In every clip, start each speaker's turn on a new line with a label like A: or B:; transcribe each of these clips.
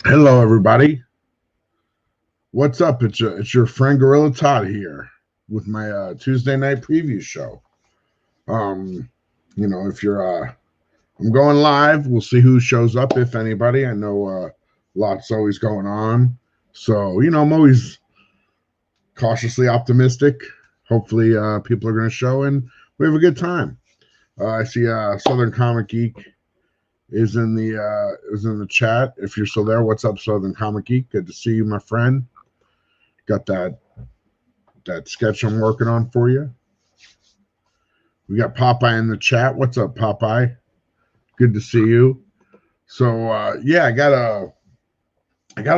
A: Hello, everybody. What's up? It's your friend Gorilla Todd here with my Tuesday night preview show. Um, if you're I'm going live. We'll see who shows up, if anybody. I know lots always going on, so I'm always cautiously optimistic. Hopefully, people are going to show and we have a good time. I see Southern Comic Geek is in the chat. If you're still there, what's up, Southern Comic Geek? Good to see you, my friend. Got that sketch I'm working on for you. We got Popeye in the chat. What's up, Popeye? Good to see you. So I got a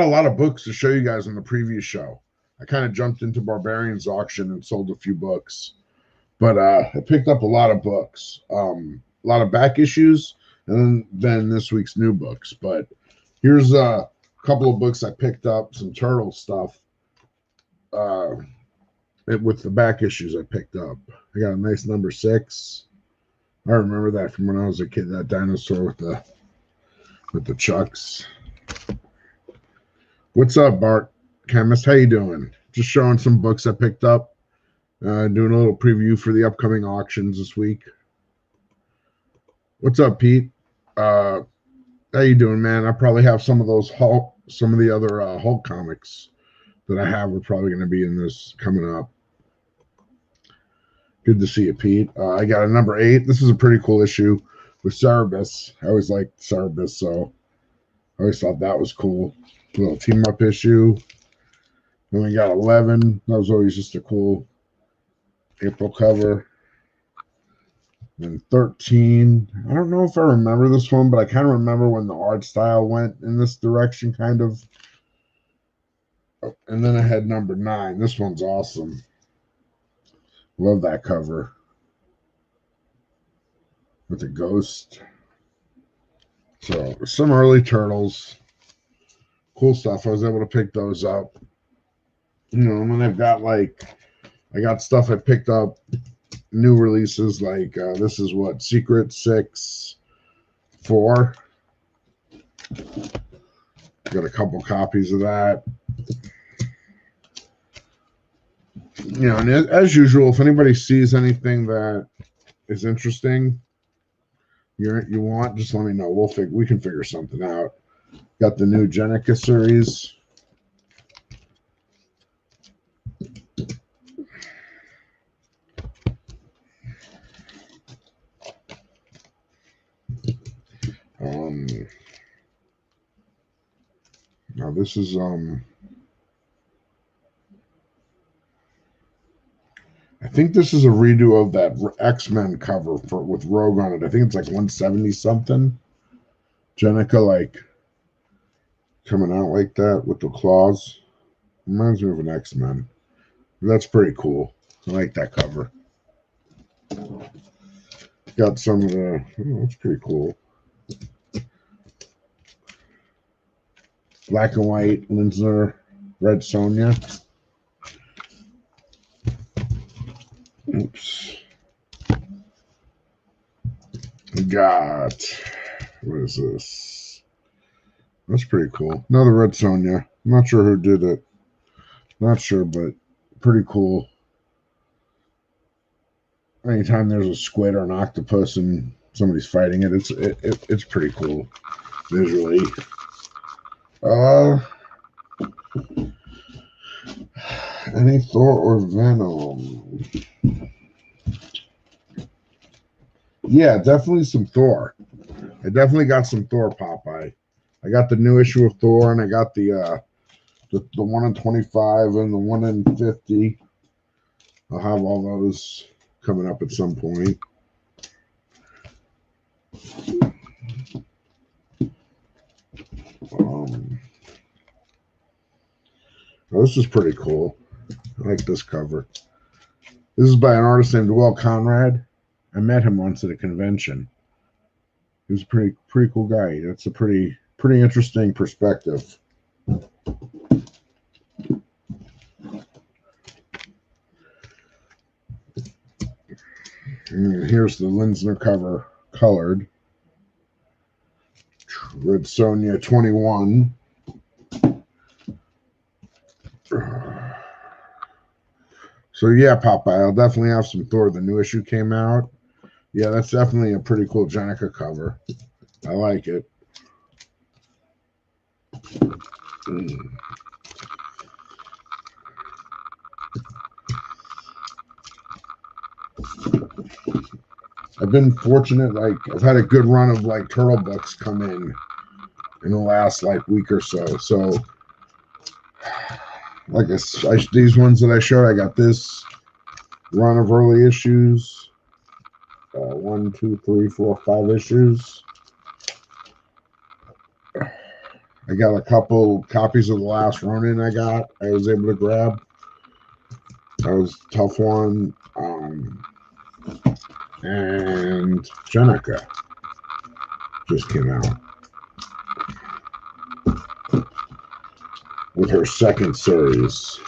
A: lot of books to show you guys on the previous show. I kind of jumped into Barbarian's auction and sold a few books, but I picked up a lot of books, a lot of back issues, and then this week's new books. But here's a couple of books I picked up, some Turtle stuff. With the back issues I picked up. I got a nice number 6. I remember that from when I was a kid, that dinosaur with the chucks. What's up, Bart Chemist? How you doing? Just showing some books I picked up. Doing a little preview for the upcoming auctions this week. What's up, Pete? How you doing, man? I probably have some of those some of the other Hulk comics that I have are probably going to be in this coming up. Good to see you, Pete. I got a number 8. This is a pretty cool issue with Cerebus. I always liked Cerebus, so I always thought that was cool. A little team-up issue. Then we got 11. That was always just a cool April cover. And 13. I don't know if I remember this one, but I kind of remember when the art style went in this direction, kind of. And then I had number 9. This one's awesome. Love that cover with the ghost. So some early Turtles, cool stuff. I was able to pick those up. And then I got stuff I picked up, new releases like this is what Secret 6-4. Got a couple copies of that. And as usual, if anybody sees anything that is interesting, you want, just let me know. We can figure something out. Got the new Jenica series. Now this is I think this is a redo of that X-Men cover with Rogue on it. I think it's like 170 something. Jenica coming out like that with the claws. Reminds me of an X-Men. That's pretty cool. I like that cover. Got some of the. Oh, that's pretty cool. Black and white Linsner, Red Sonja. Oops. We got, what is this? That's pretty cool. Another Red Sonja. I'm not sure who did it. Not sure, but pretty cool. Anytime there's a squid or an octopus and somebody's fighting it, it's pretty cool visually. Any Thor or Venom? Yeah, definitely some Thor. I definitely got some Thor, Popeye. I got the new issue of Thor, and I got the 1 in 25 and the 1 in 50. I'll have all those coming up at some point. This is pretty cool. I like this cover. This is by an artist named Will Conrad. I met him once at a convention. He was a pretty cool guy. That's a pretty interesting perspective. And here's the Linsner cover, colored. Red Sonja 21. So yeah, Popeye, I'll definitely have some Thor. The new issue came out. Yeah, that's definitely a pretty cool Jenica cover. I like it. I've been fortunate, like I've had a good run of like Turtle books come in the last like week or so. So like these ones that I showed, I got this run of early issues. 1, 2, 3, 4, 5 issues. I got a couple copies of The Last Ronin I was able to grab. That was a tough one. And Jenica just came out with her second series.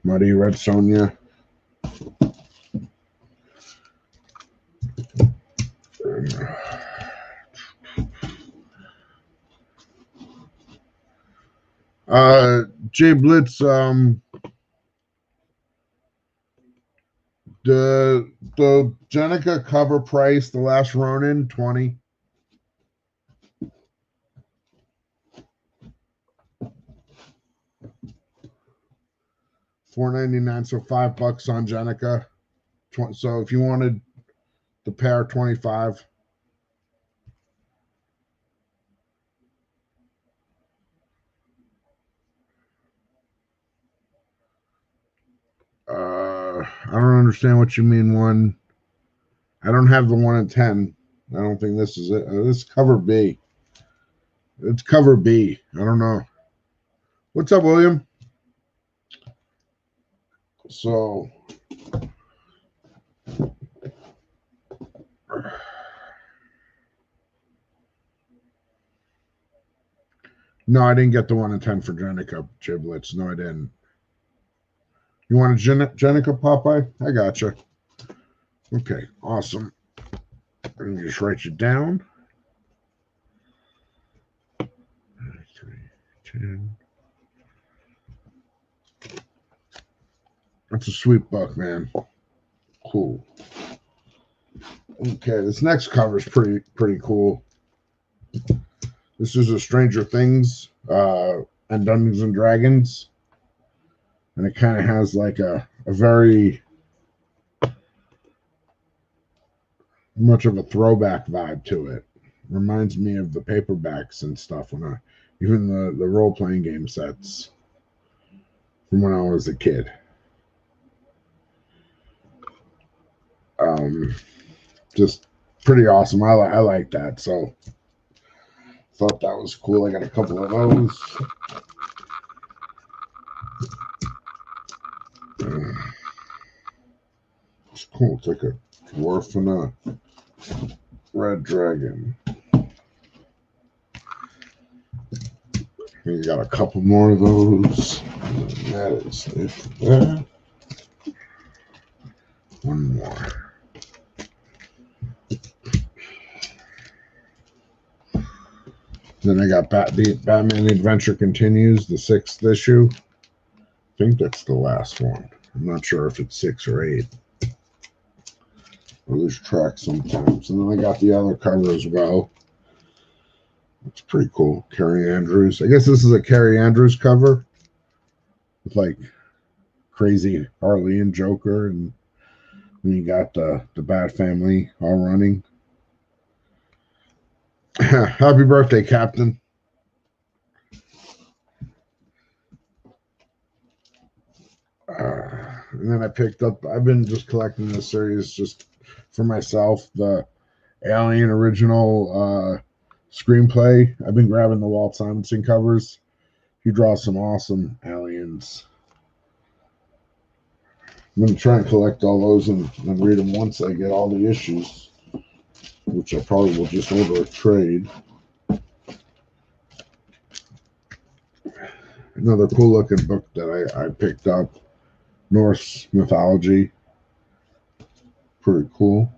A: Muddy Red Sonja. Jay Blitz, the Jenica cover price, The Last Ronin, $20. $4.99, so $5 on Jenica. So if you wanted the pair, $25. I don't understand what you mean. One, I don't have the 1 in 10. I don't think this is it. This is cover B. It's cover B. I don't know. What's up, William? So no, I didn't get the 1 in 10 for Jenica, Giblets. No, I didn't. You want a Jenica, Popeye? I gotcha. Okay, awesome. Let me just write you down. 3, 10. That's a sweet book, man. Cool. Okay, this next cover is pretty cool. This is a Stranger Things and Dungeons and Dragons, and it kind of has like a very much of a throwback vibe to it. Reminds me of the paperbacks and stuff even the role-playing game sets from when I was a kid. Just pretty awesome. I like that, so thought that was cool. I got a couple of those. It's cool. It's like a dwarf and a red dragon. You got a couple more of those. That is it for that. One more. Then I got Batman Adventure Continues, the 6th issue. I think that's the last one. I'm not sure if it's 6 or 8. I lose track sometimes. And then I got the other cover as well. It's pretty cool. Carrie Andrews. I guess this is a Carrie Andrews cover with like crazy Harley and Joker, and then you got the Bat Family all running. Happy birthday, Captain. And then I picked up, I've been just collecting this series just for myself, the Alien original screenplay. I've been grabbing the Walt Simonson covers. He draws some awesome aliens. I'm going to try and collect all those and read them once I get all the issues, which I probably will just order a trade. Another cool looking book that I picked up, Norse mythology. pretty cool.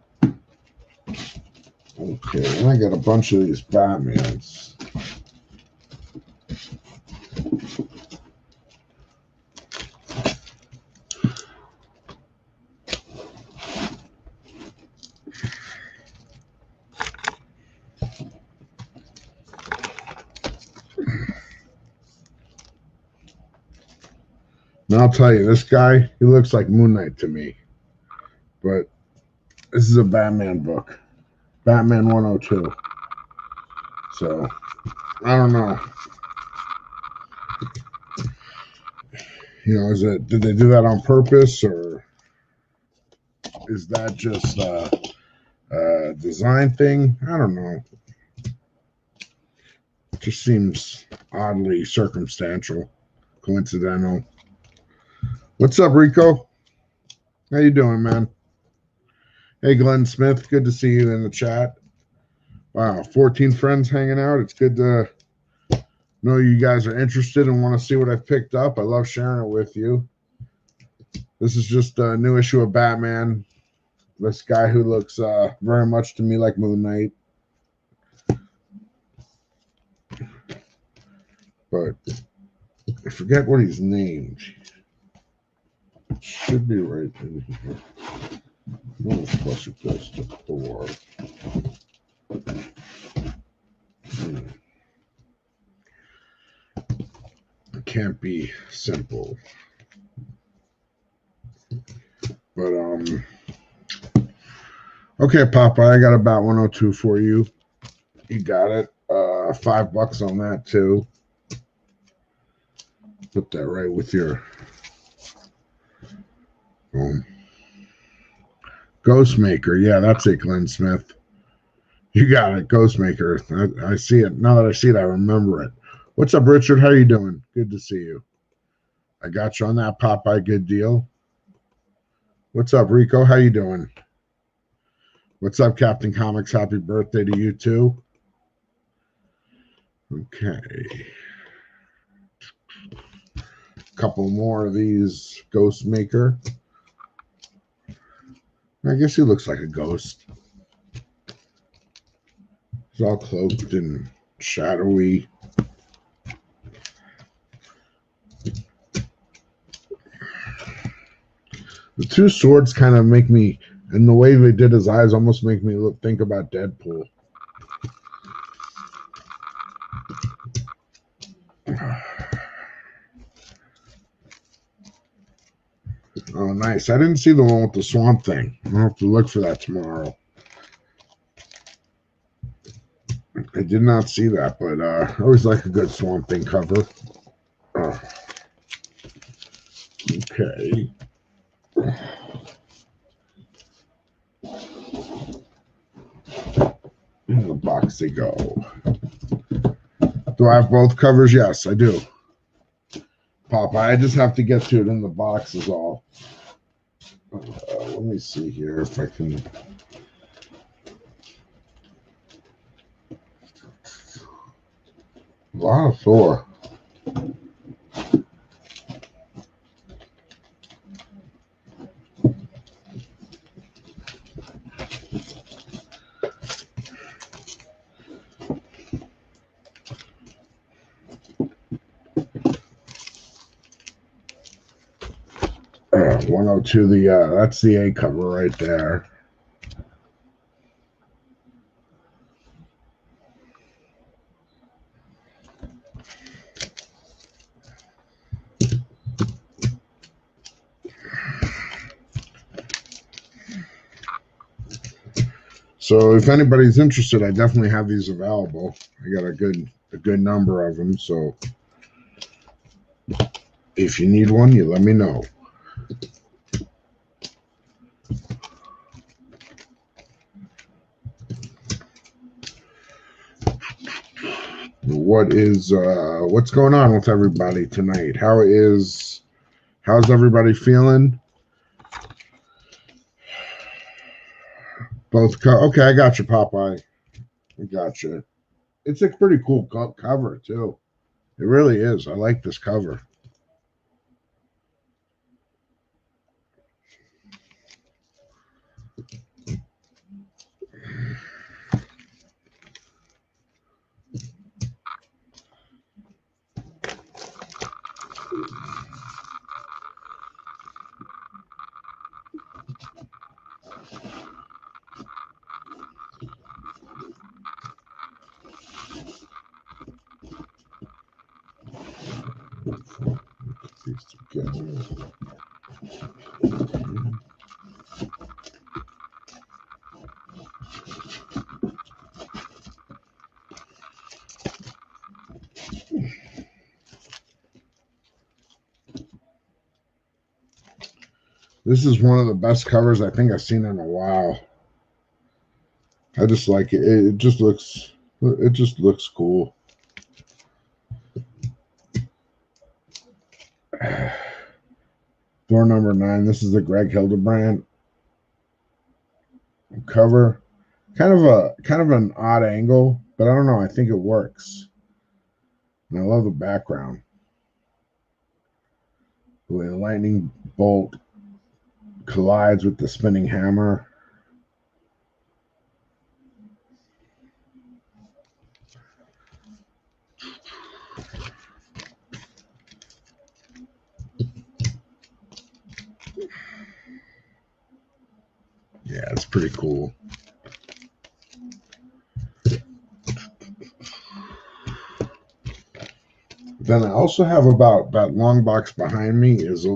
A: Okay, and I got a bunch of these Batmans. And I'll tell you, this guy, he looks like Moon Knight to me. But this is a Batman book. Batman 102. So, I don't know. You know, did they do that on purpose, or is that just a design thing? I don't know. It just seems oddly circumstantial, coincidental. What's up, Rico? How you doing, man? Hey, Glenn Smith. Good to see you in the chat. Wow, 14 friends hanging out. It's good to know you guys are interested and want to see what I've picked up. I love sharing it with you. This is just a new issue of Batman. This guy who looks very much to me like Moon Knight. But I forget what he's named. It should be right in here. No, plus it goes to Thor. It can't be simple. But okay, Popeye, I got about 102 for you. You got it. $5 on that too. Put that right with your Ghostmaker. Yeah, that's it, Glenn Smith. You got it, Ghostmaker. I see it. Now that I see it, I remember it. What's up, Richard? How you doing? Good to see you. I got you on that Popeye. Good deal. What's up, Rico? How you doing? What's up, Captain Comics? Happy birthday to you too. Okay. Couple more of these Ghostmaker. I guess he looks like a ghost. He's all cloaked and shadowy. The two swords kind of make me, and the way they did his eyes almost make me think about Deadpool. Oh, nice. I didn't see the one with the swamp thing. I'll have to look for that tomorrow. I did not see that, but I always like a good swamp thing cover. Okay. In the box they go. Do I have both covers? Yes, I do. Popeye, I just have to get to it in the box is all. Let me see here if I can. A lot of Thor. Uh, 102, that's the A cover right there. So if anybody's interested, I definitely have these available. I got a good number of them. So if you need one, you let me know. What's going on with everybody tonight? How's everybody feeling? Okay, I got you, Popeye. I got you. It's a pretty cool cover too. It really is. I like this cover. These together. This is one of the best covers I think I've seen in a while. I just like it. It just looks cool. Door number 9. This is the Greg Hildebrand cover. Kind of an odd angle, but I don't know. I think it works. And I love the background. The way the lightning bolt collides with the spinning hammer. Yeah, it's pretty cool. Then I also have about that long box behind me is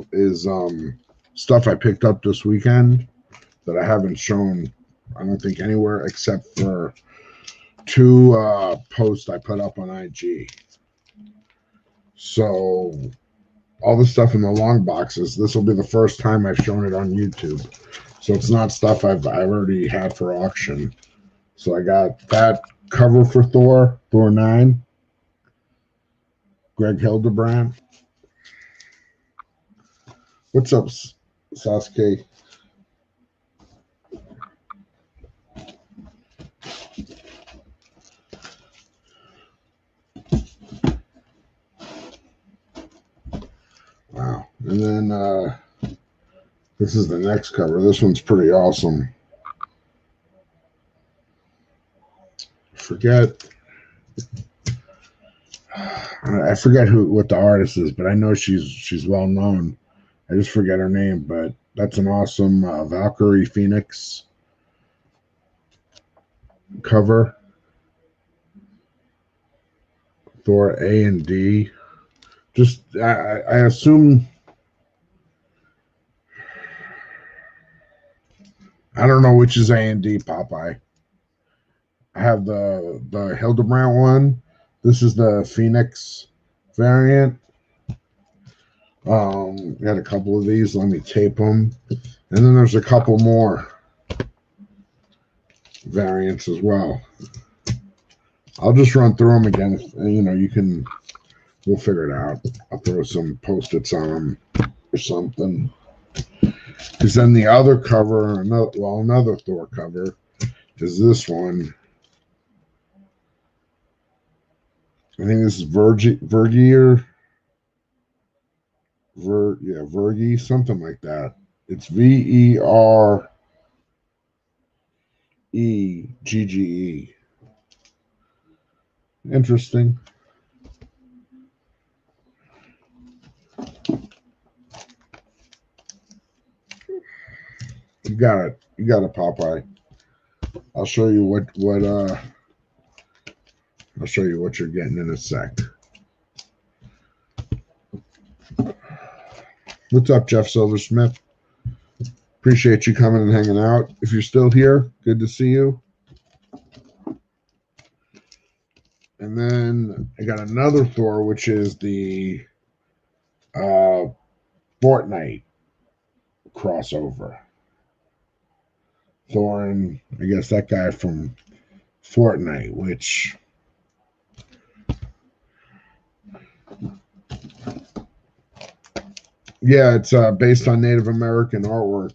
A: stuff I picked up this weekend that I haven't shown, I don't think, anywhere except for 2 posts I put up on IG. So all the stuff in the long boxes, this will be the first time I've shown it on YouTube. So it's not stuff I've already had for auction. So I got that cover for Thor 9, Greg Hildebrand. What's up, Sasuke? Wow. And then this is the next cover. This one's pretty awesome. I forget what the artist is, but I know she's well known. I just forget her name, but that's an awesome Valkyrie Phoenix cover. Thor A and D. Just I assume, I don't know which is A and D, Popeye. I have the Hildebrand one. This is the Phoenix variant. Got a couple of these. Let me tape them. And then there's a couple more variants as well. I'll just run through them again. We'll figure it out. I'll throw some Post-its on them or something. Because then the other cover, another Thor cover, is this one. I think this is Vergie, something like that. It's VEREGGE. Interesting. You got it, Popeye. I'll show you what I'll show you what you're getting in a sec. What's up, Jeff Silversmith? Appreciate you coming and hanging out. If you're still here, good to see you. And then I got another Thor, which is the Fortnite crossover. Thor and I guess that guy from Fortnite, which yeah, it's based on Native American artwork.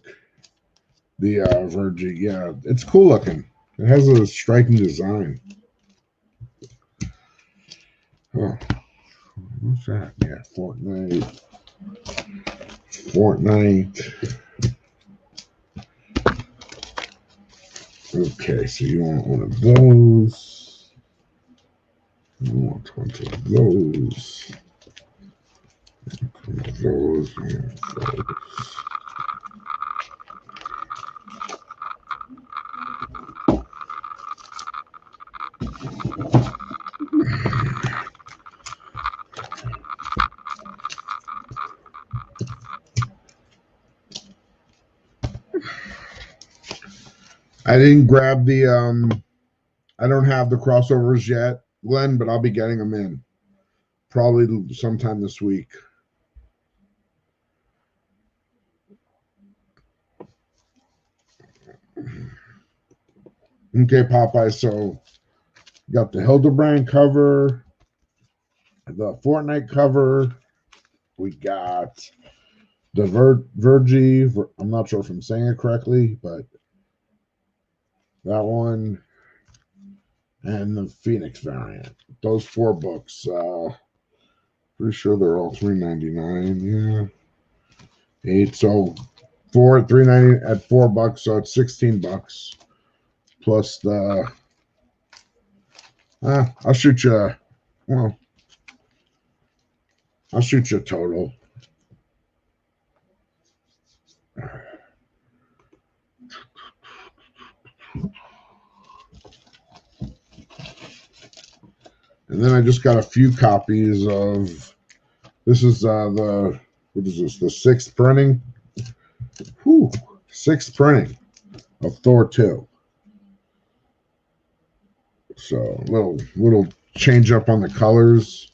A: The Vergie, yeah, it's cool looking. It has a striking design. Oh, what's that? Yeah, Fortnite. Okay, so you want one of those. You want one of those. those. I didn't grab the I don't have the crossovers yet, Glenn, but I'll be getting them in probably sometime this week. Okay, Popeye, so got the Hildebrand cover, the Fortnite cover, we got the Virgie, I'm not sure if I'm saying it correctly, but that one, and the Phoenix variant. Those 4 books. Pretty sure they're all $3.99. Yeah, 8. So 4 $3.90 at $4, so it's $16 plus the. I'll shoot you. Well, I'll shoot you a total. And then I just got a few copies of. This is the. What is this? The 6th printing. Whew, 6th printing of Thor 2. So little change up on the colors.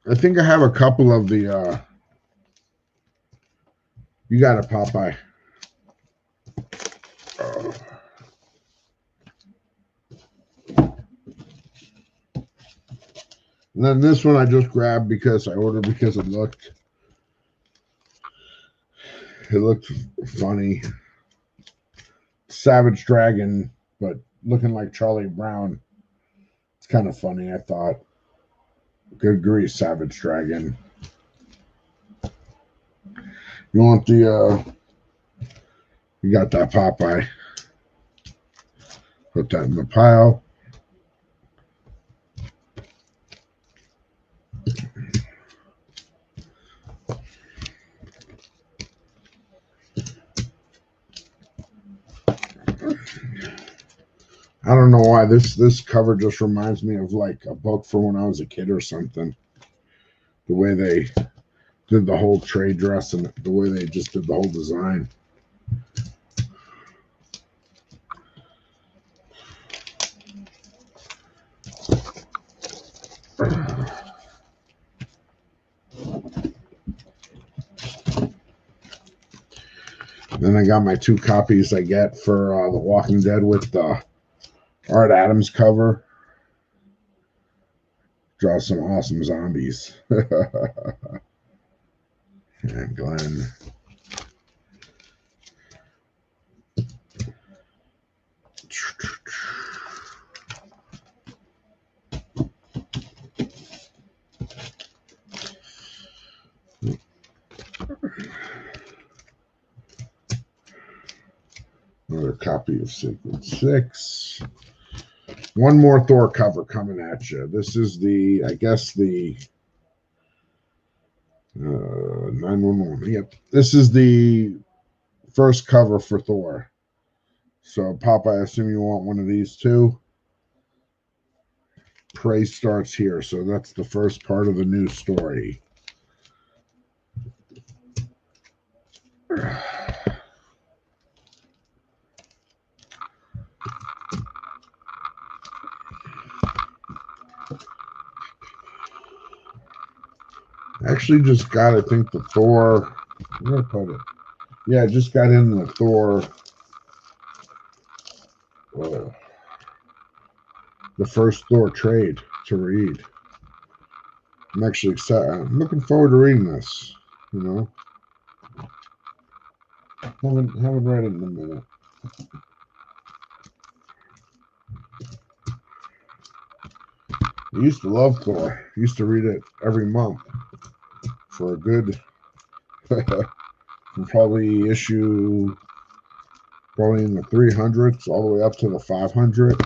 A: I think I have a couple of the you got a Popeye. And then this one I just grabbed because I ordered because it looked funny. Savage Dragon, but looking like Charlie Brown. It's kind of funny, I thought. Good grief, Savage Dragon. You want the you got that Popeye. Put that in the pile. I don't know why this cover just reminds me of like a book from when I was a kid or something. The way they did the whole trade dress and the way they just did the whole design. Then I got my 2 copies I get for The Walking Dead with the Art Adams cover. Draw some awesome zombies. And Glenn. Another copy of Sacred 6. One more Thor cover coming at you. This is the, I guess the 911. Yep. This is the first cover for Thor. So, Pop, I assume you want one of these too. Prey starts here. So that's the first part of the new story. Actually just got, I think, the Thor. Where did I put it? Yeah, I just got in the Thor. The first Thor trade to read. I'm actually excited. I'm looking forward to reading this. You know, haven't read it in a minute. I used to love Thor. I used to read it every month for a good From probably issue, probably in the 300s all the way up to the 500,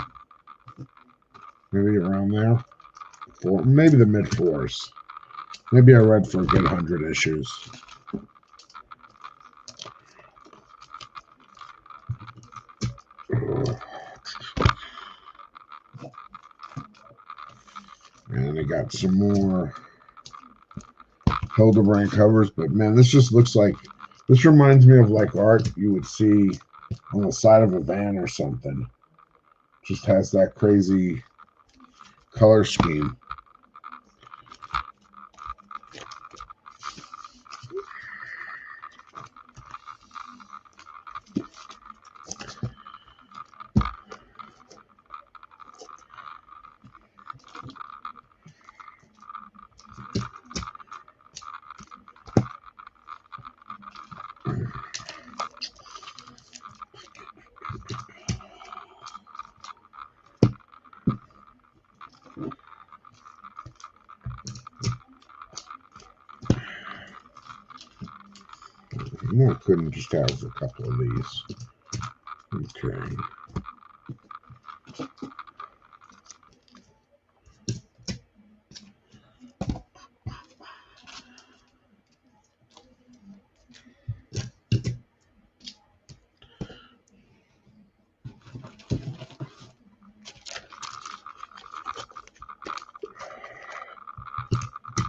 A: maybe around there. Maybe the mid 4s. Maybe I read for a good 100 issues. And I got some more Hildebrand covers, but man, this just looks like, this reminds me of like art you would see on the side of a van or something. Just has that crazy color scheme. No, I couldn't just have a couple of these. Okay.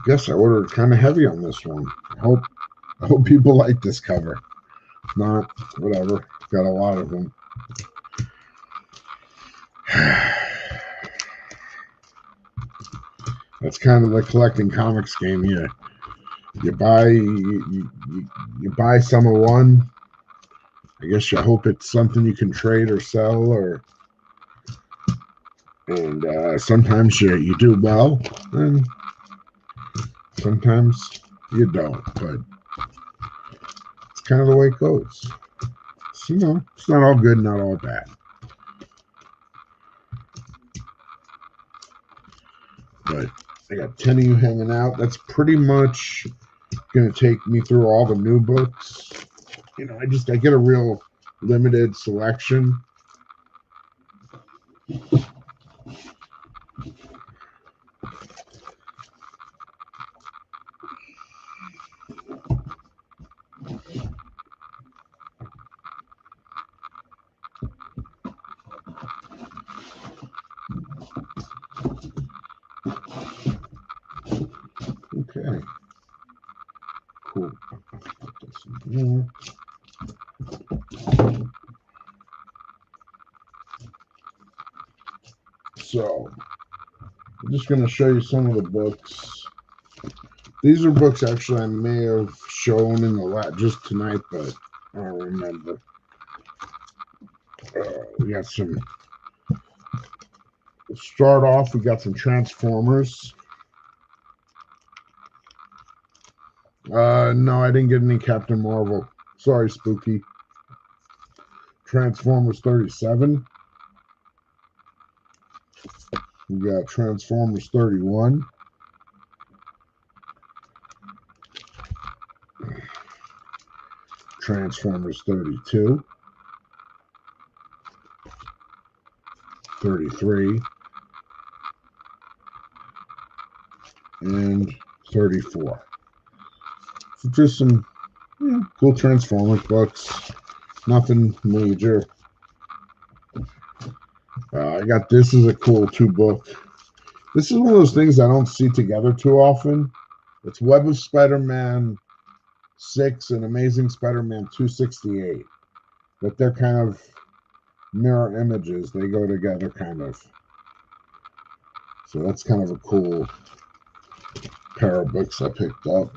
A: Guess I ordered kind of heavy on this one. I hope people like this cover. If not, whatever. Got a lot of them. That's kind of the collecting comics game here. You buy some of one. I guess you hope it's something you can trade or sell, and sometimes you do well, and sometimes you don't. But it's kind of the way it goes. So, it's not all good, not all bad. But I got 10 of you hanging out. That's pretty much going to take me through all the new books. I get a real limited selection. Okay. Cool. Put this in here. So, I'm just going to show you some of the books. These are books actually I may have shown in the lab just tonight, but I don't remember. We got some. We'll start off. We got some Transformers. No, I didn't get any Captain Marvel. Sorry, Spooky. Transformers 37. We got Transformers 31. Transformers 32. 33. And 34. So just some cool Transformers books. Nothing major. I got this is a cool 2-book. This is one of those things I don't see together too often. It's Web of Spider-Man 6 and Amazing Spider-Man 268. But they're kind of mirror images. They go together kind of. So that's kind of a cool pair of books I picked up.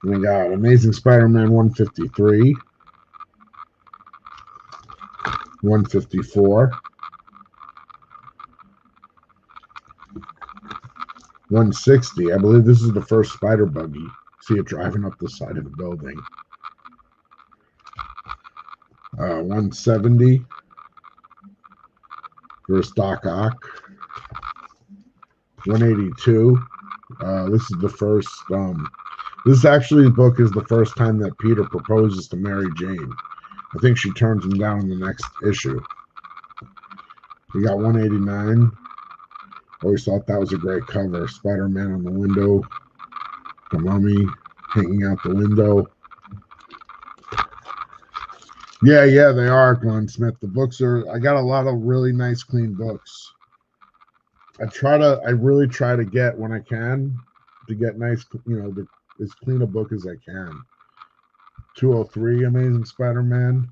A: And I got Amazing Spider-Man 153, 154, 160. I believe this is the first spider buggy. See it driving up the side of the building. 170. There's Doc Ock. 182. This is the first. This actually book is the first time that Peter proposes to Mary Jane. I think she turns him down in the next issue. We got 189. Always thought that was a great cover. Spider-Man on the window. The Mummy hanging out the window. Yeah, they are, Glenn Smith. The books are, I got a lot of really nice, clean books. I really try to get, when I can, to get nice, as clean a book as I can. 203, Amazing Spider-Man.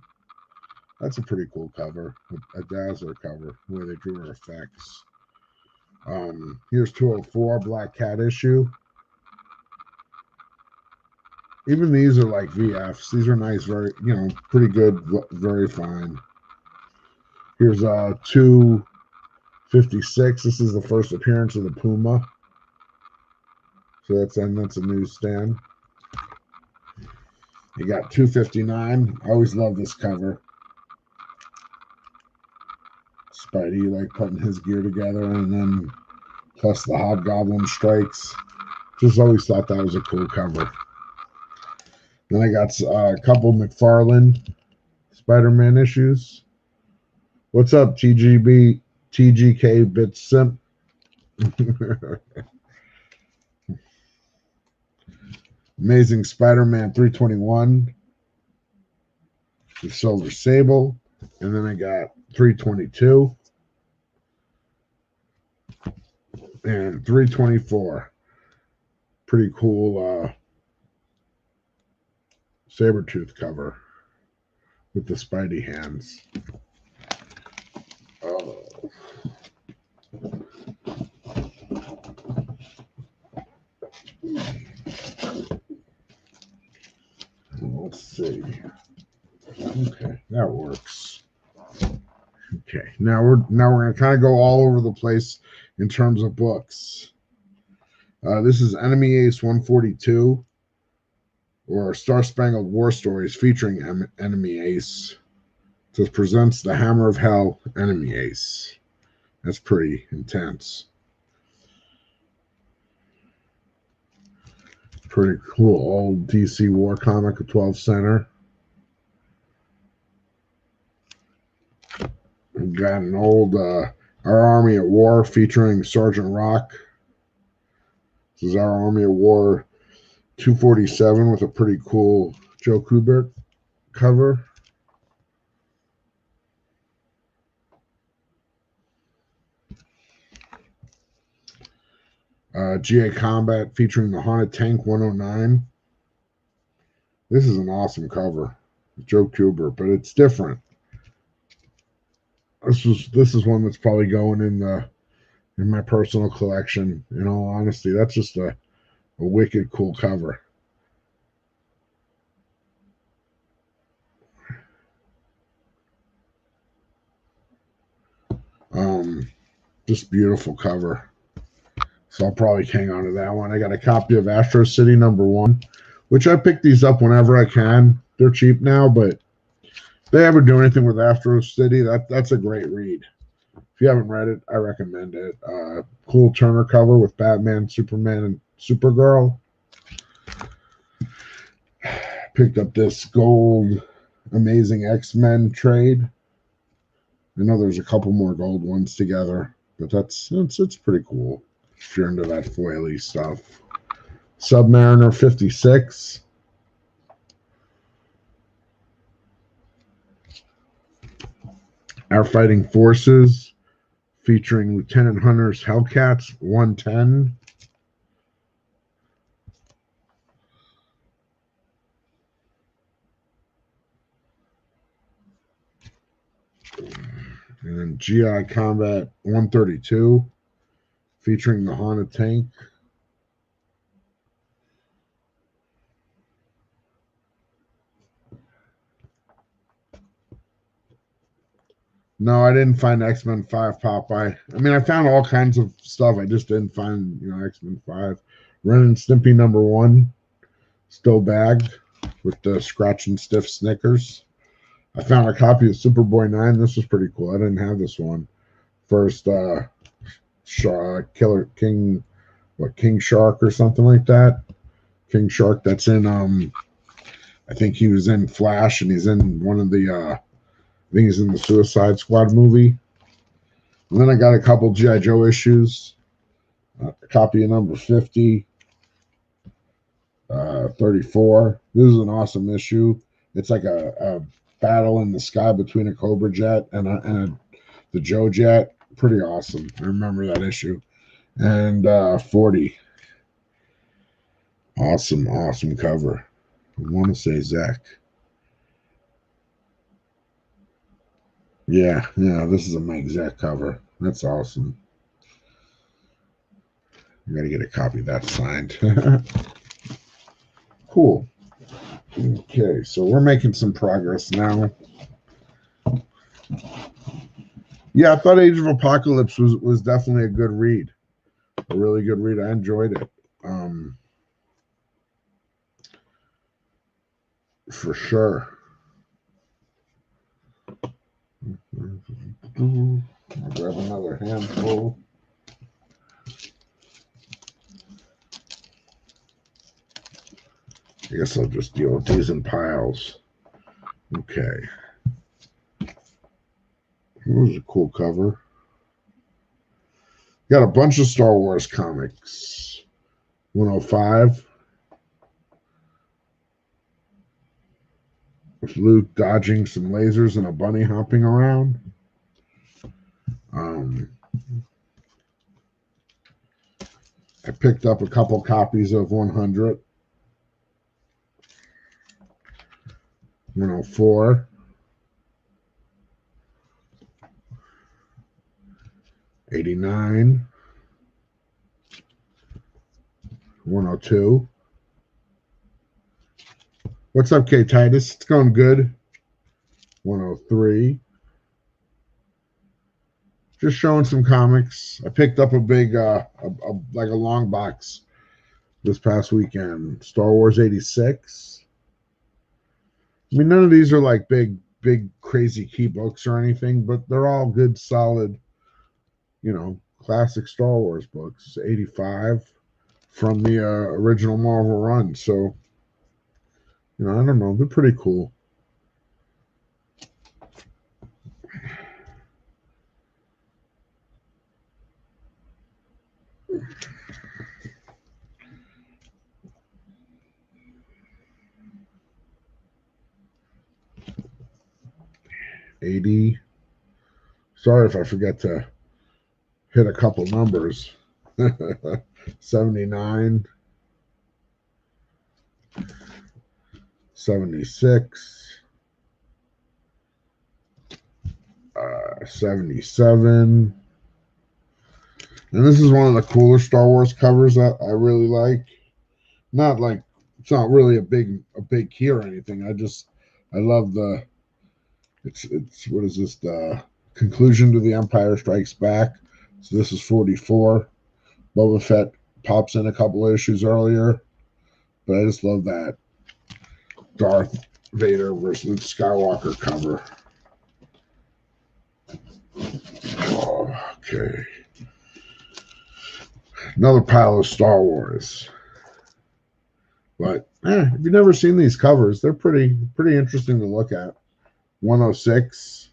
A: That's a pretty cool cover. A Dazzler cover, where they drew her effects. Here's 204, Black Cat issue. Even these are like VFs. These are nice, very, pretty good, very fine. Here's 256. This is the first appearance of the Puma. So that's a newsstand. You got 259. I always love this cover. Spidey like putting his gear together, and then plus the Hobgoblin strikes. Just always thought that was a cool cover. Then I got a couple McFarlane Spider-Man issues. What's up, TGK Bit Simp? Amazing Spider-Man 321. The Silver Sable. And then I got 322. And 324. Pretty cool Sabretooth cover with the Spidey hands. Oh. Let's see. Okay, that works. Okay, now we're going to kind of go all over the place in terms of books. This is Enemy Ace 142, or Star Spangled War Stories featuring Enemy Ace. This presents the Hammer of Hell, Enemy Ace. That's pretty intense. Pretty cool old DC War comic, a 12 center. We've got an old Our Army at War featuring Sergeant Rock. This is Our Army at War 247 with a pretty cool Joe Kubert cover. GA Combat featuring the Haunted Tank 109. This is an awesome cover. Joe Kubert, but it's different. This is one that's probably going in my personal collection. In all honesty, that's just a wicked cool cover. Just beautiful cover. So I'll probably hang on to that one. I got a copy of Astro City #1, which I pick these up whenever I can. They're cheap now, but if they ever do anything with Astro City, that's a great read. If you haven't read it, I recommend it. Cool Turner cover with Batman, Superman, and Supergirl. Picked up this gold Amazing X-Men trade. I know there's a couple more gold ones together, but it's pretty cool if you're into that foily stuff. Submariner 56. Our Fighting Forces featuring Lieutenant Hunter's Hellcats 110. And then GI Combat 132 featuring the Haunted Tank. No, I didn't find X-Men 5 Popeye. I mean, I found all kinds of stuff. I just didn't find, X-Men 5. Ren and Stimpy #1, still bagged with the Scratch and Stiff Snickers. I found a copy of Superboy 9. This was pretty cool. I didn't have this one. First Killer King, what, King Shark or something like that. King Shark, that's in I think he was in Flash, and he's in one of the I think he's in the Suicide Squad movie. And then I got a couple G.I. Joe issues. A copy of number 50, 34. This is an awesome issue. It's like a battle in the sky between a Cobra jet and the Joe jet. Pretty awesome. I remember that issue. And 40. Awesome cover. I want to say Zach. Yeah, this is a Mike Zach cover. That's awesome. I gotta get a copy of that signed. Cool. Okay, so we're making some progress now. Yeah, I thought Age of Apocalypse was definitely a good read. A really good read. I enjoyed it. For sure. I'll grab another handful. I guess I'll just deal with these in piles. Okay. That was a cool cover. Got a bunch of Star Wars comics. 105. With Luke dodging some lasers and a bunny hopping around. I picked up a couple copies of 100. 104. 89. 102. What's up, K Titus? It's going good. 103. Just showing some comics. I picked up a big, like a long box this past weekend. Star Wars 86. I mean, none of these are like big, crazy key books or anything, but they're all good, solid, classic Star Wars books. 85 from the original Marvel run. So, I don't know. They're pretty cool. $80. Sorry if I forget to hit a couple numbers. 79. 76. 77. And this is one of the cooler Star Wars covers that I really like. Not like, it's not really a big key or anything. I love it's what is this, the conclusion to The Empire Strikes Back. So this is 44. Boba Fett pops in a couple of issues earlier, but I just love that Darth Vader versus Luke Skywalker cover. Okay. Another pile of Star Wars. But if you've never seen these covers, they're pretty interesting to look at. 106.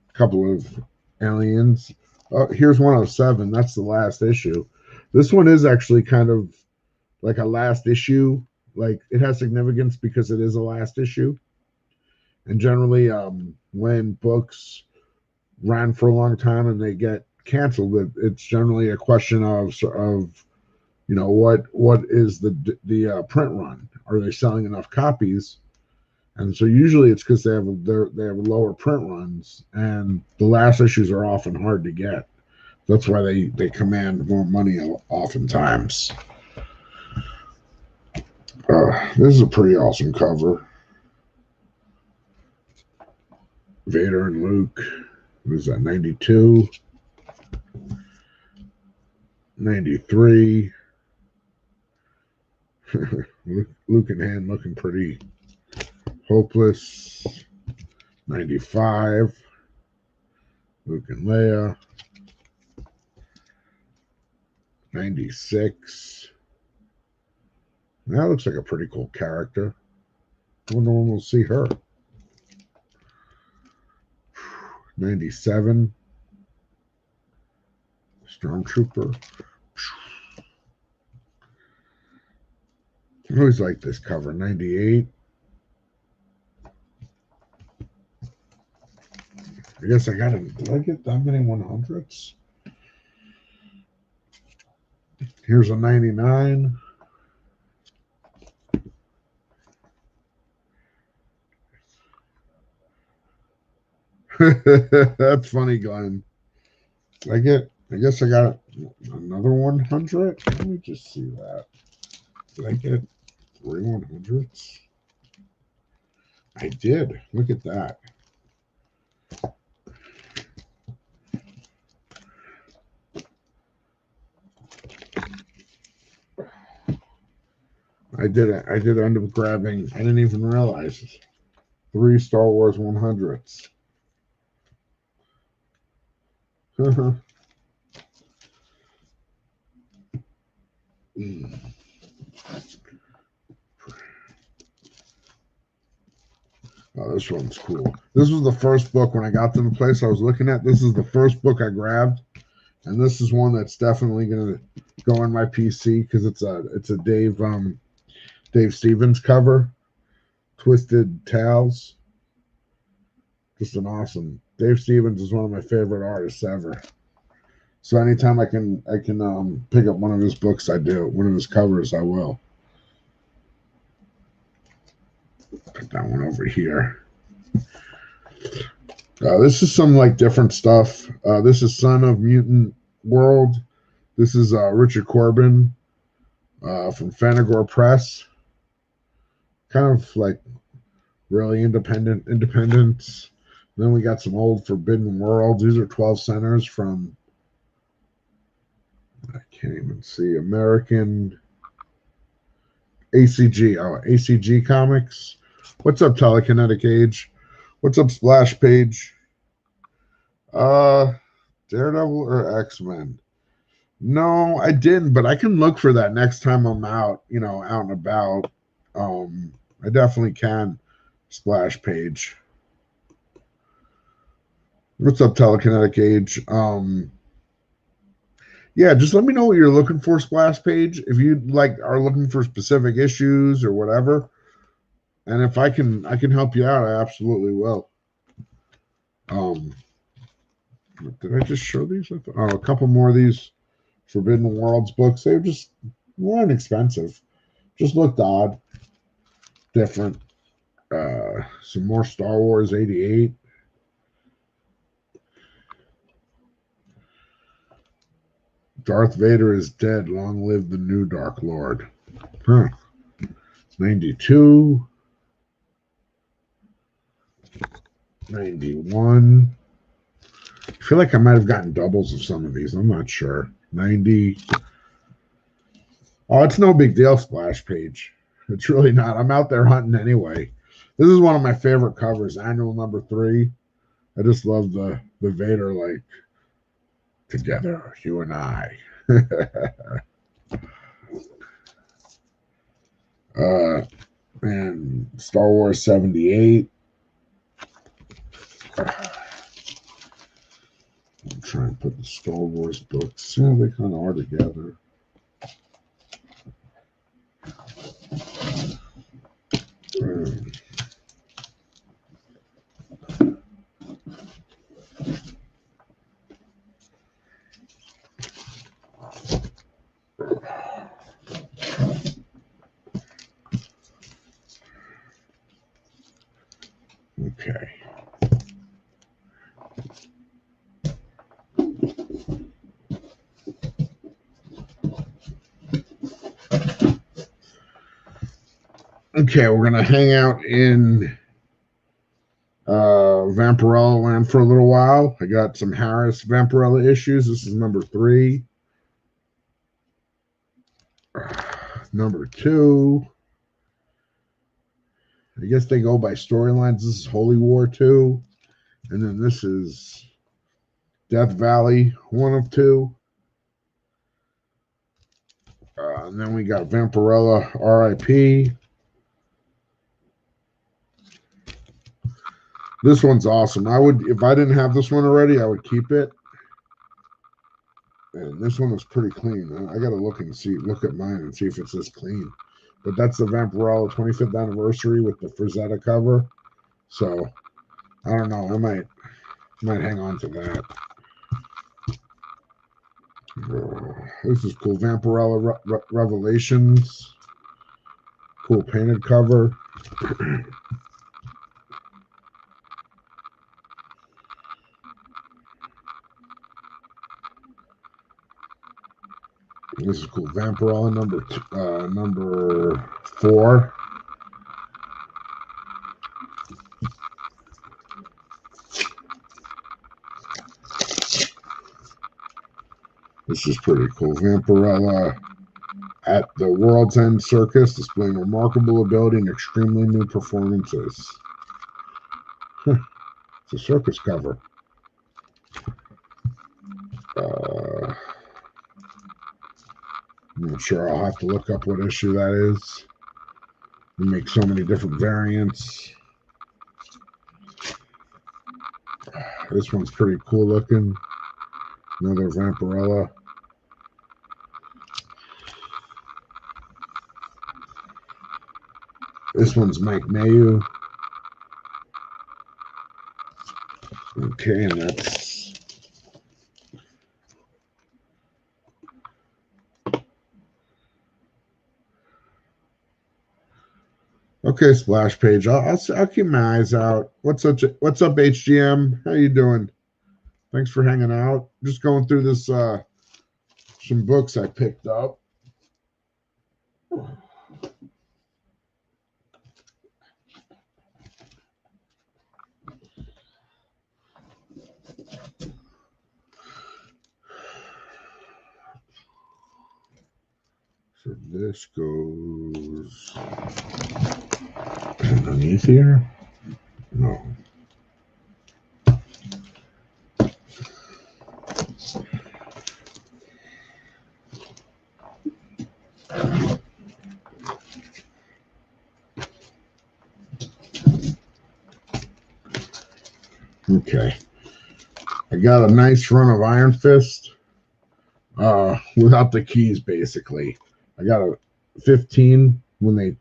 A: A couple of aliens. Here's 107. That's the last issue. This one is actually kind of like a last issue. Like, it has significance because it is a last issue. And generally, when books ran for a long time and they get canceled, it's generally a question of what is the print run? Are they selling enough copies? And so usually it's because they have lower print runs, and the last issues are often hard to get. That's why they command more money oftentimes. This is a pretty awesome cover. Vader and Luke. What is that, 92? 93. Luke and Han looking pretty hopeless. 95. Luke and Leia. 96. That looks like a pretty cool character. I wonder when we'll see her. 97. Stormtrooper. I always like this cover. 98. I guess I got it. Did I get that many 100s? Here's a 99. That's funny, Glenn. I guess I got another 100. Let me just see that. Did I get 3 100s? I did. Look at that. I did end up grabbing, I didn't even realize, 3 Star Wars 100s. Oh, this one's cool. This was the first book when I got to the place I was looking at. This is the first book I grabbed, and this is one that's definitely going to go on my PC because it's a Dave Stevens cover. Twisted Tales. Just an awesome. Dave Stevens is one of my favorite artists ever. So anytime I can pick up one of his books, I do. One of his covers, I will. Put that one over here. This is some like different stuff. This is Son of Mutant World. This is Richard Corbin from Fanagor Press. Kind of like really independence. Then we got some old Forbidden World. These are 12 centers from, I can't even see, American ACG. Oh, ACG Comics. What's up, Telekinetic Age? What's up, Splash Page? Daredevil or X-Men? No, I didn't, but I can look for that next time I'm out, out and about. I definitely can. Splash Page. What's up, Telekinetic Age? Yeah, just let me know what you're looking for, Splash Page. If you are looking for specific issues or whatever, and if I can help you out, I absolutely will. Did I just show these? Oh, a couple more of these Forbidden Worlds books. They weren't expensive. Just looked odd, different. Some more Star Wars 88. Darth Vader is dead. Long live the new Dark Lord. Huh. 92. 91. I feel like I might have gotten doubles of some of these. I'm not sure. 90. Oh, it's no big deal, Splash Page. It's really not. I'm out there hunting anyway. This is one of my favorite covers, annual number 3. I just love the Vader, like, together, you and I. And Star Wars 78. I'm trying to put the Star Wars books. Yeah, they kind of are together. Okay. Okay, we're going to hang out in Vampirella land for a little while. I got some Harris Vampirella issues. This is number 3. Number 2. I guess they go by storylines. This is Holy War 2. And then this is Death Valley 1 of 2. And then we got Vampirella RIP. This one's awesome. I would, if I didn't have this one already, I would keep it. And this one was pretty clean. I gotta look at mine and see if it's this clean. But that's the Vampirella 25th anniversary with the Frazetta cover. So I don't know. I might hang on to that. This is cool. Vampirella Revelations. Cool painted cover. This is cool. Vampirella number 4. This is pretty cool. Vampirella at the World's End Circus, displaying remarkable ability and extremely new performances. It's a circus cover. I'm not sure. I'll have to look up what issue that is. We make so many different variants. This one's pretty cool looking. Another Vampirella. This one's Mike Mayu. Okay, and that's okay. Splash page. I'll keep my eyes out. What's up, HGM? How you doing? Thanks for hanging out. Just going through this some books I picked up. So this goes underneath here? No. Okay. I got a nice run of Iron Fist without the keys, basically. I got a 15 with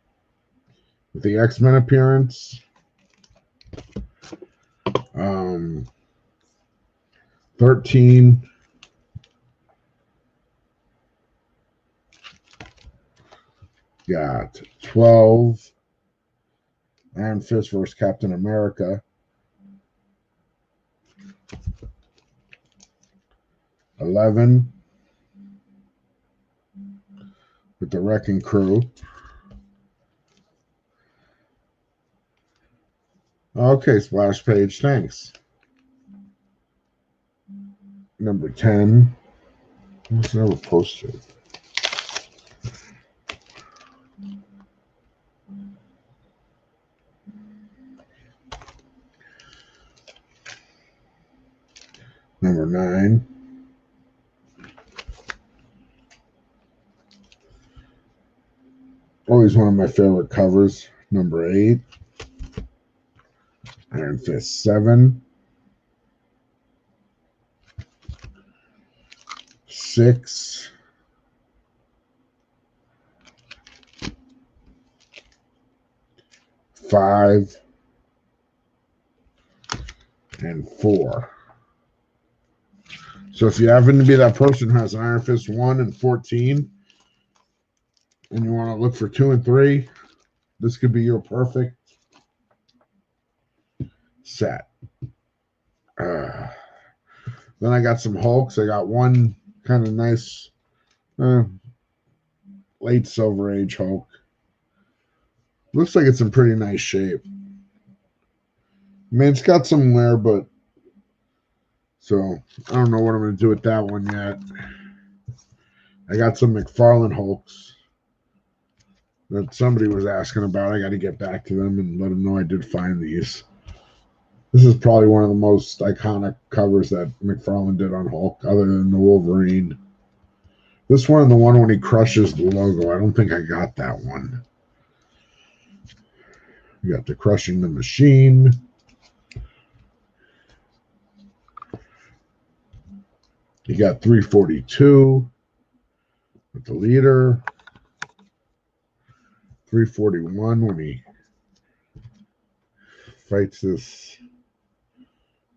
A: the X-Men appearance. 13. Got 12. Iron Fist versus Captain America. 11. With the Wrecking Crew. Okay, splash page, thanks. Number 10. It's never posted. Number 9. Always one of my favorite covers. Number 8. Iron Fist 7. 6. 5. And 4. So if you happen to be that person who has Iron Fist 1 and 14, and you want to look for 2 and 3, this could be your perfect set. Then I got some Hulks. I got one kind of nice late Silver Age Hulk. Looks like it's in pretty nice shape. I mean, it's got some wear, but so I don't know what I'm going to do with that one yet. I got some McFarlane Hulks that somebody was asking about. I got to get back to them and let them know I did find these. This is probably one of the most iconic covers that McFarlane did on Hulk, other than the Wolverine. This one, the one when he crushes the logo, I don't think I got that one. You got the Crushing the Machine. You got 342 with the leader. 341 when he fights this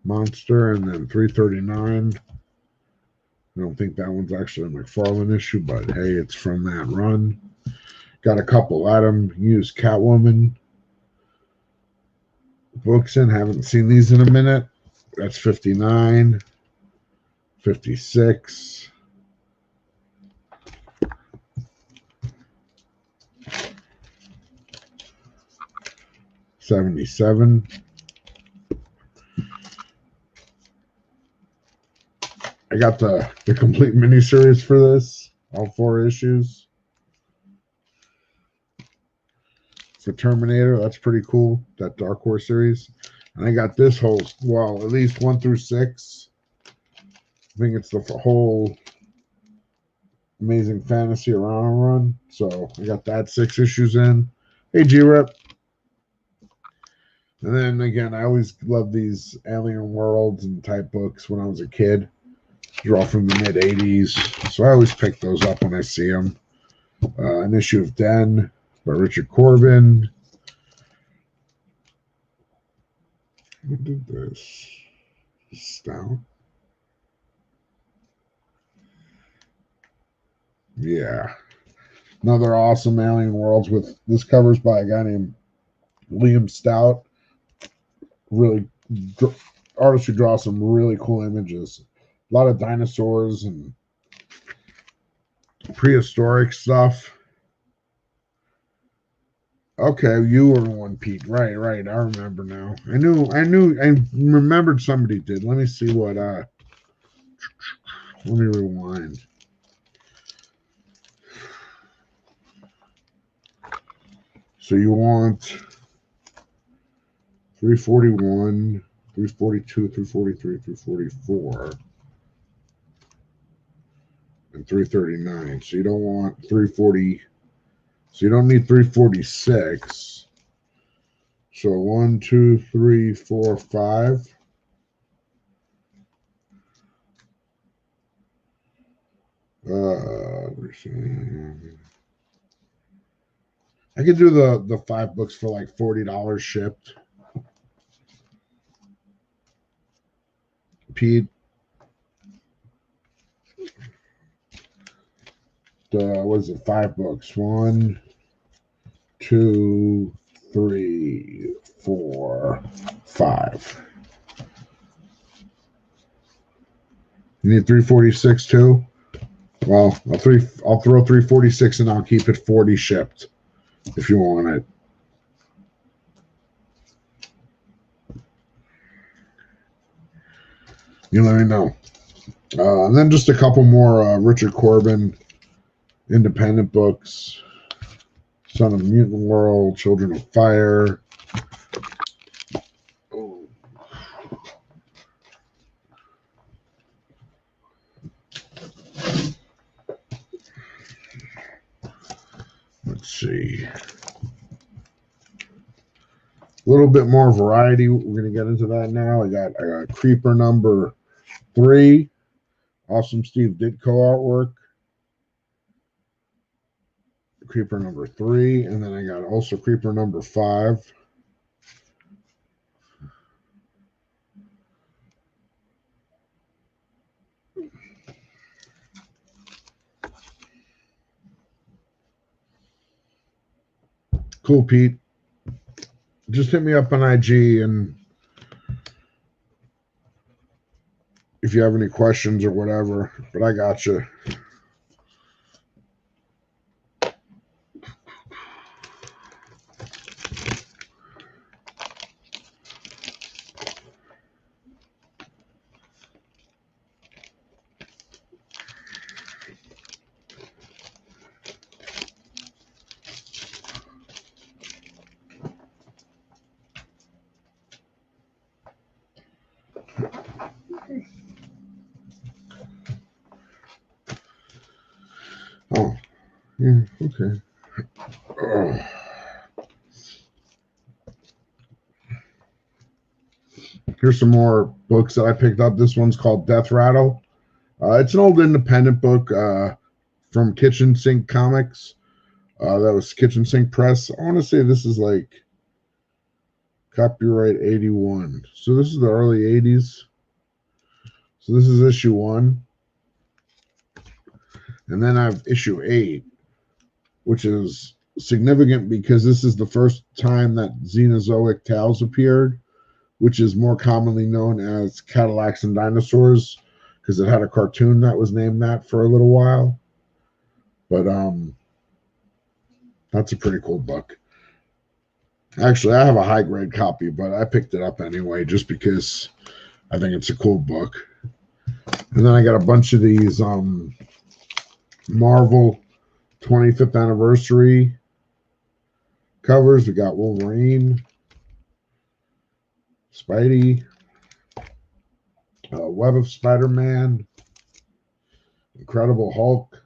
A: monster, and then 339. I don't think that one's actually a McFarlane issue, but hey, it's from that run. Got a couple Adam Hughes Catwoman books in. Haven't seen these in a minute. That's 59, 56. '77. I got the complete miniseries for this, all 4 issues. For Terminator, that's pretty cool, that Dark Horse series. And I got this whole, well, at least 1 through 6. I think it's the whole Amazing Fantasy around run. So I got that 6 issues in. Hey, G-Rip. And then again, I always loved these Alien Worlds and type books when I was a kid. They're all from the mid 80s. So I always pick those up when I see them. An issue of Den by Richard Corbin. What did this? Stout. Yeah. Another awesome Alien Worlds with this covers by a guy named Liam Stout. Really artist who draws some really cool images. A lot of dinosaurs and prehistoric stuff. Okay, you were one, Pete. Right. I remember now. I remembered somebody did. Let me see what let me rewind. So you want 341, 342, 343, 344, and 339. So you don't want 340. So you don't need 346. So 1, 2, 3, 4, 5. I could do the 5 books for like $40 shipped. Pete, what is it? 5 books. 1, 2, 3, 4, 5. You need 346 too? Well, I'll throw 346 and I'll keep it 40 shipped if you want it. You let me know. And then just a couple more Richard Corbin independent books. Son of the Mutant World, Children of Fire. Oh. Let's see. A little bit more variety. We're going to get into that now. I got Creeper number 3. Awesome Steve Ditko artwork. Creeper number 3. And then I got also Creeper number 5. Cool, Pete. Just hit me up on IG, and if you have any questions or whatever, but I got you. Oh, yeah, okay. Oh. Here's some more books that I picked up. This one's called Death Rattle. It's an old independent book from Kitchen Sink Comics. That was Kitchen Sink Press. I want to say this is like copyright 81. So this is the early 80s. So this is issue 1. And then I have issue 8, which is significant because this is the first time that Xenozoic Tales appeared, which is more commonly known as Cadillacs and Dinosaurs, because it had a cartoon that was named that for a little while. But that's a pretty cool book. Actually, I have a high grade copy, but I picked it up anyway just because I think it's a cool book. And then I got a bunch of these Marvel 25th anniversary covers. We got Wolverine, Spidey, Web of Spider-Man, Incredible Hulk,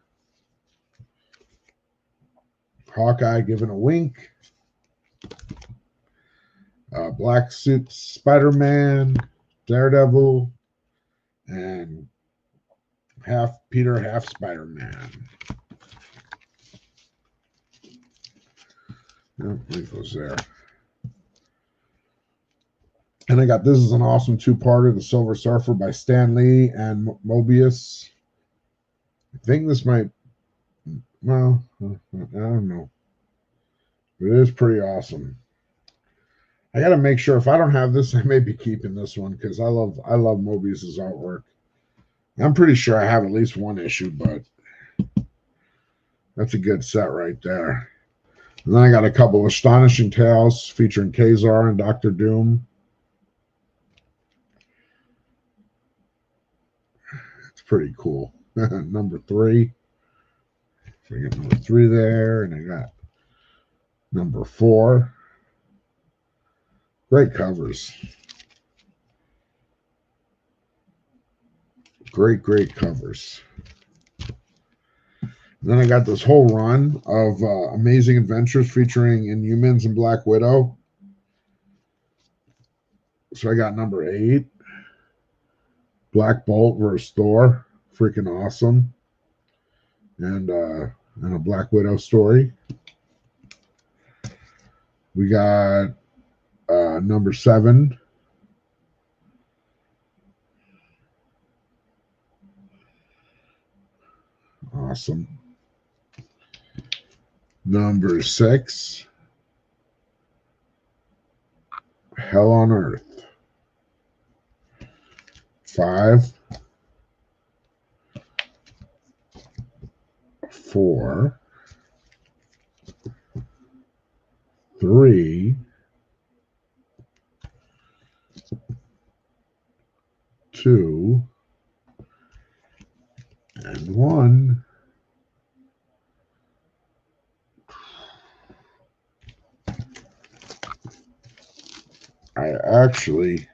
A: Hawkeye giving a wink, Black Suit Spider-Man, Daredevil, and half Peter, half Spider-Man. It goes there. And I got this is an awesome 2-parter, The Silver Surfer by Stan Lee and Mobius. I think this might, well, I don't know. But it is pretty awesome. I got to make sure if I don't have this, I may be keeping this one because I love Mobius's artwork. I'm pretty sure I have at least one issue, but that's a good set right there. And then I got a couple of Astonishing Tales featuring Kazar and Doctor Doom. It's pretty cool. Number 3. So I got number 3 there, and I got number 4. Great covers. Great covers. And then I got this whole run of Amazing Adventures featuring Inhumans and Black Widow. So I got number 8. Black Bolt versus Thor. Freaking awesome. And a Black Widow story. We got number 7. Awesome. Number 6. Hell on Earth. 5. 4. 3. 2. And 1. I actually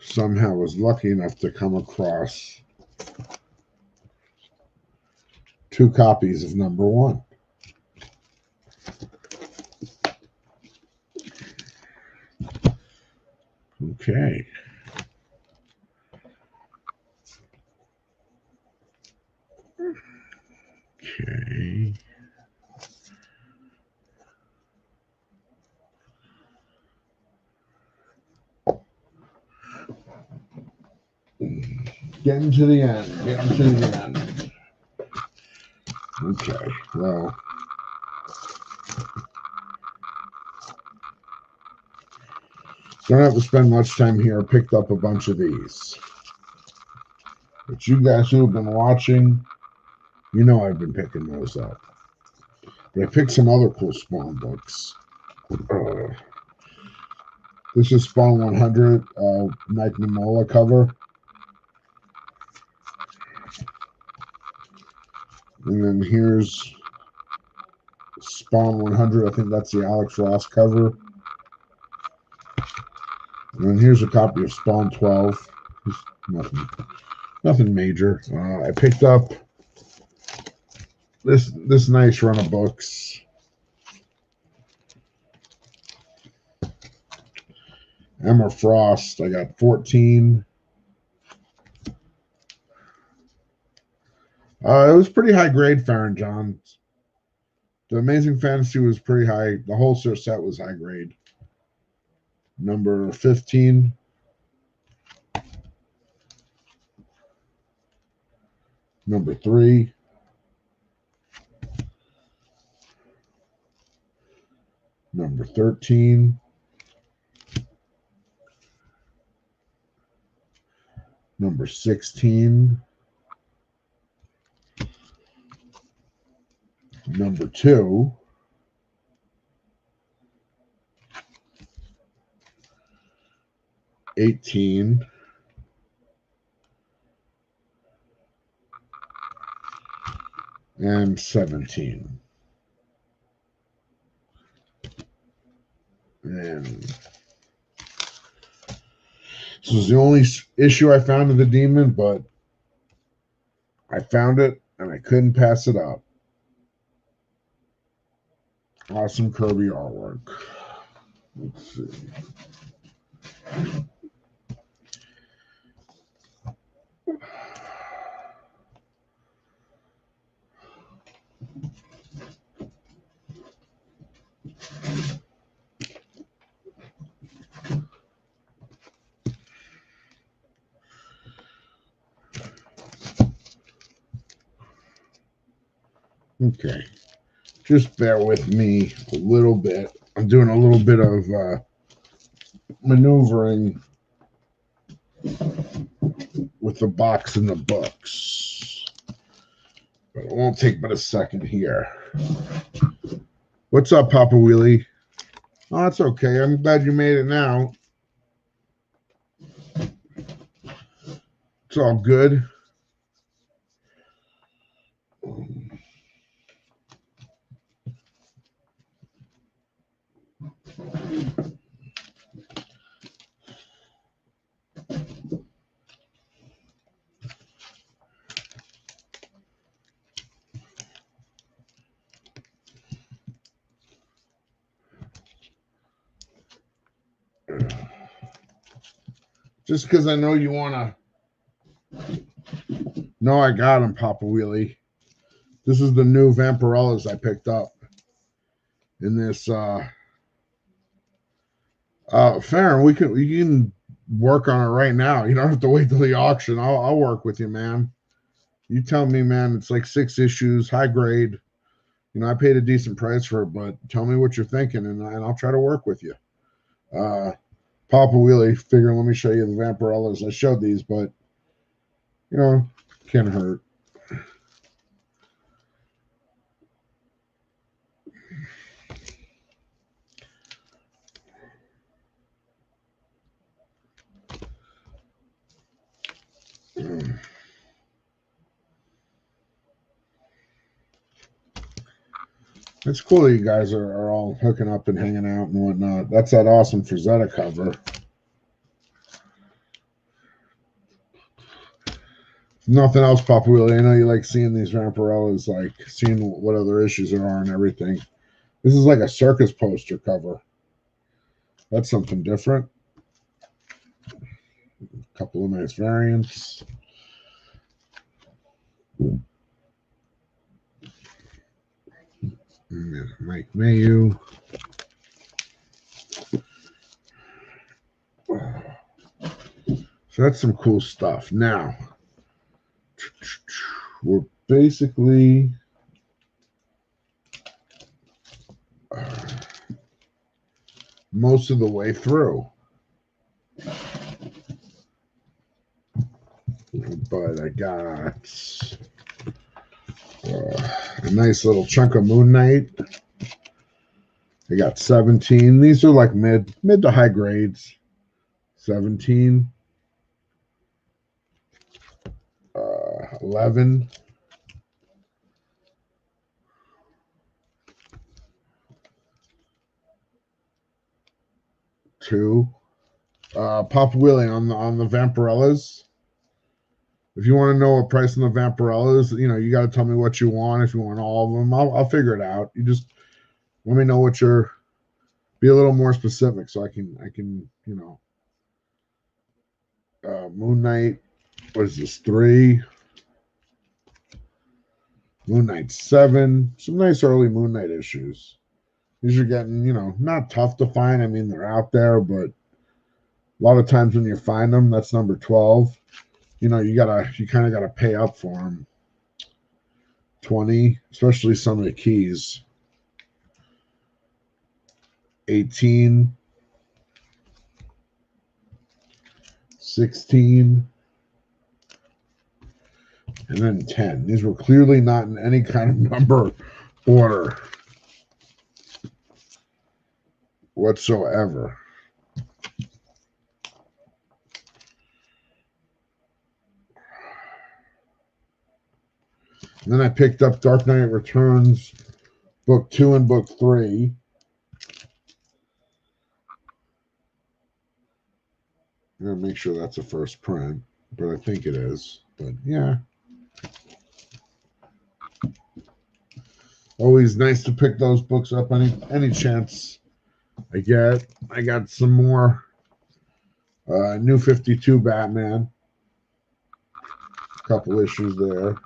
A: somehow was lucky enough to come across 2 copies of number 1. Okay. Okay. Getting to the end. Okay, well. Don't have to spend much time here. I picked up a bunch of these. But you guys who have been watching, you know I've been picking those up. But I picked some other cool Spawn books. This is Spawn 100, Mike Mignola cover. And then here's Spawn 100. I think that's the Alex Ross cover. And then here's a copy of Spawn 12. Nothing major. I picked up this nice run of books. Emma Frost, I got 14. It was pretty high grade, Farron John. The Amazing Fantasy was pretty high. The whole set was high grade. Number 15. Number 3. Number 13. Number 16. Number 2. $18. And 17. And this was the only issue I found of the Demon, but I found it and I couldn't pass it up. Awesome Kirby artwork. Let's see. Okay, just bear with me a little bit. I'm doing a little bit of maneuvering with the box and the books, but it won't take but a second here. What's up, Papa Wheelie? Oh, that's okay. I'm glad you made it now. It's all good. Just because I know you want to. No, I got him, Papa Wheelie. This is the new Vampirellas I picked up in this. Farron, we can work on it right now. You don't have to wait till the auction. I'll work with you, man. You tell me, man. It's like 6 issues, high grade. You know, I paid a decent price for it, but tell me what you're thinking, and I'll try to work with you. Papa Wheelie, figure, let me show you the Vampirellas. I showed these, but, you know, can't hurt. It's cool that you guys are all hooking up and hanging out and whatnot. That's that awesome Frazetta cover. Nothing else, Papa Wheelie. I know you like seeing these Vampirellas, like seeing what other issues there are and everything. This is like a circus poster cover. That's something different. A couple of nice variants. Mike Mayu. So that's some cool stuff. Now, we're basically most of the way through. But I got a nice little chunk of Moon Knight. I got 17. These are like mid to high grades. 17. 11. 2. Papa Wheelie on the Vampirellas. If you want to know what price on the Vampirella is, you got to tell me what you want. If you want all of them, I'll figure it out. You just let me know what you're. Be a little more specific, so I can Moon Knight. What is this? 3. Moon Knight 7. Some nice early Moon Knight issues. These are getting, not tough to find. I mean, they're out there, but a lot of times when you find them, that's number 12. You kind of gotta pay up for them. 20, especially some of the keys. 18, 16, and then 10. These were clearly not in any kind of number order whatsoever. And then I picked up Dark Knight Returns, book 2 and book 3. I'm going to make sure that's a first print, but I think it is. But yeah. Always nice to pick those books up any chance I get. I got some more New 52 Batman. A couple issues there.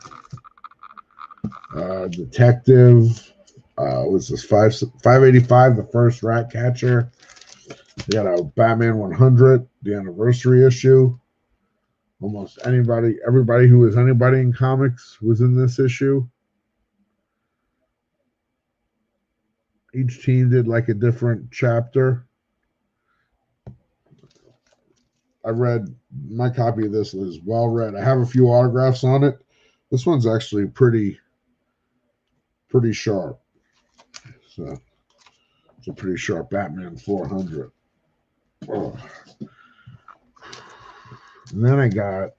A: Detective. Was this 585, the first Rat Catcher. We got a Batman 100, the anniversary issue. Almost everybody who was anybody in comics was in this issue. Each team did like a different chapter. My copy of this is well read. I have a few autographs on it. This one's actually pretty sharp. So it's a pretty sharp Batman 400. Oh. And then I got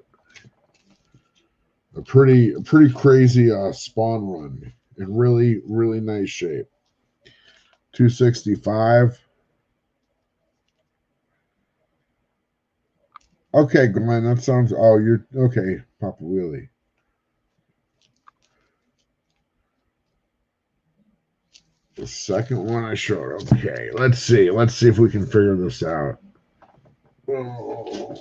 A: a pretty crazy Spawn run in really, really nice shape. 265. Okay, Glenn, that sounds. Oh, you're okay, Papa Wheelie. The second one I showed. Okay, let's see. Let's see if we can figure this out. Oh.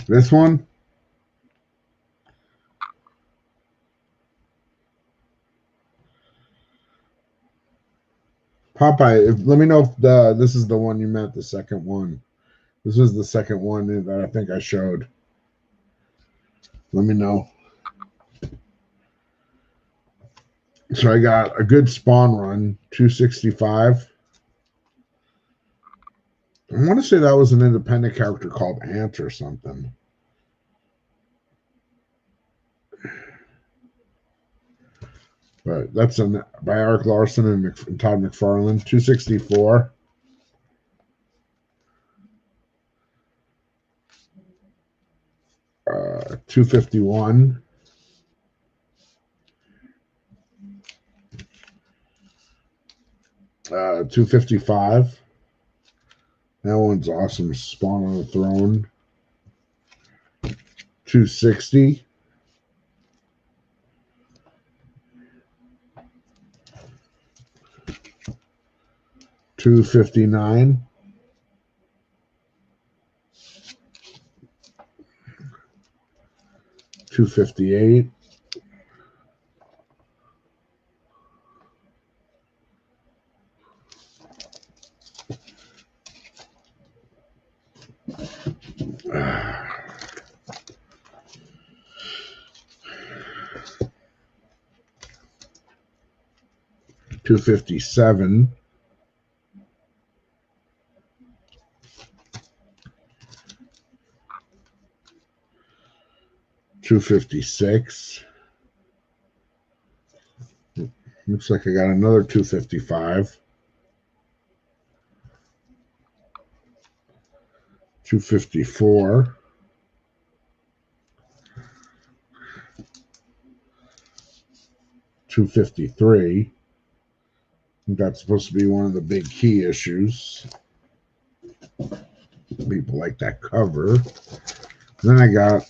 A: This one? Popeye, let me know if this is the one you meant, the second one. This is the second one that I think I showed. Let me know. So I got a good Spawn run, 265. I want to say that was an independent character called Ant or something. But that's by Eric Larson and Todd McFarlane. 264. Uh, 251. Uh, 255. That one's awesome. Spawn on the Throne. 260. 259. 258. 257. 256. Looks like I got another 255. 254. 253. I think that's supposed to be one of the big key issues. People like that cover. Then I got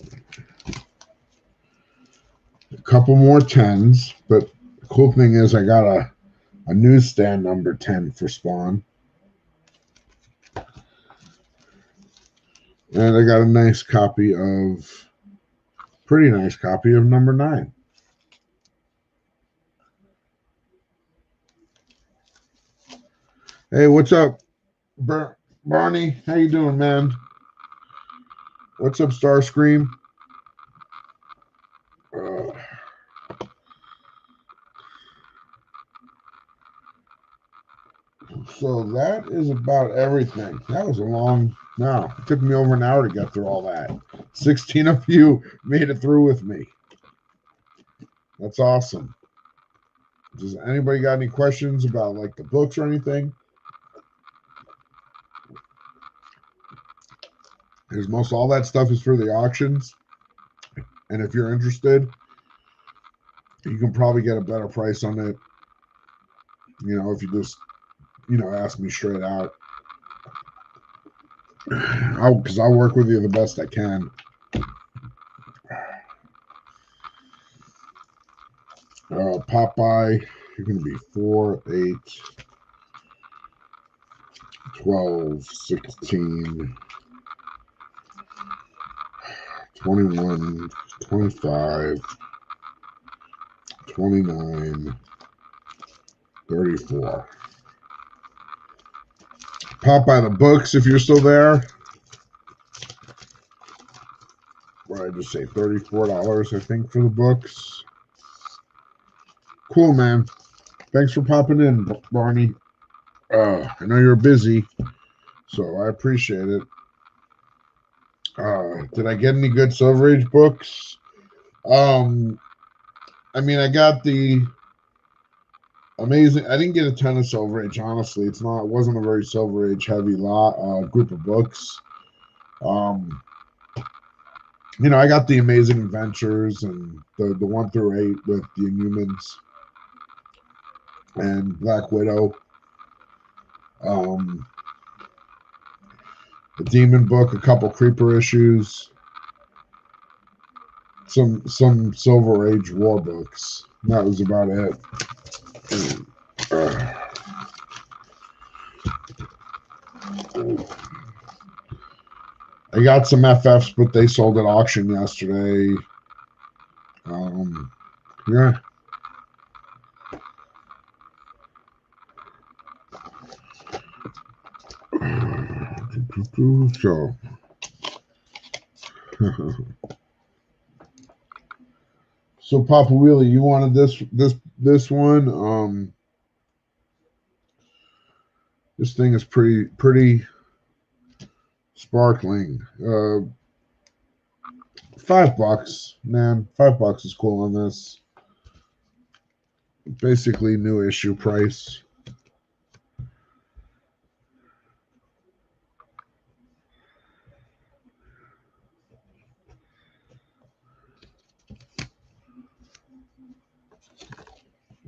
A: a couple more 10s, but the cool thing is I got a newsstand number 10 for Spawn. And I got a nice copy of, pretty nice copy of number 9. Hey, what's up, Barney? How you doing, man? What's up, Starscream? So that is about everything. That was a long, no, it took me over an hour to get through all that. 16 of you made it through with me. That's awesome. Does anybody got any questions about like the books or anything? Because most all that stuff is for the auctions. And if you're interested, you can probably get a better price on it. You know, if you just, ask me straight out. Because I'll work with you the best I can. Popeye, you're going to be 4, 8, 12, 16, 21, 25, 29, 34. Popeye the books, if you're still there. What did I just say? $34, I think, for the books. Cool, man. Thanks for popping in, Barney. I know you're busy, so I appreciate it. Did I get any good Silver Age books? I mean, I got the amazing. I didn't get a ton of Silver Age, honestly. It wasn't a very Silver Age heavy group of books. I got the Amazing Adventures and the 1 through 8 with the Inhumans and Black Widow. The Demon book, a couple Creeper issues, some Silver Age war books. That was about it. I got some FFs, but they sold at auction yesterday. Yeah. So, so Papa Wheelie, you wanted this one? This thing is pretty sparkling. $5, man. $5 is cool on this. Basically, new issue price.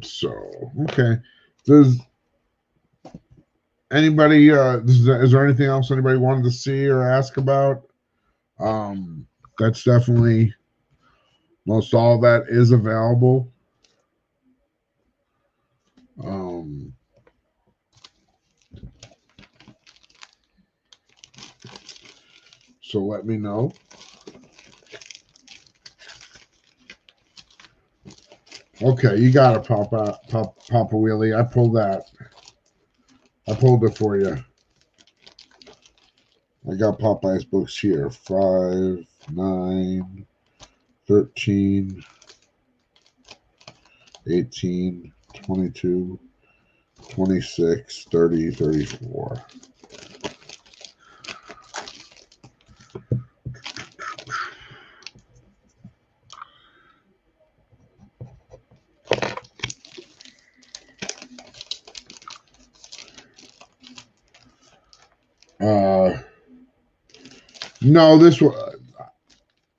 A: So, okay. Does anybody is there anything else anybody wanted to see or ask about? That's definitely most all that is available. So let me know. Okay, you got it, Papa Wheelie. I pulled it for you. I got Popeye's books here. 5, 9, 13, 18, 22, 26, 30, 34. No, this one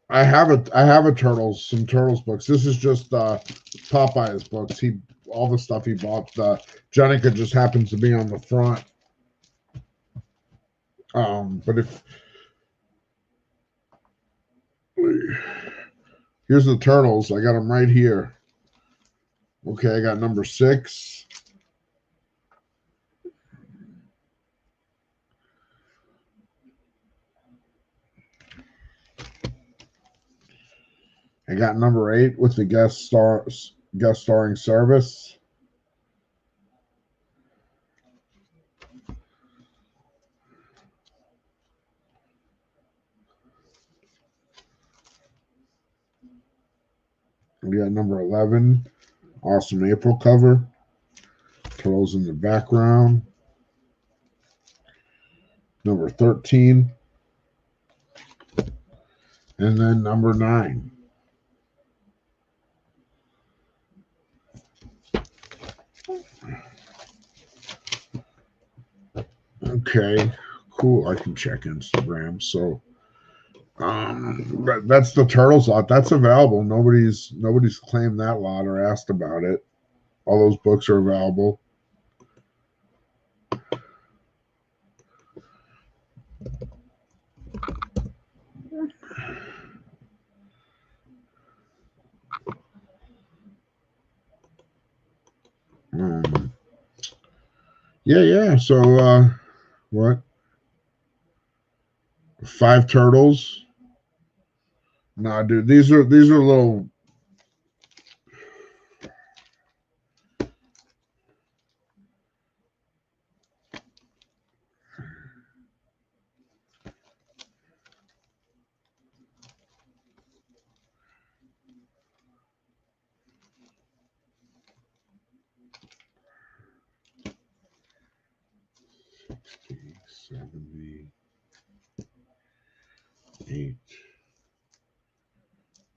A: I have a Turtles, some Turtles books. This is just Popeye's books. All the stuff he bought. Jenica just happens to be on the front. But if here's the Turtles, I got them right here. Okay, I got number 6. I got number 8 with the guest starring service. We got number 11, awesome April cover. Turtles in the background. Number 13. And then number 9. Okay, cool. I can check Instagram. So that's the Turtles lot. That's available. Nobody's claimed that lot or asked about it. All those books are available. Yeah. So what? 5 Turtles. Nah, dude, these are little. $60, $78,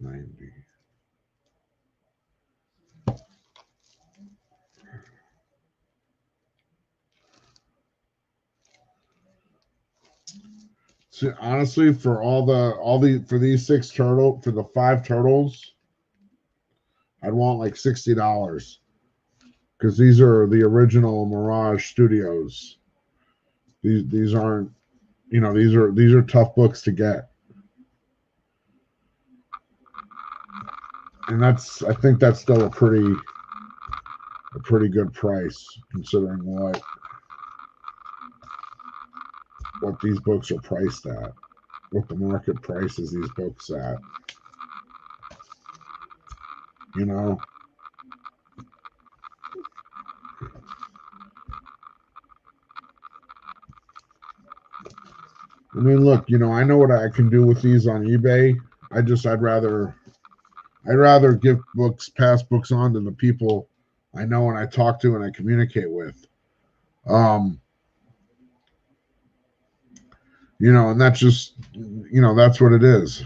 A: $90. So honestly, for for these 6 for the 5 Turtles, I'd want like $60 because these are the original Mirage Studios. These aren't, these are tough books to get, and I think that's still a pretty good price considering what these books are priced at, what the market prices these books at. I mean, look, I know what I can do with these on eBay. I'd rather give past books on to the people I know and I talk to and I communicate with. And that's just, that's what it is.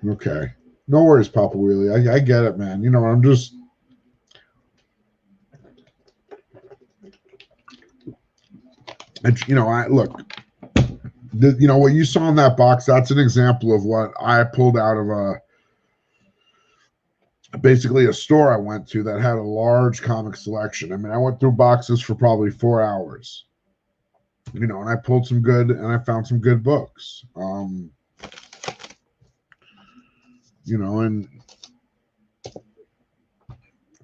A: Okay. No worries, Papa Wheelie. I get it, man. I'm just, I look, what you saw in that box, that's an example of what I pulled out of basically a store I went to that had a large comic selection. I mean, I went through boxes for probably 4 hours, and I pulled and I found some good books. And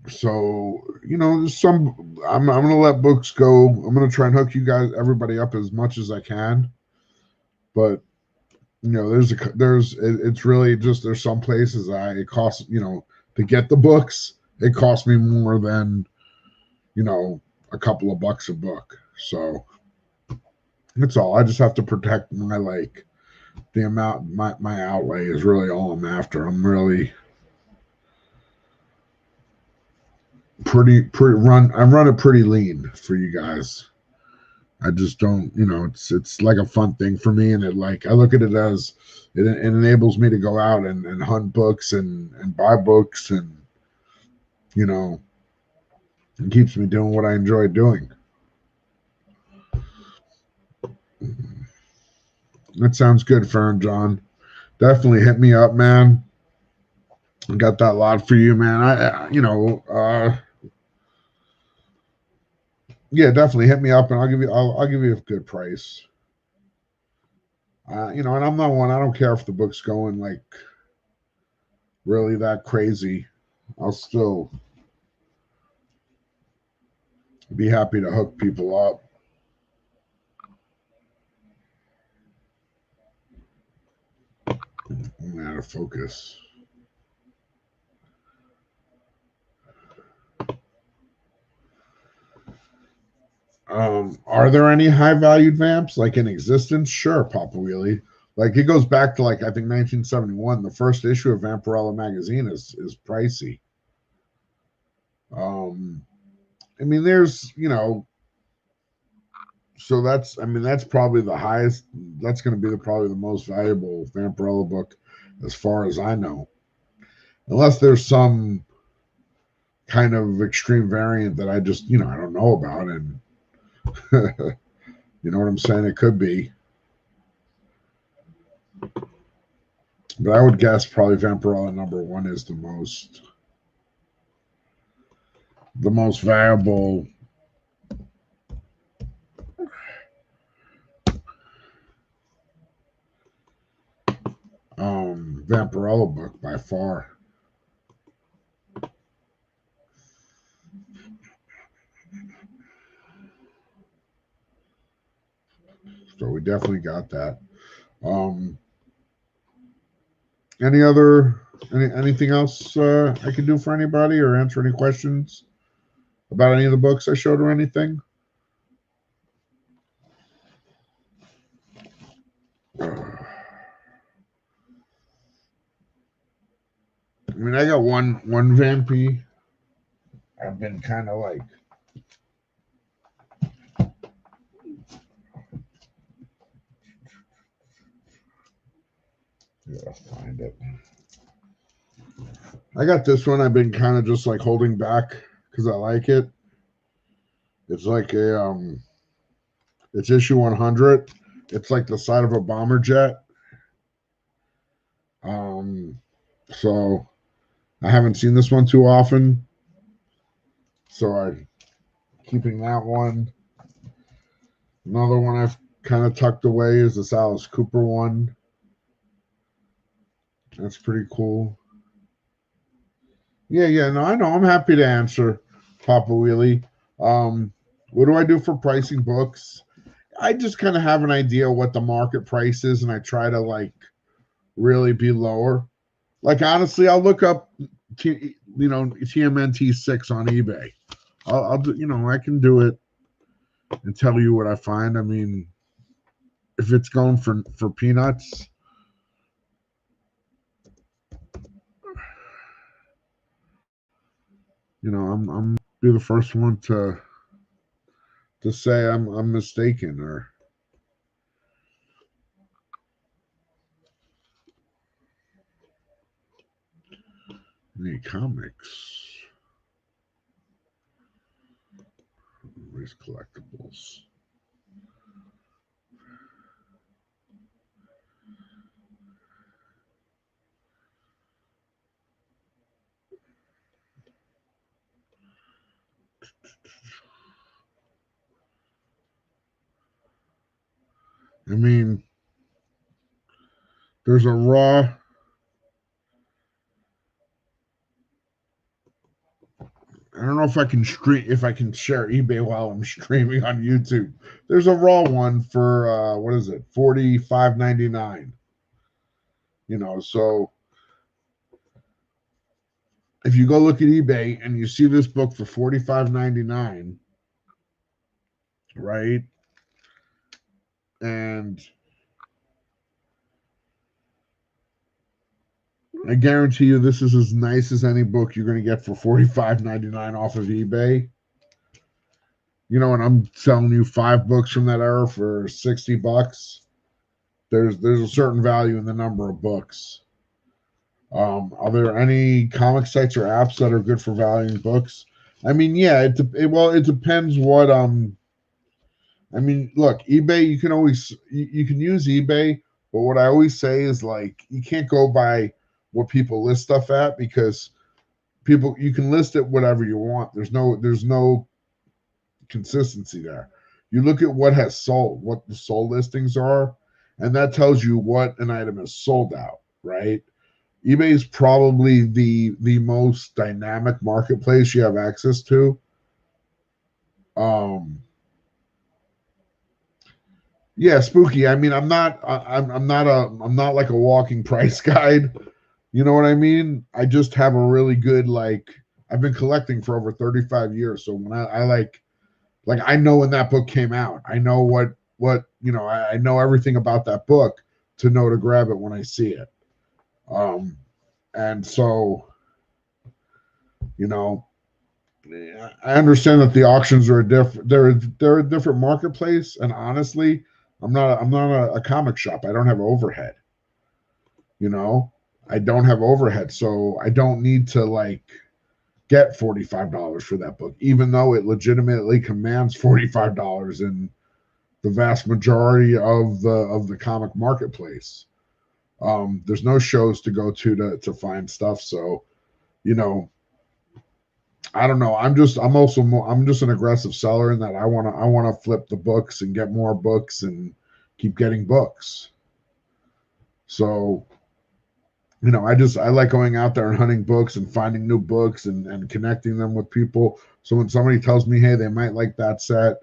A: so, I'm going to let books go. I'm going to try and hook everybody up as much as I can. But, it's really just, there's some places it costs, to get the books, it costs me more than, a couple of bucks a book. So that's all. I just have to protect the amount, my outlay is really all I'm after. I'm really I run it pretty lean for you guys. I just don't, it's like a fun thing for me. And I look at it as it enables me to go out and hunt books and buy books and, it keeps me doing what I enjoy doing. That sounds good, Fern John. Definitely hit me up, man. I got that lot for you, man. Yeah, definitely hit me up, and I'll give you a good price. And I'm not one. I don't care if the book's going like really that crazy. I'll still be happy to hook people up. I'm out of focus. Are there any high valued vamps like in existence? Sure, Papa Wheelie. Like it goes back to like I think 1971. The first issue of Vampirella magazine is pricey. I mean, there's so that's probably the highest. That's going to be probably the most valuable Vampirella book, as far as I know, unless there's some kind of extreme variant that I just I don't know about, and you know what I'm saying? It could be, but I would guess probably Vampirella #1 is the most valuable. Vampirella book by far. So we definitely got that. Anything else I can do for anybody or answer any questions about any of the books I showed or anything? I mean, I got one Vampy. I've been kind of like find it. I got this one. I've been kind of just like holding back because I like it. It's like it's issue 100. It's like the side of a bomber jet. So I haven't seen this one too often. So I'm keeping that one. Another one I've kind of tucked away is this Alice Cooper one. That's pretty cool. Yeah, no, I know. I'm happy to answer, Papa Wheelie. What do I do for pricing books? I just kind of have an idea what the market price is, and I try to like really be lower. Like honestly, I'll look up, TMNT 6 on eBay. I'll do, I can do it and tell you what I find. I mean, if it's going for peanuts. I'm be the first one to say I'm mistaken or any comics. These collectibles. I mean, there's a raw. I don't know if I can share eBay while I'm streaming on YouTube. There's a raw one for what is it? $45.99. So if you go look at eBay and you see this book for $45.99, right? And I guarantee you this is as nice as any book you're going to get for $45.99 off of eBay. And I'm selling you 5 books from that era for $60. There's a certain value in the number of books. Are there any comic sites or apps that are good for valuing books? I mean, yeah, it depends what I mean, look, eBay, you can use eBay But what I always say is, like, you can't go by what people list stuff at, because you can list it whatever you want. There's no consistency there. You look at what has sold, what the sold listings are, and that tells you what an item is sold out, right? eBay is probably the most dynamic marketplace you have access to. Yeah, spooky. I mean, I'm not like a walking price guide. You know what I mean? I just have a really good, like, I've been collecting for over 35 years. So when I like I know when that book came out. I know what I know everything about that book to know to grab it when I see it. And so, I understand that the auctions are they're a different marketplace, and honestly, I'm not a comic shop. I don't have overhead. I don't have overhead, so I don't need to like get $45 for that book, even though it legitimately commands $45 in the vast majority of the comic marketplace. There's no shows to go to find stuff, so I don't know. I'm just an aggressive seller in that I want to flip the books and get more books and keep getting books. So I like going out there and hunting books and finding new books and connecting them with people. So when somebody tells me, hey, they might like that set,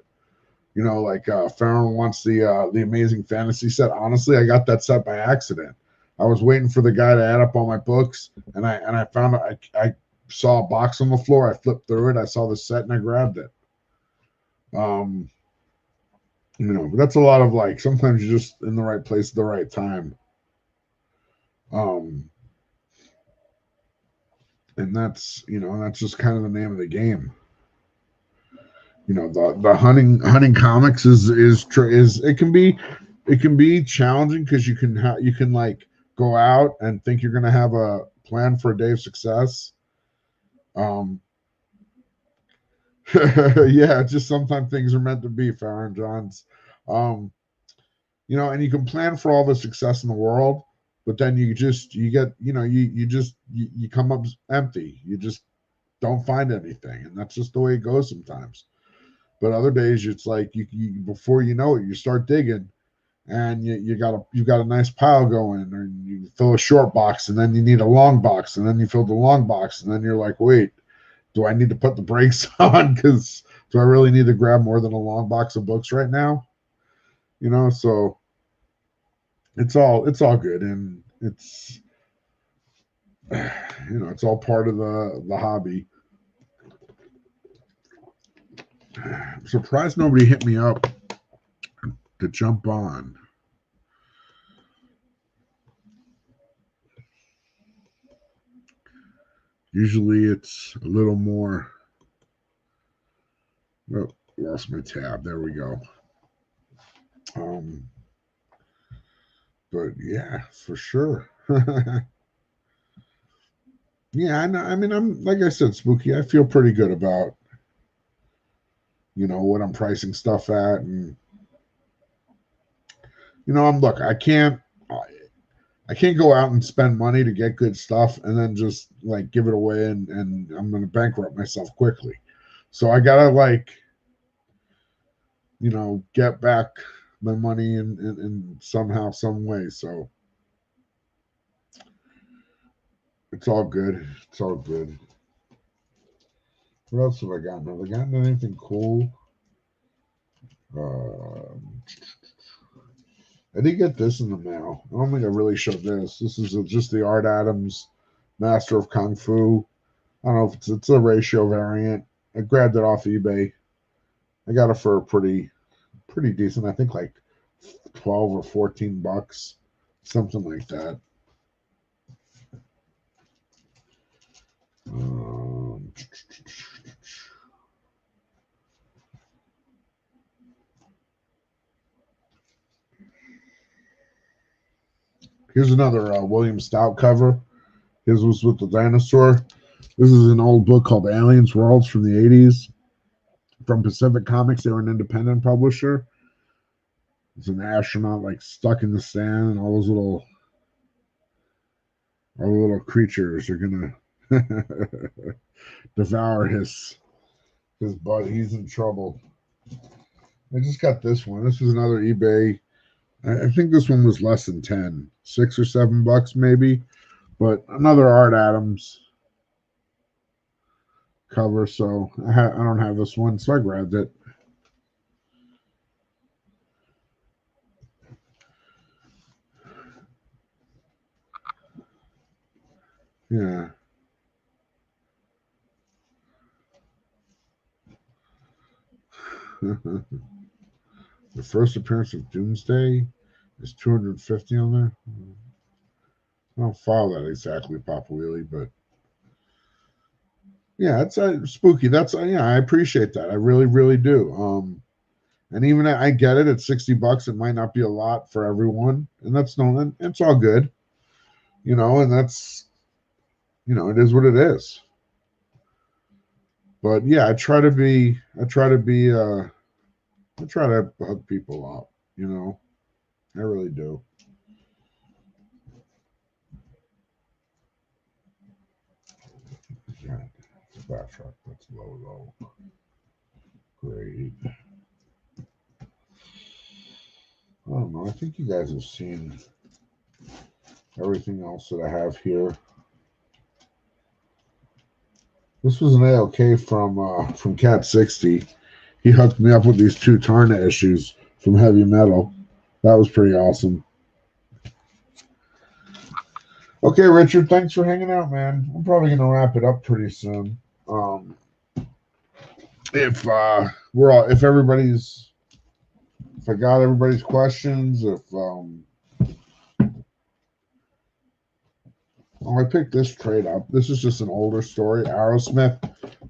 A: like Farron wants the Amazing Fantasy set. Honestly, I got that set by accident. I was waiting for the guy to add up all my books, and I found I saw a box on the floor. I flipped through it. I saw the set and I grabbed it. But that's a lot of, like, sometimes you're just in the right place at the right time. And that's just kind of the name of the game. The hunting comics is it can be challenging, because you can like go out and think you're going to have a plan for a day of success. Yeah, just sometimes things are meant to be, Farron Johns. And you can plan for all the success in the world, but then you come up empty. You just don't find anything, and that's just the way it goes sometimes. But other days, it's like you before you know it, you start digging, and you've got a nice pile going, or you fill a short box, and then you need a long box, and then you fill the long box, and then you're like, wait, do I need to put the brakes on? Because do I really need to grab more than a long box of books right now? So it's all good, and it's it's all part of the hobby. I'm surprised nobody hit me up to jump on. Usually it's a little more. Oh, lost my tab. There we go. But yeah, for sure. Yeah, I mean, I'm, like I said, spooky. I feel pretty good about what I'm pricing stuff at, and I can't go out and spend money to get good stuff and then just like give it away, and I'm going to bankrupt myself quickly. So I gotta get back my money in somehow, some way. So it's all good. It's all good. What else have I gotten? Have I gotten anything cool? I did get this in the mail. I don't think I really showed this. This is just the Art Adams Master of Kung Fu. I don't know if it's a ratio variant. I grabbed it off eBay. I got it for pretty decent. I think like 12 or 14 bucks, something like that. Here's another William Stout cover. His was with the dinosaur. This is an old book called Aliens Worlds from the 80s. From Pacific Comics. They were an independent publisher. It's an astronaut like stuck in the sand, and all the little creatures are gonna devour his butt. He's in trouble. I just got this one. This was another eBay. I think this one was less than 10, $6 or $7 maybe. But another Art Adams cover, so I don't have this one, so I grabbed it. Yeah. The first appearance of Doomsday is 250 on there. I don't follow that exactly, Papa Wheelie, but yeah, it's spooky. That's yeah, I appreciate that. I really, really do. And even I get it at $60, it might not be a lot for everyone, and that's no, it's all good, and that's it is what it is. But yeah, I try to hug people up, I really do. Yeah, flat truck, that's low. Great. I don't know. I think you guys have seen everything else that I have here. This was an ALK from Cat 60. He hooked me up with these 2 Tarna issues from Heavy Metal. That was pretty awesome. Okay, Richard, thanks for hanging out, man. I'm probably gonna wrap it up pretty soon. If I got everybody's questions, I picked this trade up. This is just an older story, Aerosmith.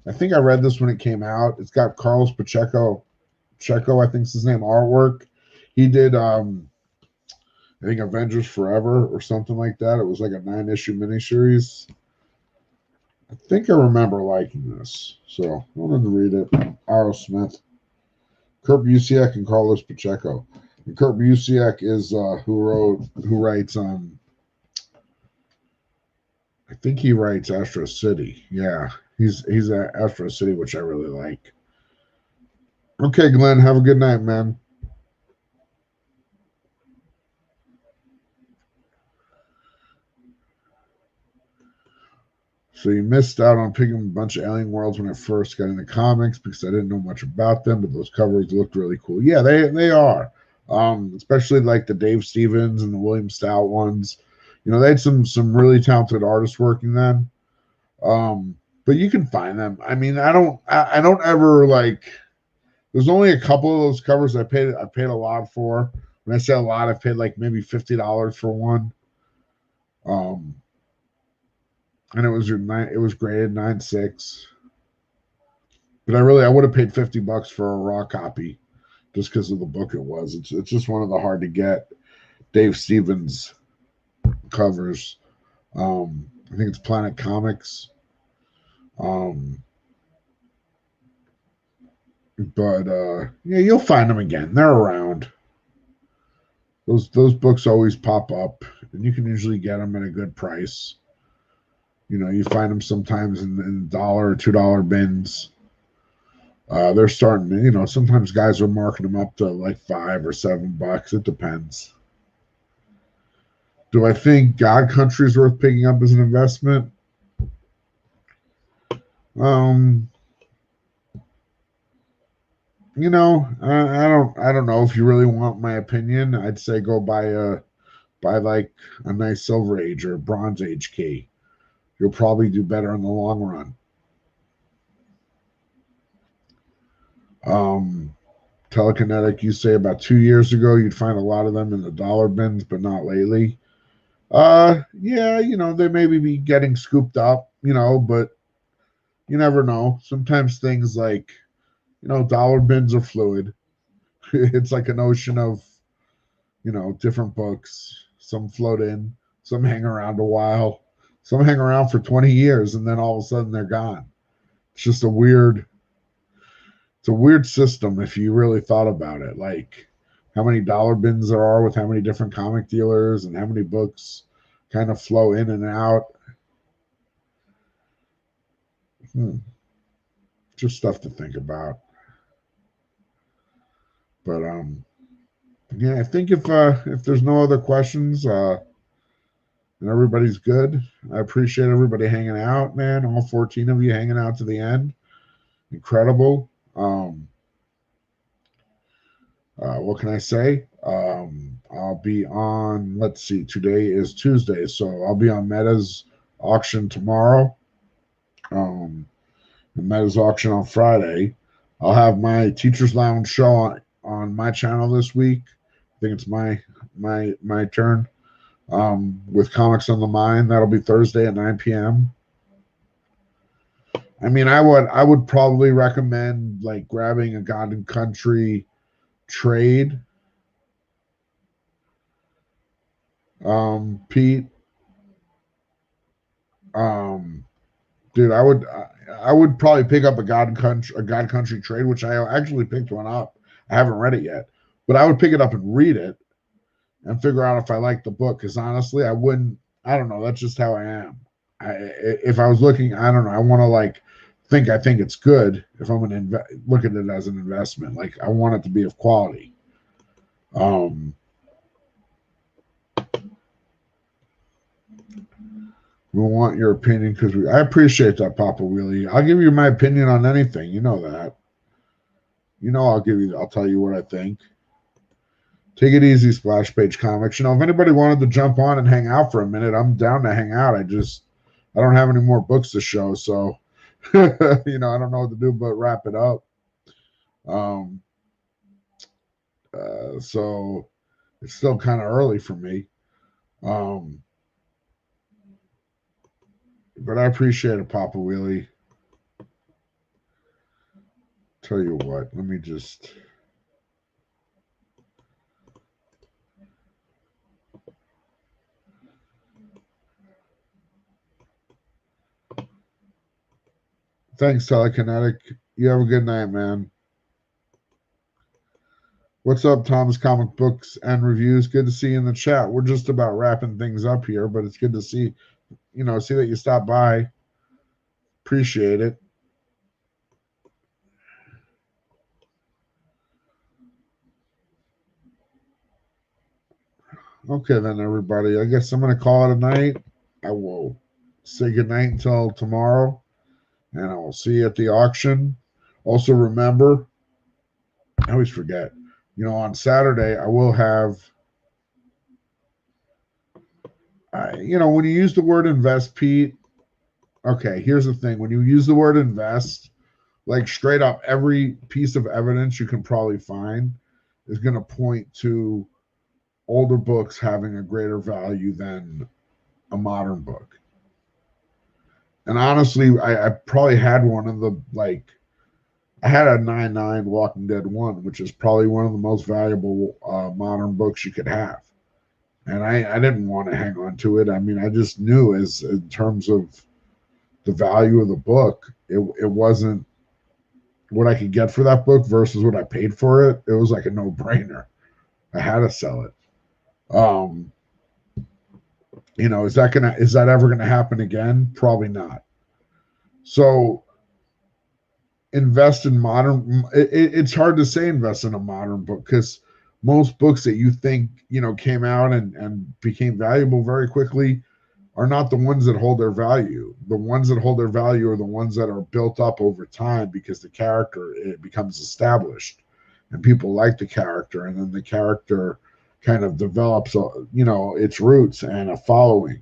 A: I think I read this when it came out. It's got Carlos Pacheco, I think's his name, artwork. He did I think Avengers Forever or something like that. It was like a 9-issue miniseries. I think I remember liking this, so I wanted to read it. Aerosmith, Kurt Busiek and Carlos Pacheco. And Kurt Busiek is who writes I think he writes Astro City. Yeah, he's at Astro City, which I really like. Okay, Glenn, have a good night, man. So you missed out on picking a bunch of Alien Worlds when I first got into comics because I didn't know much about them, but those covers looked really cool. Yeah, they are. Especially like the Dave Stevens and the William Stout ones. They had some really talented artists working then. But you can find them. I mean, I don't ever like. There's only a couple of those covers I paid a lot for. When I say a lot, I paid like maybe $50 for one. And it was graded 9.6. But I would have paid $50 for a raw copy, just because of the book it was. It's just one of the hard to get Dave Stevens covers. I think it's Planet Comics. But yeah, you'll find them again. They're around. Those books always pop up, and you can usually get them at a good price. You find them sometimes in $1 or $2 bins. They're starting to, sometimes guys are marking them up to like $5 or $7. It depends. Do I think God Country is worth picking up as an investment? I don't know. If you really want my opinion, I'd say go buy like a nice Silver Age or Bronze Age key. You'll probably do better in the long run. Telekinetic, you say about 2 years ago, you'd find a lot of them in the dollar bins, but not lately. Yeah, they maybe be getting scooped up, but you never know. Sometimes things like, dollar bins are fluid. It's like an ocean of, different books. Some float in, some hang around a while, some hang around for 20 years, and then all of a sudden they're gone. It's just it's a weird system if you really thought about it. Like how many dollar bins there are with how many different comic dealers and how many books kind of flow in and out. Just stuff to think about. But yeah, I think if there's no other questions, and everybody's good, I appreciate everybody hanging out, man. All 14 of you hanging out to the end, incredible. What can I say? I'll be on. Let's see. Today is Tuesday, so I'll be on Meta's auction tomorrow. The Meta's auction on Friday. I'll have my Teachers Lounge show on my channel this week. I think it's my turn. With Comics on the Mind, that'll be Thursday at 9 p.m. I mean, I would probably recommend like grabbing a God and Country trade. Pete. Dude, I would probably pick up a God Country trade, which I actually picked one up. I haven't read it yet, but I would pick it up and read it and figure out if I like the book. Because honestly, I wouldn't. I don't know. That's just how I am. If I was looking, I don't know. I want to like I think it's good. If I'm going to look at it as an investment, like I want it to be of quality. We want your opinion because I appreciate that, Papa Wheelie. I'll give you my opinion on anything. You know that. You know I'll tell you what I think. Take it easy, Splash Page Comics. You know, if anybody wanted to jump on and hang out for a minute, I'm down to hang out. I don't have any more books to show, so you know, I don't know what to do but wrap it up. So it's still kind of early for me. But I appreciate it, Papa Wheelie. Tell you what, let me just. Thanks, Telekinetic. You have a good night, man. What's up, Tom's Comic Books and Reviews? Good to see you in the chat. We're just about wrapping things up here, but it's good to see that you stopped by. Appreciate it. Okay, then, everybody. I guess I'm going to call it a night. I will say goodnight until tomorrow, and I will see you at the auction. Also, remember, I always forget, on Saturday, I will have, when you use the word invest, Pete, okay, here's the thing. When you use the word invest, like straight up, every piece of evidence you can probably find is going to point to older books having a greater value than a modern book. And honestly, I probably had one of the, I had a 9.9 Walking Dead 1, which is probably one of the most valuable modern books you could have. And I didn't want to hang on to it. I mean, I just knew in terms of the value of the book, it wasn't what I could get for that book versus what I paid for it. It was like a no-brainer. I had to sell it. Is that ever gonna happen again? Probably not. So invest in modern. It's hard to say invest in a modern book because most books that you think came out and became valuable very quickly are not the ones that hold their value. The ones that hold their value are the ones that are built up over time because the character, it becomes established and people like the character, and then the character kind of develops its roots and a following.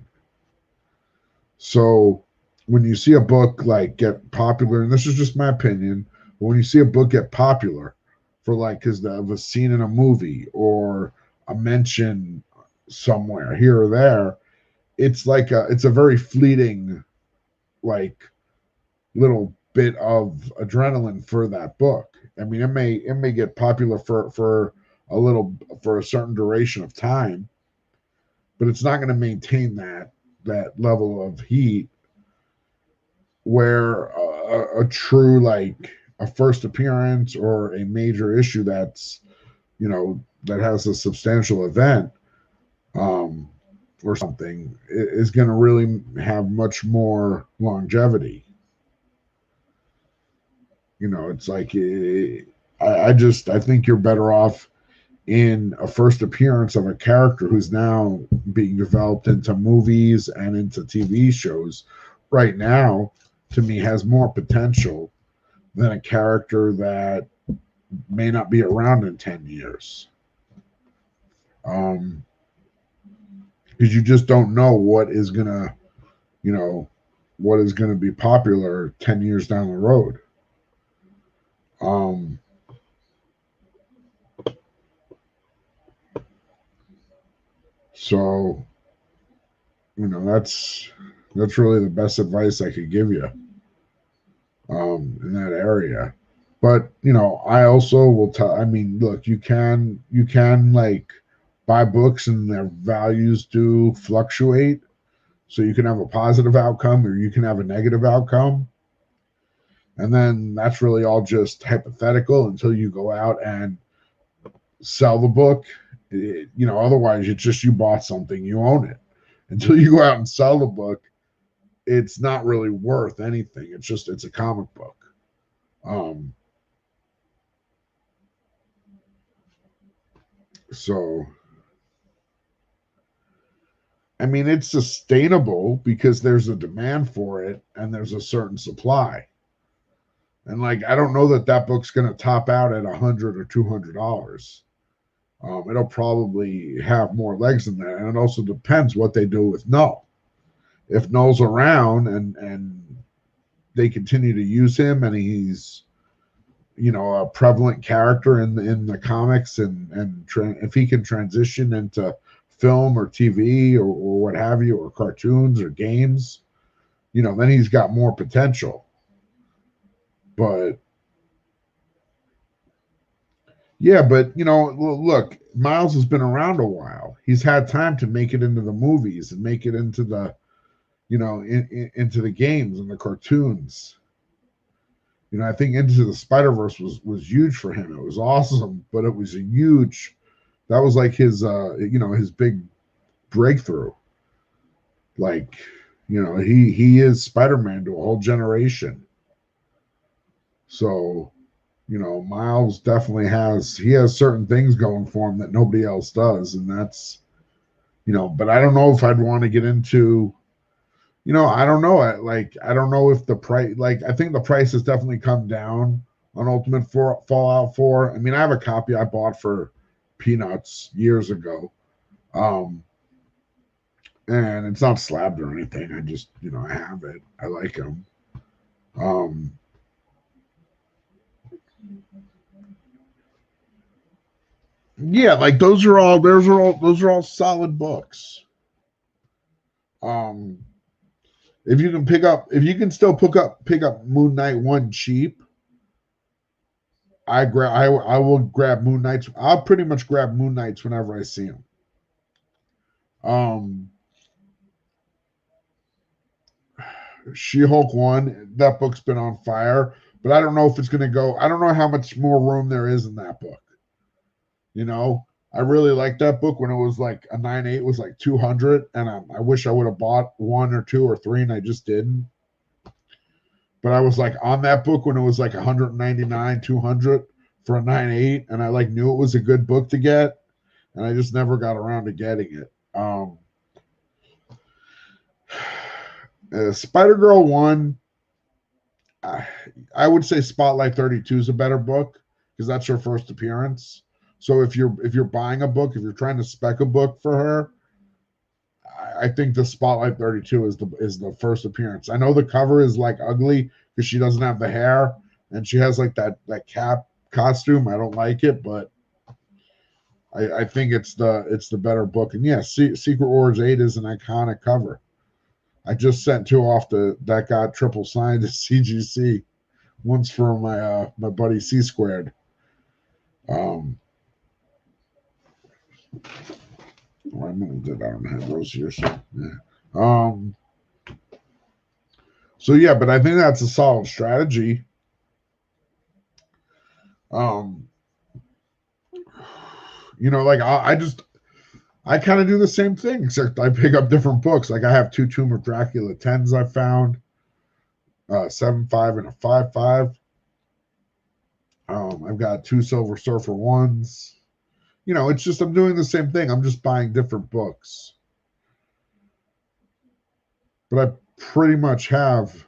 A: So when you see a book get popular, and this is just my opinion, but when you see a book get popular for because of a scene in a movie or a mention somewhere here or there, it's it's a very fleeting little bit of adrenaline for that book. I mean, it may get popular for a certain duration of time, but it's not going to maintain that level of heat where a true a first appearance or a major issue that's that has a substantial event, or something, is going to really have much more longevity. You know, it's like I think you're better off in a first appearance of a character who's now being developed into movies and into TV shows. Right now, to me, has more potential than a character that may not be around in 10 years. Because you just don't know what is gonna, you know, what is gonna be popular 10 years down the road. So, you know, that's really the best advice I could give you, in that area. But you know, I also will tell. I mean, look, you can like buy books, and their values do fluctuate. So you can have a positive outcome, or you can have a negative outcome, and then that's really all just hypothetical until you go out and sell the book. You know, otherwise it's just you bought something, you own it. Until you go out and sell the book, it's not really worth anything. It's a comic book. So I mean, it's sustainable because there's a demand for it and there's a certain supply. And like, I don't know that book's going to top out at $100 or $200. It'll probably have more legs than that, and it also depends what they do with Null. If Null's around and they continue to use him, and he's, you know, a prevalent character in the comics, and if he can transition into film or TV or what have you, or cartoons or games, you know, then he's got more potential. But yeah, but you know, look, Miles has been around a while. He's had time to make it into the movies and make it into the, you know, into the games and the cartoons. You know, I think Into the Spider-Verse was huge for him. It was awesome, but it was a huge. That was like his, you know, his big breakthrough. Like, you know, he is Spider-Man to a whole generation. So, you know, Miles definitely has certain things going for him that nobody else does, and that's, you know. But I don't know if I'd want to get into, you know, I don't know. I don't know if the price, like, I think the price has definitely come down on Ultimate Fallout 4. I mean, I have a copy I bought for peanuts years ago, and it's not slabbed or anything. I just, you know, I have it. I like them. Yeah, like those are all solid books. Um, if you can still pick up Moon Knight 1 cheap, I will grab Moon Knights. I'll pretty much grab Moon Knights whenever I see them. She-Hulk 1, that book's been on fire, but I don't know if it's going to go. I don't know how much more room there is in that book. You know, I really liked that book when it was like a 9.8 was like 200, and I wish I would have bought 1 or 2 or 3, and I just didn't. But I was like on that book when it was like 199, 200 for a 9.8, and I like knew it was a good book to get, and I just never got around to getting it. Spider-Girl 1, I would say Spotlight 32 is a better book because that's her first appearance. So if you're buying a book, if you're trying to spec a book for her, I think the Spotlight 32 is the first appearance. I know the cover is like ugly because she doesn't have the hair and she has like that cap costume. I don't like it, but I think it's the better book. And yeah, Secret Wars 8 is an iconic cover. I just sent 2 off that got triple signed to CGC. One's for my buddy C Squared. I don't have those here, so yeah. So yeah, but I think that's a solid strategy. Like I kind of do the same thing, except I pick up different books. Like I have 2 Tomb of Dracula 10s I found, 7.5 and a 5.5. I've got 2 Silver Surfer 1s. It's just I'm doing the same thing. I'm just buying different books. But I pretty much have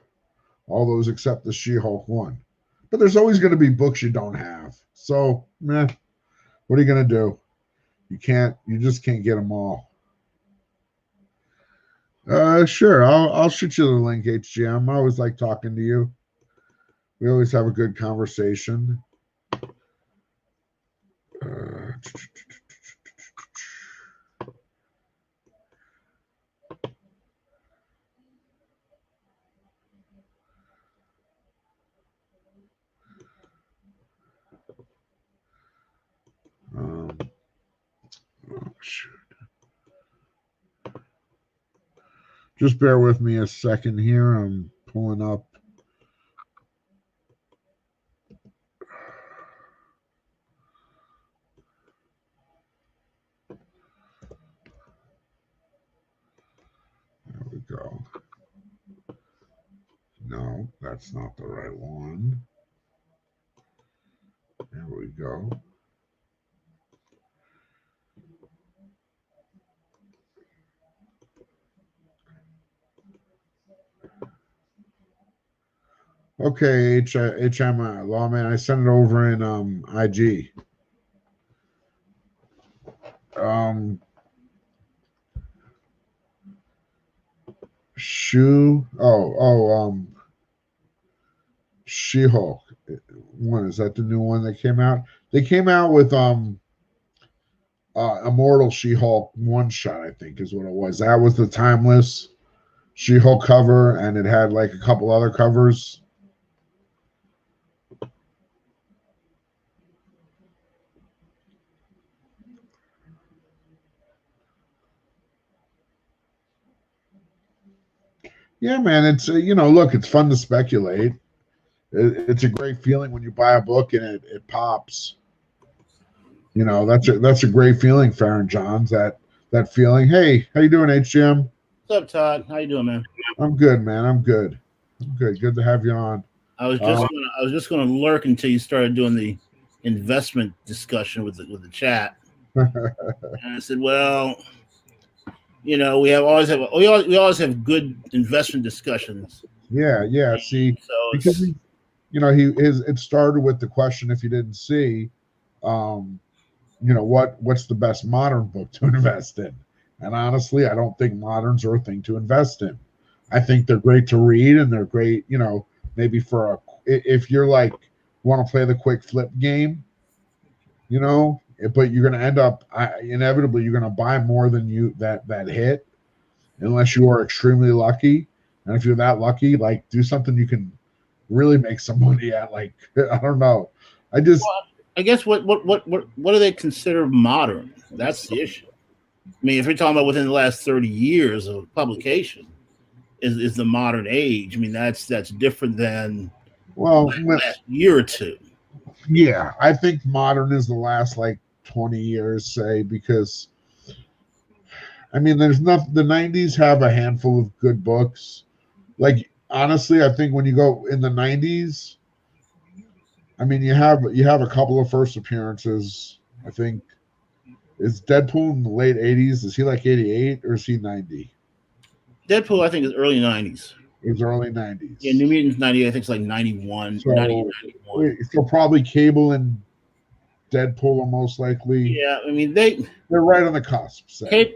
A: all those except the She-Hulk 1. But there's always going to be books you don't have. So, what are you going to do? You just can't get them all. Sure. I'll shoot you the link, HGM. I always like talking to you. We always have a good conversation. Oh, shoot. Just bear with me a second here. I'm pulling up. There we go. No, that's not the right one. There we go. Okay, HM Lawman, I sent it over in IG. She-Hulk one. Is that the new one that came out? They came out with Immortal She-Hulk one shot, I think is what it was. That was the timeless She-Hulk cover, and it had like a couple other covers. Yeah, man, it's look, it's fun to speculate. It's a great feeling when you buy a book and it pops. That's a great feeling, Farron Johns. That feeling. Hey, how you doing, HGM?
B: What's up, Todd? How you doing, man?
A: I'm good, man. I'm good. Good to have you on.
B: I was just gonna lurk until you started doing the investment discussion with the chat. And I said, well, we always have good investment discussions.
A: Yeah. See,
B: so
A: because it started with the question, if you didn't see, what's the best modern book to invest in? And honestly, I don't think moderns are a thing to invest in. I think they're great to read, and they're great, maybe if you're like want to play the quick flip game, but you're going to end up inevitably you're going to buy more than that hit, unless you are extremely lucky. And if you're that lucky, like do something you can really make some money at. Like I don't know. I
B: guess what do they consider modern? That's the issue. I mean, if you're talking about within the last 30 years of publication, is the modern age. I mean, that's different than last year or two.
A: Yeah, I think modern is the last like 20 years, say, because I mean, there's nothing. The 90s have a handful of good books. Like honestly, I think when you go in the 90s, I mean, you have a couple of first appearances. I think is Deadpool in the late 80s. Is he like 88 or is he 90?
B: Deadpool, I think, is early 90s.
A: It's early 90s.
B: Yeah, New Mutants 90, I think it's like 91.
A: So,
B: 90, 91.
A: So probably Cable and Deadpool are most likely.
B: Yeah, I mean
A: they're right on the cusp.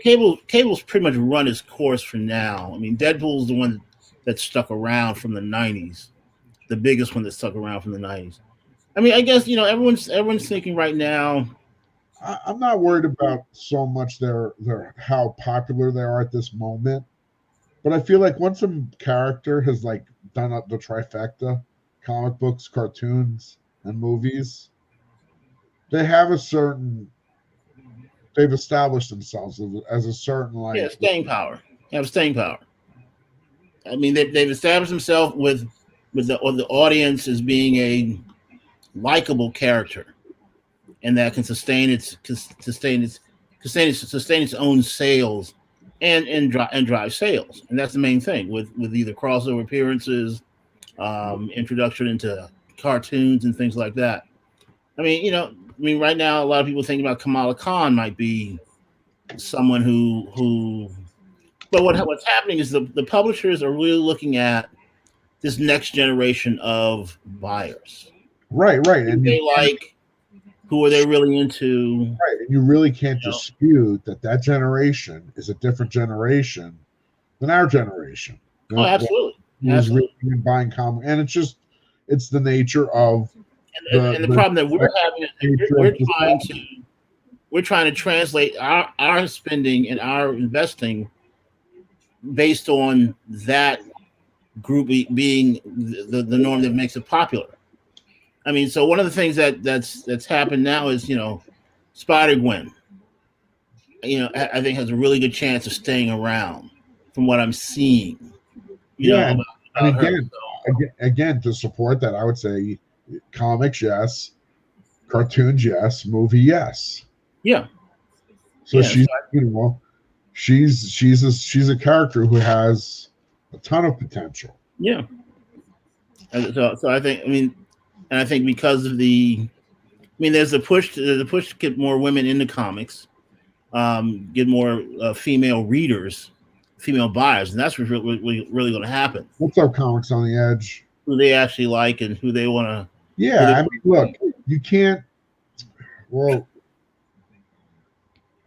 B: Cable's pretty much run his course for now. I mean, Deadpool's the one that stuck around from the 90s, the biggest one that stuck around from the 90s. I mean, I guess everyone's thinking right now.
A: I'm not worried about so much their how popular they are at this moment, but I feel like once a character has like done up the trifecta, comic books, cartoons, and movies, they've established themselves as a certain
B: staying power. Have staying power. I mean, they've established themselves with the audience as being a likable character. and that can sustain its own sales and drive sales. And that's the main thing with either crossover appearances, introduction into cartoons and things like that. I mean, right now a lot of people think about Kamala Khan might be someone who but what's happening is the publishers are really looking at this next generation of buyers.
A: Right,
B: and they like who are they really into?
A: Right, and you really can't dispute that generation is a different generation than our generation.
B: Oh, absolutely.
A: Who's reading and buying comics, and it's the nature of
B: the problem that we're having is we're trying to translate our spending and our investing based on that group being the norm that makes it popular. I mean, so one of the things that's happened now is, Spider-Gwen, I think has a really good chance of staying around from what I'm seeing.
A: Again, to support that, I would say comics, yes. Cartoons, yes. Movie, yes.
B: Yeah.
A: So she's a character who has a ton of potential.
B: Yeah. So I think, and I think because of there's a push to get more women into comics, get more female readers, female buyers, and that's what's really going to happen.
A: What's up, Comics on the Edge?
B: Who they actually like and who they want to.
A: Yeah, look, you can't. Well,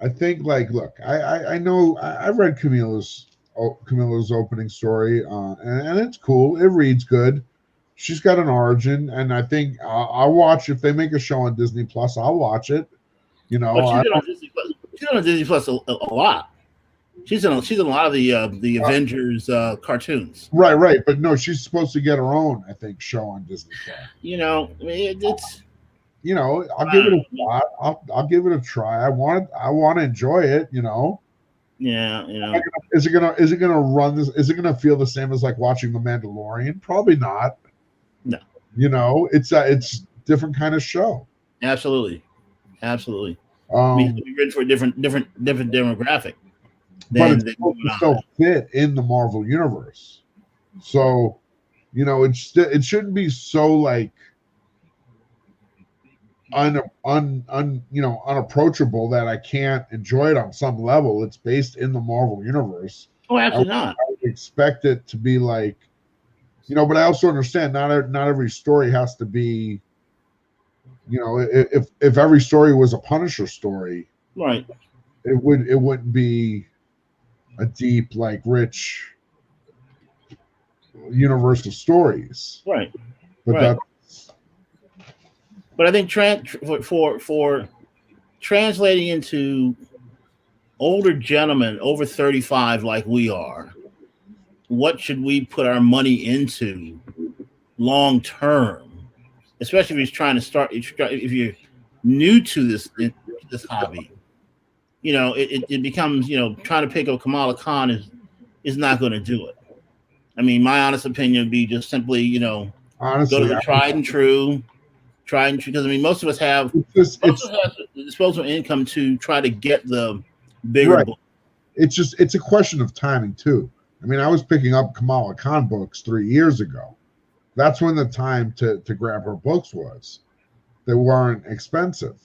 A: I think look, I know I've read Camilla's opening story, and it's cool. It reads good. She's got an origin, and I think I'll watch if they make a show on Disney Plus. I'll watch it.
B: She's been on Disney Plus a lot. She's in a lot of the Avengers cartoons.
A: Right. But no, she's supposed to get her own, I think, show on Disney Plus.
B: It's.
A: I'll give it a shot. I'll give it a try. I want to enjoy it.
B: Yeah.
A: Is it gonna run this? Is it gonna feel the same as like watching The Mandalorian? Probably not.
B: No.
A: It's a different kind of show.
B: Absolutely. It's written for a different demographic.
A: But it's still fit in the Marvel universe. So, it shouldn't be so like unapproachable that I can't enjoy it on some level. It's based in the Marvel universe.
B: Oh, absolutely not.
A: I would expect it to be like, but I also understand not every story has to be, if every story was a Punisher story,
B: right,
A: it wouldn't be a deep, like, rich universe of stories,
B: right?
A: But
B: I think for translating into older gentlemen over 35 like we are, what should we put our money into long term? Especially if you're trying to start, if you're new to this hobby, it becomes, trying to pick up Kamala Khan is not going to do it. I mean, my honest opinion would be just simply,
A: honestly,
B: go to the tried and true, because most of us have the disposable income to try to get the bigger book.
A: It's a question of timing too. I mean, I was picking up Kamala Khan books 3 years ago. That's when the time to grab her books was. They weren't expensive.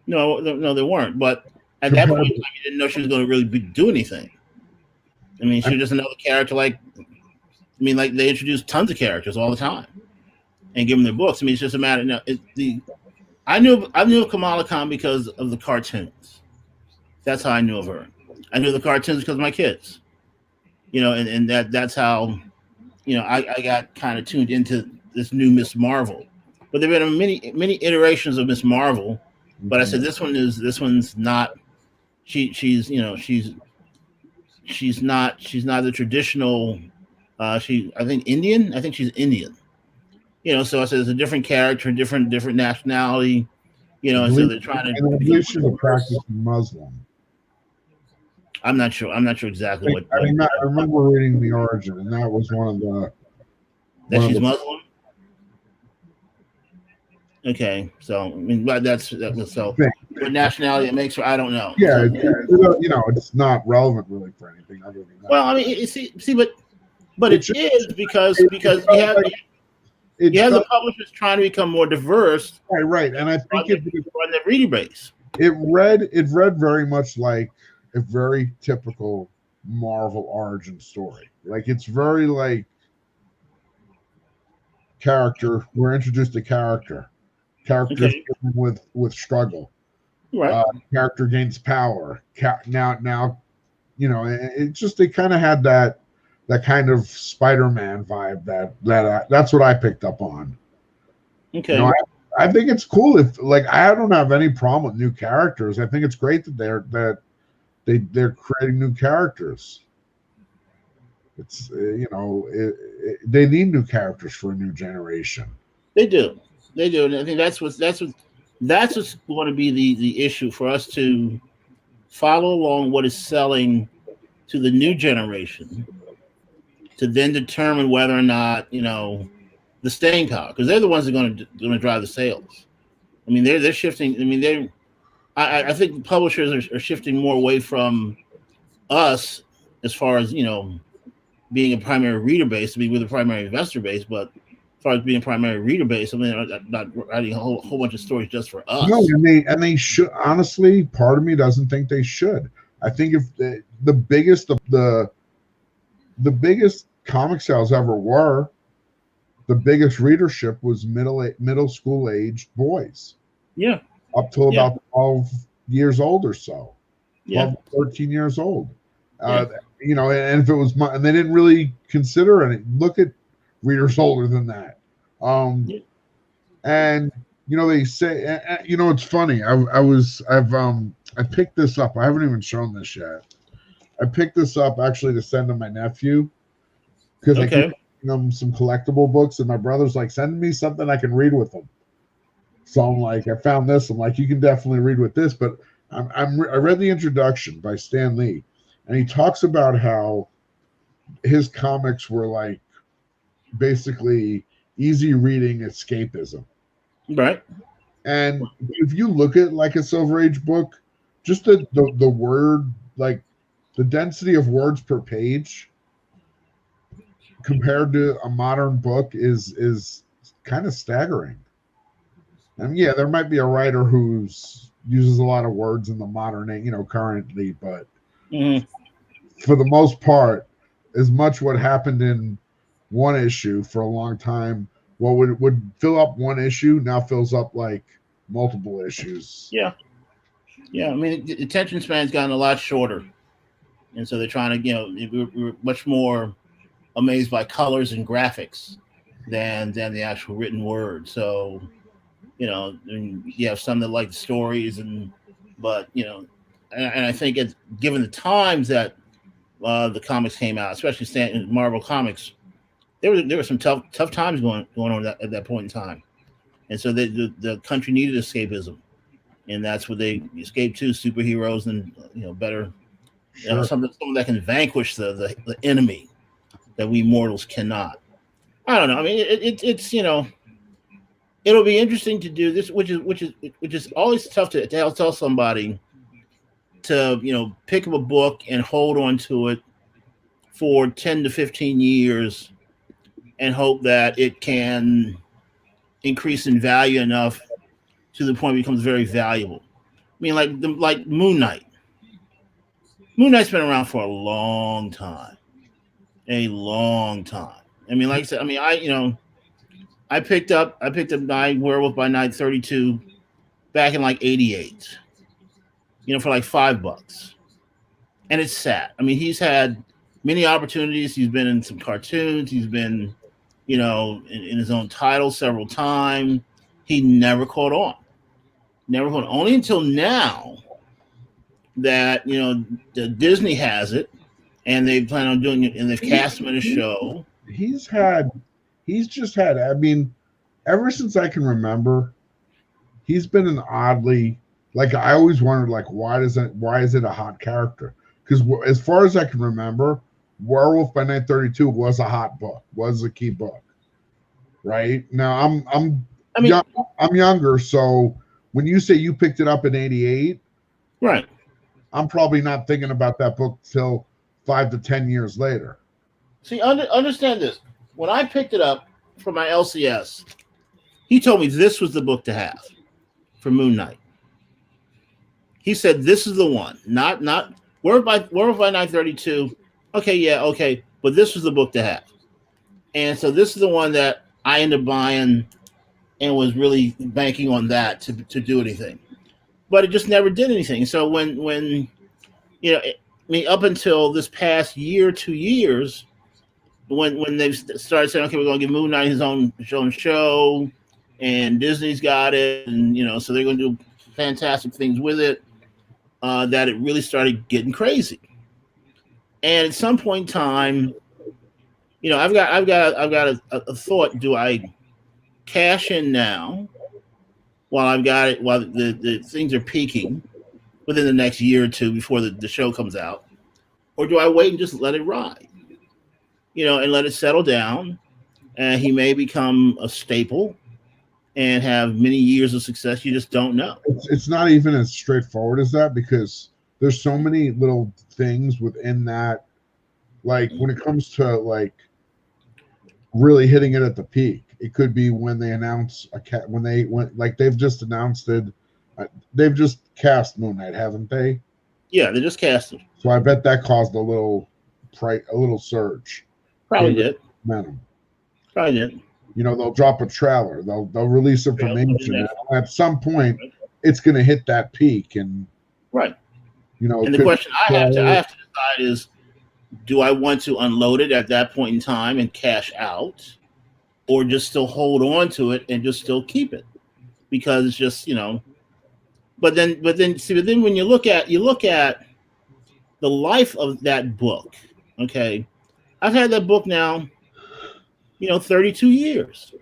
B: No, they weren't. But at that point, you didn't know she was going to really do anything. I mean, she was just another character. Like they introduce tons of characters all the time and give them their books. I mean, it's just a matter. I knew of Kamala Khan because of the cartoons. That's how I knew of her. I knew the cartoons because of my kids. And that's how, I got kind of tuned into this new Miss Marvel. But there've been many iterations of Miss Marvel. But I said this one's not. She's not the traditional. I think Indian. I think she's Indian. So I said it's a different character, different nationality. So they're trying to.
A: I believe she's a practicing Muslim.
B: I'm not sure exactly what.
A: I remember reading the origin, and that was one of the.
B: That she's Muslim. Okay, so I mean, but so
A: thing.
B: what nationality it makes her, I don't know.
A: Yeah,
B: So,
A: you know, it's not relevant really for anything other than that.
B: well, I mean, see, but
A: It
B: it
A: just
B: is
A: it
B: because you
A: felt
B: have
A: like it
B: you have the
A: felt
B: publishers trying to become more diverse
A: right, and I think
B: on their reading base.
A: it read very much like a very typical Marvel origin story. Like it's very like character. We're introduced to characters
B: Okay,
A: dealing with struggle.
B: right.
A: Character gains power. Now you know it just they kind of had that kind of Spider-Man vibe that's what I picked up on. You know,
B: Okay,
A: I think it's cool if like I don't have any problem with new characters. I think it's great that they're creating new characters. It's you know they need new characters for a new generation.
B: they do, and I think that's what's going to be the issue for us to follow along what is selling to the new generation to then determine whether or not the staying power, because they're the ones that are going to drive the sales. I mean, they're shifting. I mean, I think publishers are shifting more away from us as far as being a primary reader base. I mean, with a primary investor base, but as far as being a primary reader base, I mean, not writing a whole bunch of stories just for
A: No,
B: us.
A: and they should honestly. Part of me doesn't think they should. I think if the biggest the biggest comic sales ever were the biggest readership was middle school aged boys
B: Yeah,
A: up till
B: yeah,
A: about 12 years old or so,
B: yeah,
A: 12 13 years old.
B: yeah,
A: You know, and if it was and they didn't really consider any look at readers older than that. um
B: yeah.
A: and you know they say you know it's funny. I picked this up. I haven't even shown this yet. I picked this up actually to send to my nephew because I keep
B: Okay,
A: getting him some collectible books, and my brother's like, send me something I can read with them. So I'm like, I found this. I'm like, you can definitely read with this. But I read the introduction by Stan Lee, and he talks about how his comics were like basically easy reading escapism.
B: right.
A: And if you look at like a Silver Age book, just the word, like the density of words per page compared to a modern book is kind of staggering. And yeah, there might be a writer who's uses a lot of words in the modern, you know, currently, but
B: Hmm.
A: for the most part, as much what happened in one issue for a long time, what would fill up one issue now fills up like multiple issues.
B: Yeah, yeah. I mean, the attention span's gotten a lot shorter, and so they're trying to, we're much more amazed by colors and graphics than the actual written word. So and you have some that like the stories, but and I think it's given the times that the comics came out, especially Marvel comics, there were some tough times going on at that point in time, and so the country needed escapism, and that's what they escaped to: superheroes and better,
A: Sure.
B: something that can vanquish the enemy that we mortals cannot. I don't know. I mean, it's it'll be interesting to do this, which is always tough to tell somebody to pick up a book and hold on to it for 10 to 15 years and hope that it can increase in value enough to the point it becomes very valuable. I mean, like Moon Knight. Moon Knight's been around for a long time, a long time. I mean, like I said, I mean, I picked up Night Werewolf by Night 32 back in like '88. For like $5, and it's sad. I mean, he's had many opportunities. He's been in some cartoons. He's been, in his own title several times. He never caught on. Never caught on. Only until now that Disney has it, and they plan on doing it, and they've cast him in a show.
A: He's had he's just had I mean, ever since I can remember, he's been an oddly like I always wondered like why is it a hot character? Because as far as I can remember, Werewolf by Night 32 was a hot book, was a key book. Right now,
B: I mean,
A: I'm younger, so when you say you picked it up in '88,
B: right.
A: I'm probably not thinking about that book till 5 to 10 years later.
B: See, understand this. When I picked it up for my LCS, he told me this was the book to have for Moon Knight. He said this is the one, not Werewolf by Night 32. Okay, yeah, okay, but this was the book to have. And so this is the one that I ended up buying and was really banking on that to do anything. But it just never did anything. So when I mean, up until this past year, 2 years, when they've started saying, okay, we're going to give Moon Knight his own show, and Disney's got it, and so they're going to do fantastic things with it. That it really started getting crazy. And at some point in time, I've got a thought. Do I cash in now while I've got it, while the things are peaking within the next year or two before the show comes out? Or do I wait and just let it ride? And let it settle down, and he may become a staple and have many years of success. You just don't know.
A: It's not even as straightforward as that, because there's so many little things within that. Like when it comes to like really hitting it at the peak, it could be when they announce when they went, like they've just announced it. They've just cast Moon Knight, haven't they?
B: Yeah, they just cast it.
A: So I bet that caused a little surge.
B: Probably did.
A: Momentum.
B: Probably did.
A: They'll drop a trailer. They'll release information. And at some point, it's going to hit that peak, and
B: right. And the question I have to decide is, do I want to unload it at that point in time and cash out, or just still hold on to it and just still keep it? Because it's just But then when you look at the life of that book, okay, I've had that book now, 32 years.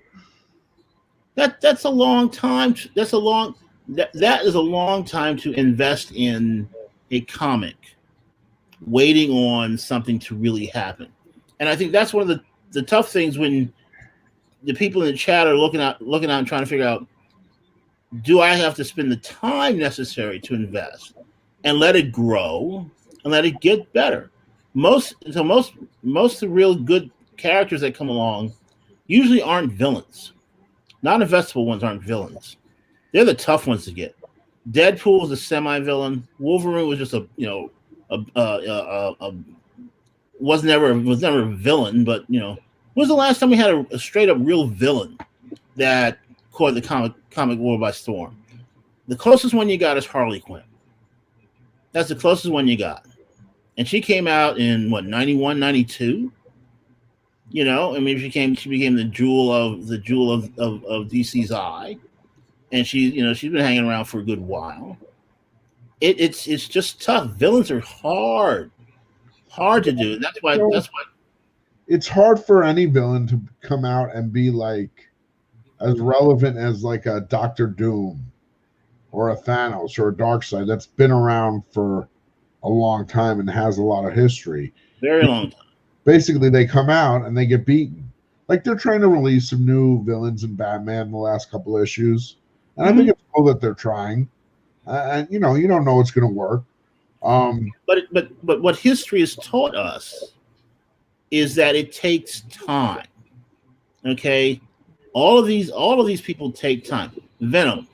B: That's a long time. That is a long time to invest in a comic, waiting on something to really happen. And I think that's one of the tough things when the people in the chat are looking out and trying to figure out, do I have to spend the time necessary to invest and let it grow and let it get better? Most of the real good characters that come along usually aren't villains. Non-investable ones aren't villains. They're the tough ones to get. Deadpool was a semi-villain. Wolverine was just was never a villain. But when was the last time we had a straight up real villain that caught the comic world by storm? The closest one you got is Harley Quinn. That's the closest one you got. And she came out in 91, 92. I mean, she became the jewel of DC's eye, and she's been hanging around for a good while. It's just tough. Villains are hard to do. That's why
A: it's hard for any villain to come out and be like as relevant as like a Doctor Doom or a Thanos or a Darkseid that's been around for a long time and has a lot of history.
B: Very long time.
A: Basically, they come out and they get beaten. Like they're trying to release some new villains in Batman in the last couple of issues, and I think it's cool that they're trying. And you don't know what's going to work.
B: But what history has taught us is that it takes time. Okay, all of these people take time. Venom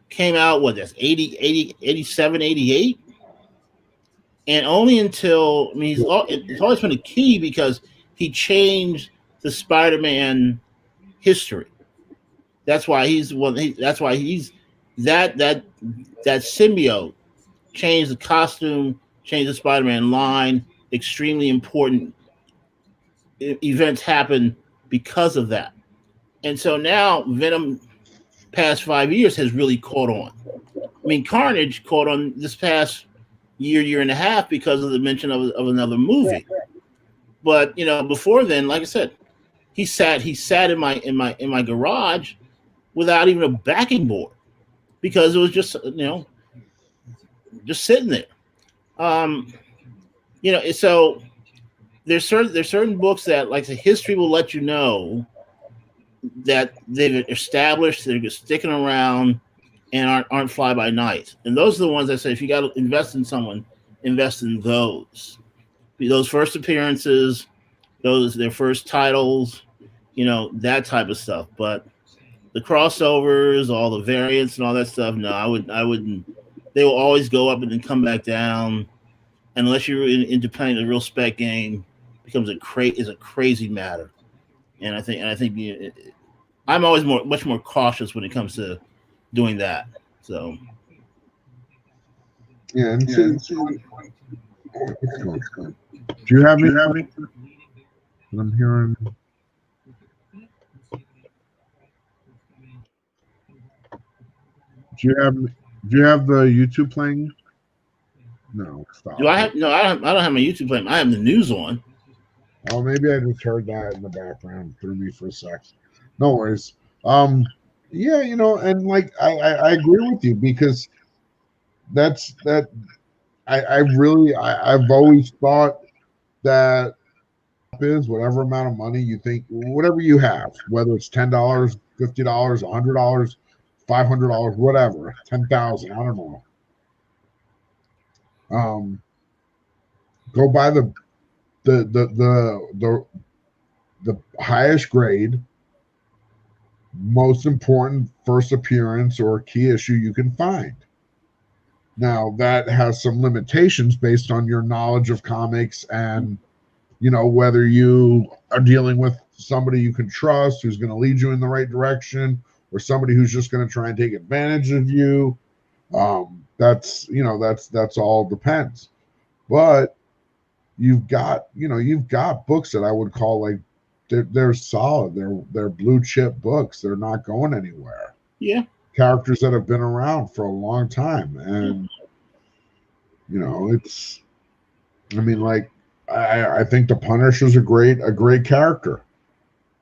B: came out, that's 80, 87, 88? And only until, it's always been a key because he changed the Spider-Man history. That's why that symbiote changed the costume, changed the Spider-Man line. Extremely important events happen because of that. And so now Venom, past 5 years, has really caught on. Carnage caught on this past year and a half because of the mention of another movie. But before then, like I said, he sat in my garage without even a backing board because it was just just sitting there. So there's certain books that, like, the history will let you know that they've established, they're sticking around, and aren't fly by night. And those are the ones I say if you got to invest in someone, invest in those. Those first appearances, those their first titles, that type of stuff. But the crossovers, all the variants, and all that stuff, no, I wouldn't. They will always go up and then come back down, unless you're into playing a real spec game. Becomes a crazy matter, and I think I'm always much more cautious when it comes to doing that. So
A: yeah, and do you have any? I'm hearing. Do you have the YouTube playing? No, stop.
B: Do I have no? I don't have my YouTube playing. I have the news on.
A: Oh, maybe I just heard that in the background. Threw me for a sec. No worries. Yeah, and like I agree with you because that's that. I've always thought that is whatever amount of money you think, whatever you have, whether it's $10, $50, $100, $500, whatever, 10,000, I don't know. Go buy the highest grade, most important first appearance or key issue you can find. Now that has some limitations based on your knowledge of comics and whether you are dealing with somebody you can trust who's going to lead you in the right direction or somebody who's just going to try and take advantage of you. That's all depends. But you've got books that I would call like they're solid. They're blue chip books. They're not going anywhere.
B: Yeah.
A: Characters that have been around for a long time. And I think the Punisher's a great character.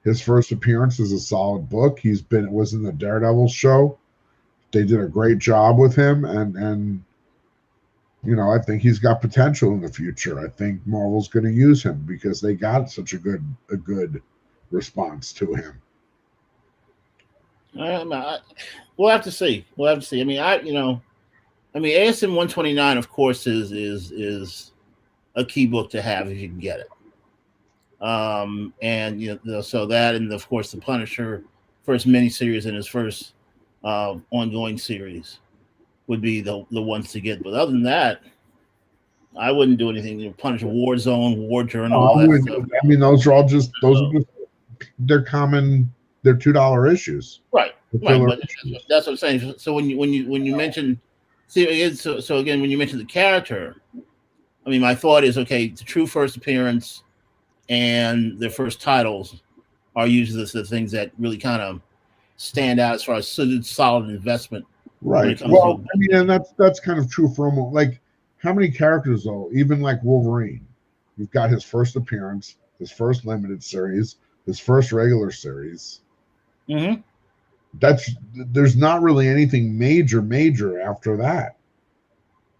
A: His first appearance is a solid book. Was in the Daredevil show. They did a great job with him, and I think he's got potential in the future. I think Marvel's going to use him because they got such a good response to him.
B: We'll have to see. I mean, ASM 129, of course, is a key book to have if you can get it. And so that, and of course, the Punisher first miniseries and his first ongoing series would be the ones to get. But other than that, I wouldn't do anything. Punisher War Zone, War Journal, all that stuff.
A: I mean, those are just they're common. They're $2 issues.
B: Right. But that's what I'm saying. So when you mention, so again, when you mention the character, I mean, my thought is, okay, the true first appearance and their first titles are usually the things that really kind of stand out as far as solid investment.
A: Right. Well, I mean, and that's kind of true for almost like how many characters though, even like Wolverine, you've got his first appearance, his first limited series, his first regular series.
B: Mm-hmm.
A: There's not really anything major after that.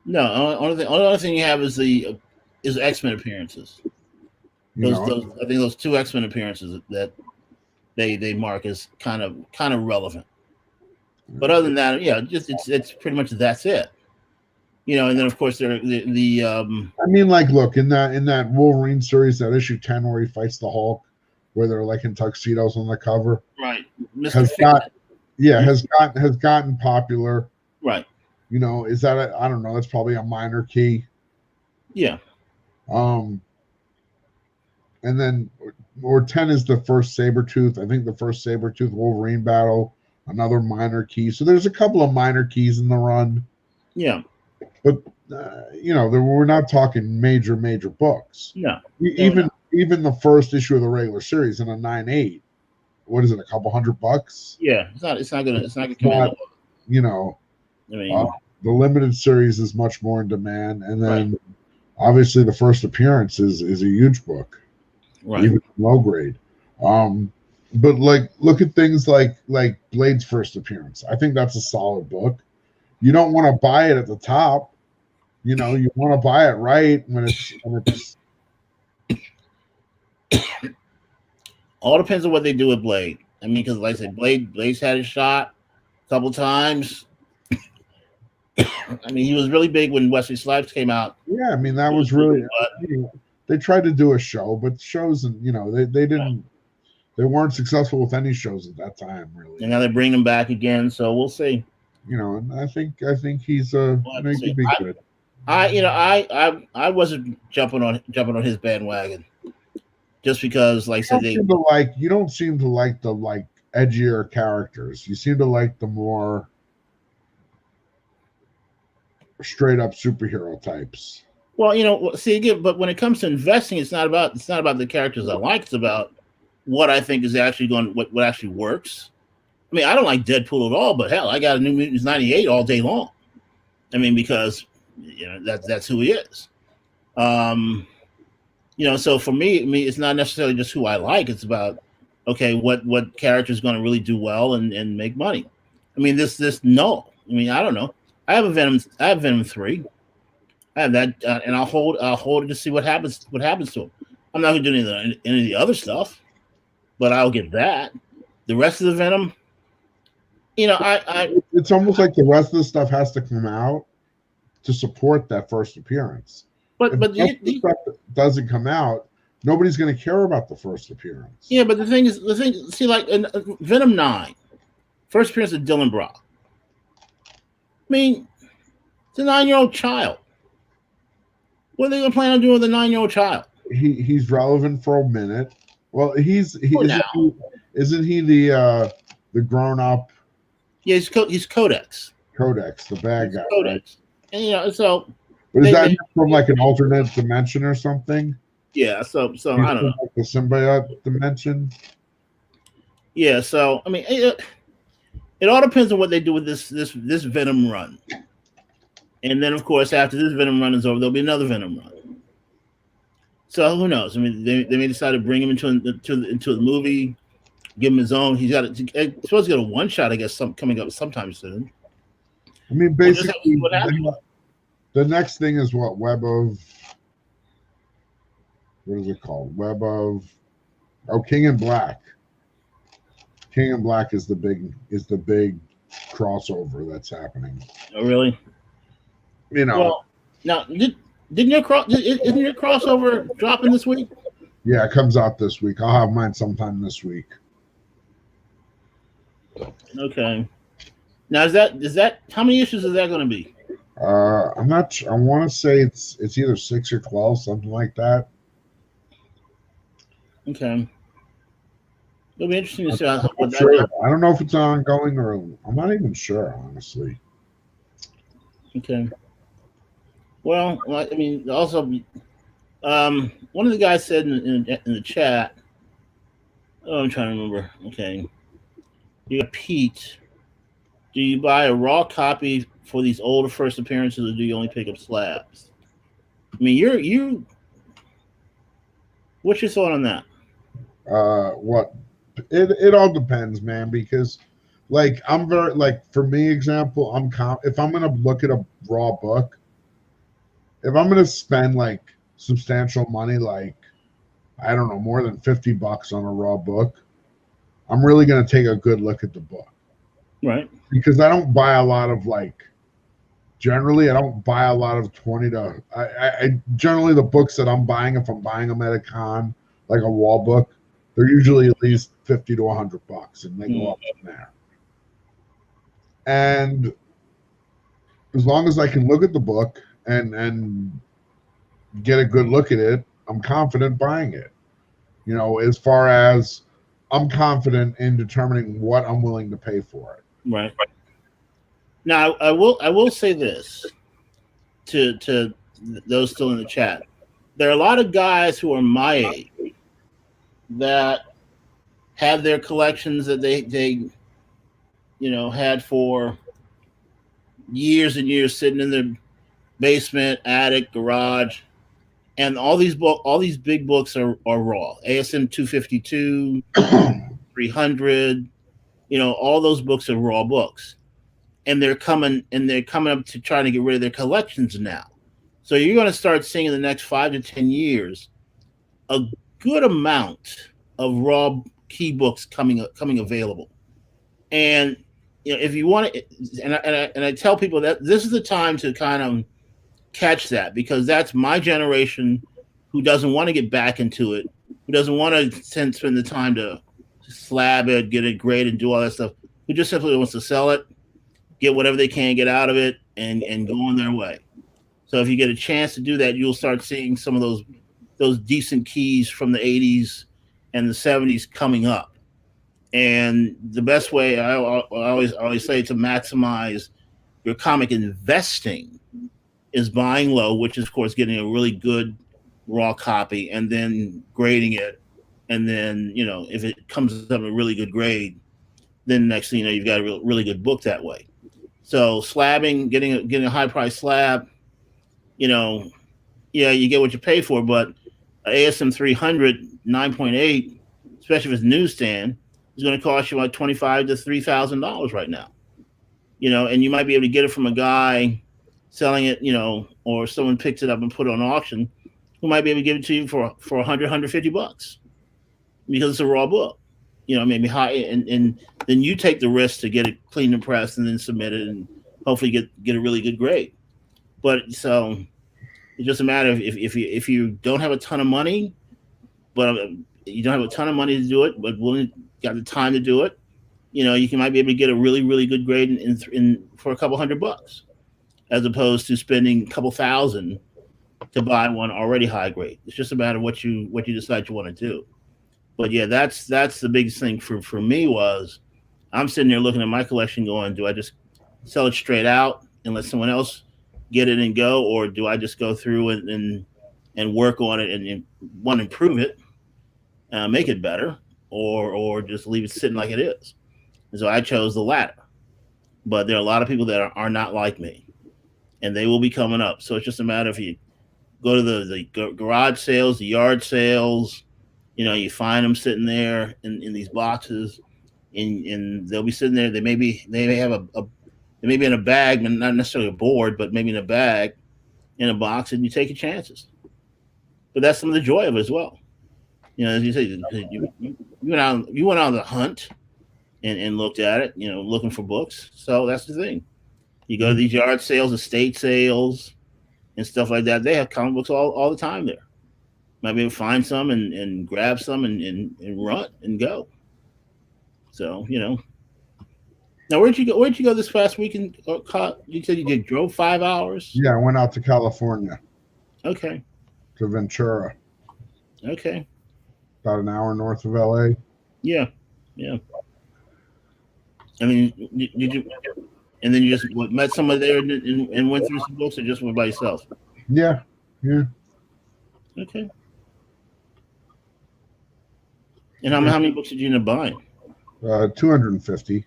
B: No, only other thing you have is X-Men appearances. I think those two X-Men appearances that they mark as kind of relevant. But other than that, yeah, just it's pretty much that's it. And then of course there the
A: I mean, like, look in that Wolverine series, that issue 10 where he fights the Hulk, where they're like in tuxedos on the cover,
B: right?
A: has gotten popular,
B: right?
A: Is that I don't know? That's probably a minor key.
B: Yeah.
A: And then, or 10 is the first Sabretooth. I think the first Sabretooth Wolverine battle, another minor key. So there's a couple of minor keys in the run.
B: Yeah.
A: But, we're not talking major books.
B: No.
A: Even the first issue of the regular series in a 9/8, what is it, a couple $100?
B: Yeah. It's not gonna come out.
A: I mean, the limited series is much more in demand. And then obviously the first appearance is a huge book.
B: Right.
A: Even low grade. But like look at things like Blade's first appearance. I think that's a solid book. You don't want to buy it at the top. You want to buy it right when it's
B: all depends on what they do with Blade. I mean, because like I said, Blade's had his shot a couple times. I mean, he was really big when Wesley Snipes came out.
A: Yeah, I mean that was really. They tried to do a show, but shows, and they didn't. They weren't successful with any shows at that time, really.
B: And now they're bringing him back again, so we'll see.
A: And I think he's he could be good.
B: I wasn't jumping on his bandwagon just because, like I said,
A: you don't seem to like the edgier characters. You seem to like the more straight up superhero types.
B: Well, see again, but when it comes to investing, it's not about the characters I like. It's about what I think is actually what actually works. I mean, I don't like Deadpool at all, but hell, I got a New Mutants 98 all day long. I mean, because that's who he is. So for me, it's not necessarily just who I like. It's about, okay, what character is going to really do well and make money. I mean, no. I mean, I don't know. I have Venom 3. I have that, and I'll hold it to see what happens to him. I'm not going to do any of the other stuff, but I'll get that. The rest of the Venom,
A: it's almost like the rest of the stuff has to come out to support that first appearance.
B: But
A: if the stuff doesn't come out, nobody's going to care about the first appearance.
B: Yeah, but the thing, like in Venom 9, first appearance of Dylan Brock. I mean, it's a 9-year-old child. What are they going to plan on doing with a 9-year-old child?
A: He's relevant for a minute. Well, isn't he the grown up?
B: Yeah, he's Codex.
A: Codex, the bad guy.
B: Codex, right? And so.
A: But is that from like an alternate dimension or something?
B: Yeah, so I don't know.
A: Like the symbiote dimension.
B: Yeah, so I mean, it all depends on what they do with this Venom run, and then of course after this Venom run is over, there'll be another Venom run. So who knows? I mean, they may decide to bring him into the movie, give him his own. He's supposed to get a one shot, I guess, coming up sometime soon.
A: I mean, basically, the next thing is what what is it called? King in Black. King in Black is the big crossover that's happening.
B: Oh, really? Well, now isn't your crossover dropping this week?
A: Yeah, it comes out this week. I'll have mine sometime this week.
B: Okay. Now is that how many issues is that going to be?
A: I'm not sure. I want to say it's either 6 or 12, something like that.
B: Okay. It'll be interesting to see
A: I don't know if it's ongoing or I'm not even sure, honestly.
B: Okay. Well, I mean, also, one of the guys said in the chat. Oh, I'm trying to remember. Okay. You got Pete. Do you buy a raw copy for these older first appearances, or do you only pick up slabs? I mean, you. What's your thought on that?
A: What? It all depends, man. Because, like, I'm very for me, example, if I'm gonna look at a raw book, if I'm gonna spend like substantial money, like I don't know, more than $50 on a raw book, I'm really gonna take a good look at the book.
B: Right.
A: Because I don't buy a lot of generally I don't buy a lot of 20 to I generally the books that I'm buying, if I'm buying them at a con, like a wall book, they're usually at least $50 to $100 and they go up from there. And as long as I can look at the book and get a good look at it, I'm confident buying it. As far as I'm confident in determining what I'm willing to pay for it.
B: Right. Now, I will say this to those still in the chat. There are a lot of guys who are my age that have their collections that they had for years and years sitting in their basement, attic, garage, and all these big books are raw. ASM 252, 300, all those books are raw books. And they're coming up to trying to get rid of their collections now. So you're going to start seeing in the next 5 to 10 years a good amount of raw key books coming available. And if you want to, and I tell people that this is the time to kind of catch that, because that's my generation who doesn't want to get back into it, who doesn't want to spend the time to slab it, get it graded, and do all that stuff, who just simply wants to sell it, get whatever they can get out of it, and go on their way. So if you get a chance to do that, you'll start seeing some of those decent keys from the 80s and the 70s coming up. And the best way I always say to maximize your comic investing is buying low, which is of course getting a really good raw copy and then grading it. And then, if it comes up a really good grade, then next thing you know, you've got a really good book that way. So slabbing, getting a high price slab, yeah, you get what you pay for, but ASM 300 9.8, especially if it's newsstand, is going to cost you like $2,500 to $3,000 right now. And you might be able to get it from a guy selling it, or someone picks it up and put it on auction, who might be able to give it to you for $100, $150 because it's a raw book. Maybe high, and then you take the risk to get it cleaned and pressed and then submit it and hopefully get a really good grade. But so it's just a matter of if you don't have a ton of money, but you don't have a ton of money to do it, but got the time to do it, you might be able to get a really, really good grade in for a couple $100, as opposed to spending a couple thousand to buy one already high grade. It's just a matter of what you decide you want to do. But yeah, that's the biggest thing for me was I'm sitting there looking at my collection going, do I just sell it straight out and let someone else get it and go, or do I just go through and work on it and want to improve it, make it better, or just leave it sitting like it is? And so I chose the latter. But there are a lot of people that are not like me, and they will be coming up. So it's just a matter of you go to the garage sales, the yard sales. You find them sitting there in these boxes, and they'll be sitting there. They may have they may be in a bag, but not necessarily a board, but maybe in a bag, in a box, and you take your chances. But that's some of the joy of it as well. As you say, you went out on the hunt and looked at it, looking for books. So that's the thing. You go to these yard sales, estate sales, and stuff like that. They have comic books all the time there. Might be able to find some and grab some and run and go. So, Now, where'd you go this past weekend? You said you drove 5 hours?
A: Yeah, I went out to California.
B: Okay.
A: To Ventura.
B: Okay.
A: About an hour north of LA.
B: Yeah. I mean, did you? And then you just met somebody there and went through some books, or just went by yourself?
A: Yeah.
B: Okay. And how many books did you end up buying?
A: 250.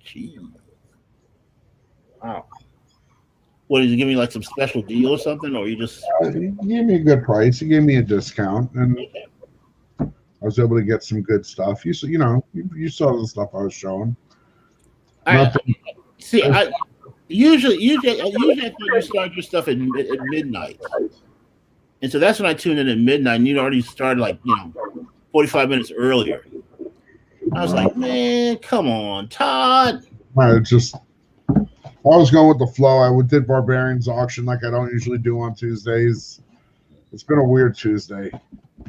B: Gee. Wow. What, did you give me like some special deal or something, or you just?
A: He gave me a good price. He gave me a discount, and I was able to get some good stuff. You saw the stuff I was showing.
B: Usually I thought you start your stuff at midnight, and so that's when I tuned in at midnight. And you'd already started 45 minutes earlier. I was like, man, come on, Todd.
A: I was going with the flow. I did Barbarian's auction like I don't usually do on Tuesdays. It's been a weird Tuesday.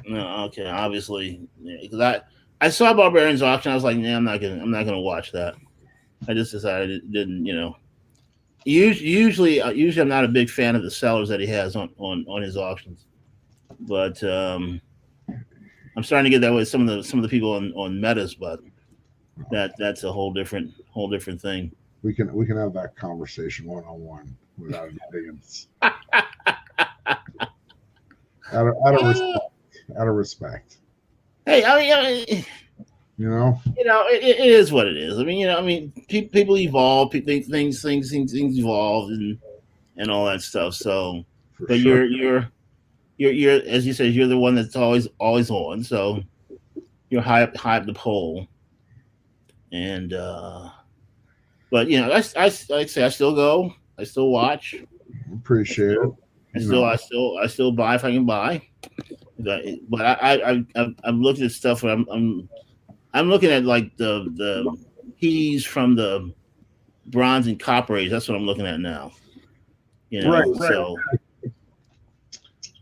B: No, okay, obviously, because I saw Barbarian's auction. I was like, nah, I'm not gonna watch that. I just decided it didn't, Usually, I'm not a big fan of the sellers that he has on his auctions, but I'm starting to get that way with some of the people on Metas, but that's a whole different thing.
A: We can have that conversation one-on-one without an audience. out of respect. Hey,
B: it is what it is. I mean, people evolve, things evolve, and all that stuff. So, but sure. you're as you said, you're the one that's always on. So you're high up the pole, and but I still go, I still watch.
A: Appreciate it.
B: I still buy if I can buy. But I'm looking at stuff where I'm I'm looking at like the keys from the Bronze and Copper Age. That's what I'm looking at now. You
A: Right,
B: know,
A: right.
B: so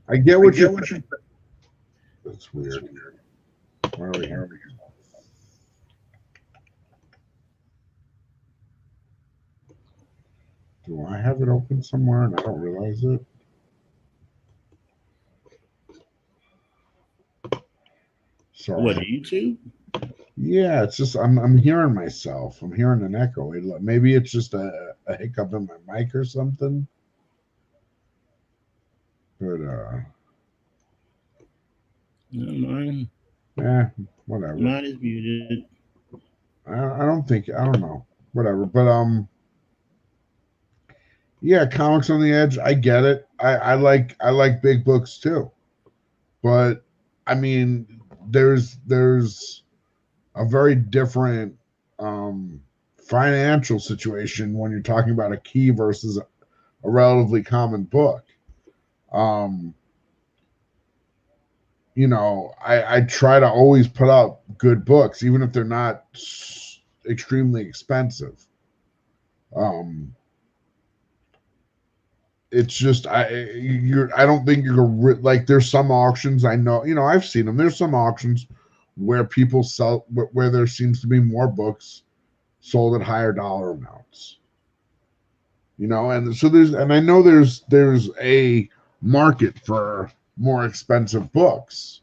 A: I get what you're. That's weird. Where are we here? Do I have it open somewhere and I don't realize it? Sorry.
B: what, YouTube?
A: Yeah, it's just I'm hearing myself. I'm hearing an echo. Maybe it's just a hiccup in my mic or something. But
B: No,
A: whatever.
B: mine is muted.
A: I don't know. Whatever. But yeah, Comics on the Edge, I get it. I like big books too. But I mean, there's a very different financial situation when you're talking about a key versus a relatively common book. You know, I try to always put out good books, even if they're not extremely expensive. It's just I don't think you're like there's some auctions I know, you know, I've seen them. There's some auctions where people sell where there seems to be more books sold at higher dollar amounts, you know, and so I know there's a market for more expensive books.